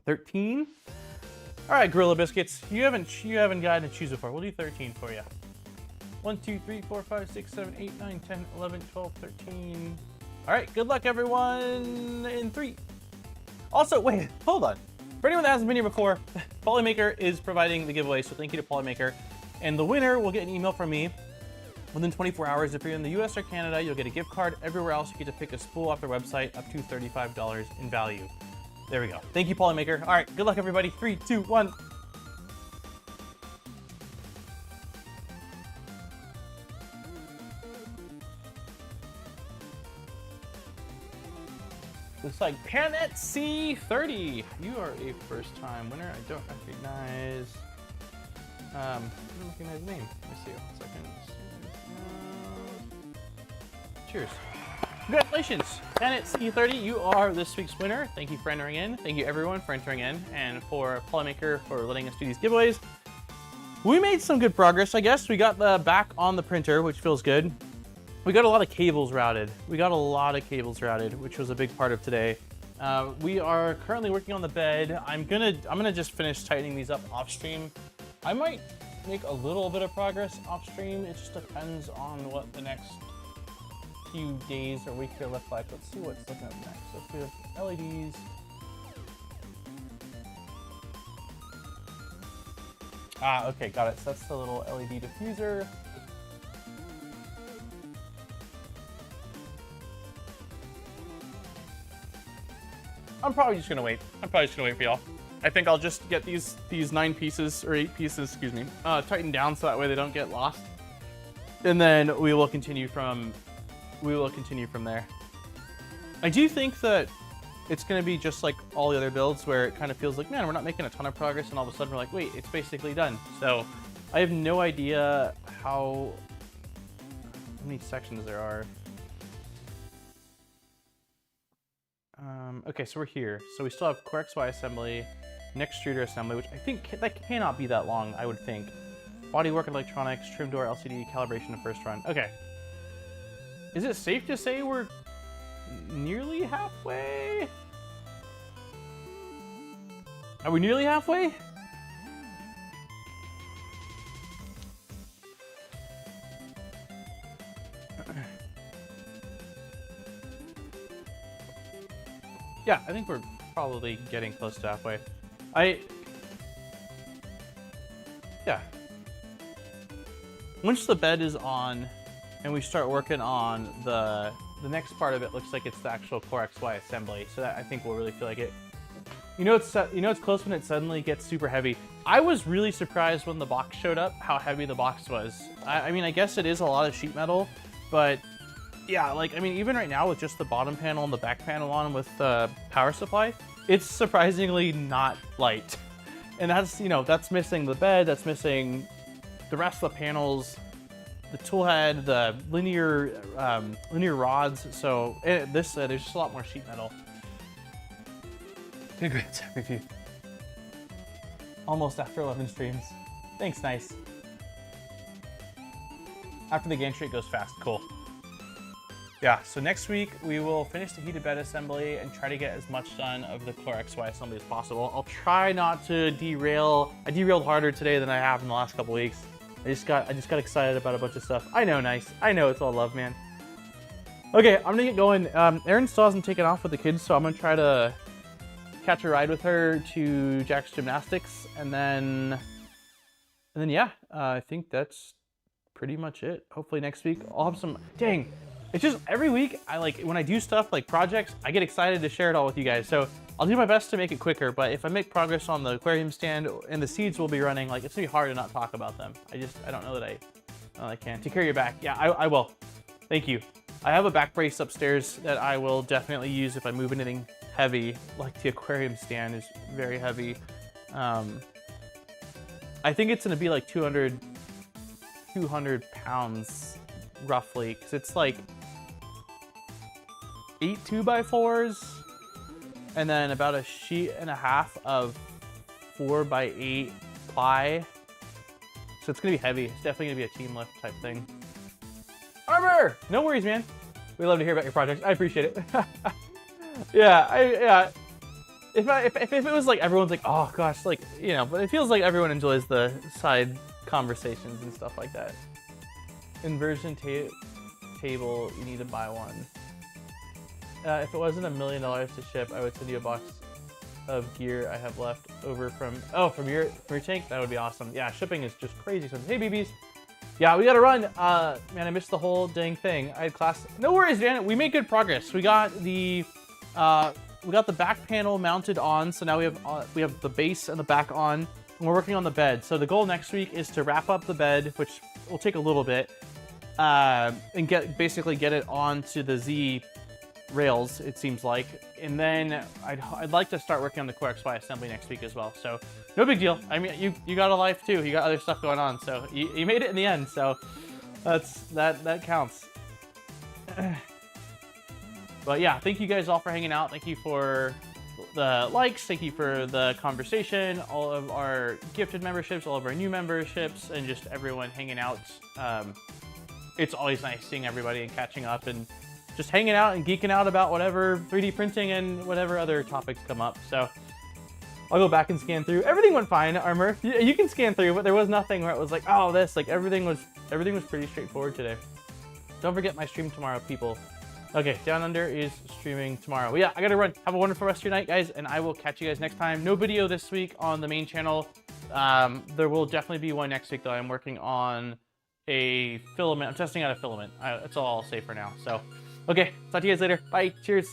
$13. All right, Gorilla Biscuits. You haven't gotten to choose it for. We'll do 13 for you. 1, 2, 3, 4, 5, 6, 7, 8, 9, 10, 11, 12, 13. All right, good luck, everyone. In 3. Also, wait, hold on. For anyone that hasn't been here before, Polymaker is providing the giveaway, so thank you to Polymaker. And the winner will get an email from me within 24 hours. If you're in the US or Canada, you'll get a gift card. Everywhere else, you get to pick a spool off their website up to $35 in value. There we go. Thank you, Polymaker. All right, good luck, everybody. 3, 2, 1. Looks like Panasonic C30. You are a first-time winner. I don't recognize. I don't recognize the name. Let me see. 1 second. Cheers. Congratulations, Panasonic C30. You are this week's winner. Thank you for entering in. Thank you everyone for entering in, and for Polymaker for letting us do these giveaways. We made some good progress, I guess. We got the back on the printer, which feels good. We got a lot of cables routed. Which was a big part of today. We are currently working on the bed. I'm gonna just finish tightening these up off stream. I might make a little bit of progress off stream. It just depends on what the next few days or weeks here look like. Let's see what's looking up next. So we have LEDs. Okay, got it. So that's the little LED diffuser. I'm probably just gonna wait. For y'all. I think I'll just get these 9 pieces or 8 pieces, excuse me, tightened down so that way they don't get lost. And then we will continue from there. I do think that it's gonna be just like all the other builds where it kind of feels like, man, we're not making a ton of progress, and all of a sudden we're like, wait, it's basically done. So I have no idea how many sections there are. Okay, so we're here. So we still have core XY assembly, neck extruder assembly, which I think that cannot be that long, I would think. Bodywork electronics, trim door LCD, calibration of first run. Okay. Is it safe to say we're nearly halfway? Are we nearly halfway? Yeah, I think we're probably getting close to halfway. Yeah. Once the bed is on and we start working on the next part of it, looks like it's the actual core XY assembly. So that I think we'll really feel like it. You know it's close when it suddenly gets super heavy. I was really surprised when the box showed up how heavy the box was. I mean, I guess it is a lot of sheet metal, but yeah, like, I mean, even right now with just the bottom panel and the back panel on with the power supply, it's surprisingly not light. And that's, you know, that's missing the bed, that's missing the rest of the panels, the tool head, the linear rods. So there's just a lot more sheet metal. Congrats, review. Almost after 11 streams. Thanks, nice. After the game streak goes fast, cool. Yeah, so next week we will finish the heated bed assembly and try to get as much done of the core XY assembly as possible. I'll try not to derail. I derailed harder today than I have in the last couple weeks. I just got excited about a bunch of stuff. I know, nice. I know, it's all love, man. Okay, I'm gonna get going. Erin still hasn't taken off with the kids, so I'm gonna try to catch a ride with her to Jack's Gymnastics, and then yeah, I think that's pretty much it. Hopefully next week I'll have some. Dang. It's just every week, when I do stuff like projects, I get excited to share it all with you guys. So I'll do my best to make it quicker, but if I make progress on the aquarium stand and the seeds will be running, like, it's gonna be hard to not talk about them. I don't know that I can. Take care of your back. Yeah, I will. Thank you. I have a back brace upstairs that I will definitely use if I move anything heavy, like the aquarium stand is very heavy. I think it's gonna be like 200 pounds roughly, because it's like 8 2x4s and then about a sheet and a half of 4x8 ply. So it's gonna be heavy. It's definitely gonna be a team lift type thing. Armor! No worries, man. We love to hear about your projects. I appreciate it. Yeah. If it was like everyone's like, oh gosh, like, you know, but it feels like everyone enjoys the side conversations and stuff like that. Inversion table, you need to buy one. If it wasn't $1 million to ship, I would send you a box of gear I have left over from your tank. That would be awesome. Yeah, shipping is just crazy expensive. Hey, BBs. Yeah, we gotta run. Man, I missed the whole dang thing. I had class. No worries, man. We made good progress. We got the we got the back panel mounted on, so now we have the base and the back on, and we're working on the bed. So the goal next week is to wrap up the bed, which will take a little bit, and basically get it onto the Z rails, it seems like. And then I'd like to start working on the Core XY assembly next week as well. So no big deal. I mean, you got a life too. You got other stuff going on, so you made it in the end. So that counts. But yeah, thank you guys all for hanging out. Thank you for the likes. Thank you for the conversation. All of our gifted memberships, all of our new memberships, and just everyone hanging out. It's always nice seeing everybody and catching up and just hanging out and geeking out about whatever 3D printing and whatever other topics come up. So I'll go back and scan through. Everything went fine, Armor. You can scan through, but there was nothing where it was like, oh, this. Like everything was pretty straightforward today. Don't forget my stream tomorrow, people. Okay, Down Under is streaming tomorrow. Well, yeah, I gotta run. Have a wonderful rest of your night, guys, and I will catch you guys next time. No video this week on the main channel. There will definitely be one next week, though. I'm working on a filament. I'm testing out a filament. That's all I'll say for now. So, okay, talk to you guys later. Bye. Cheers.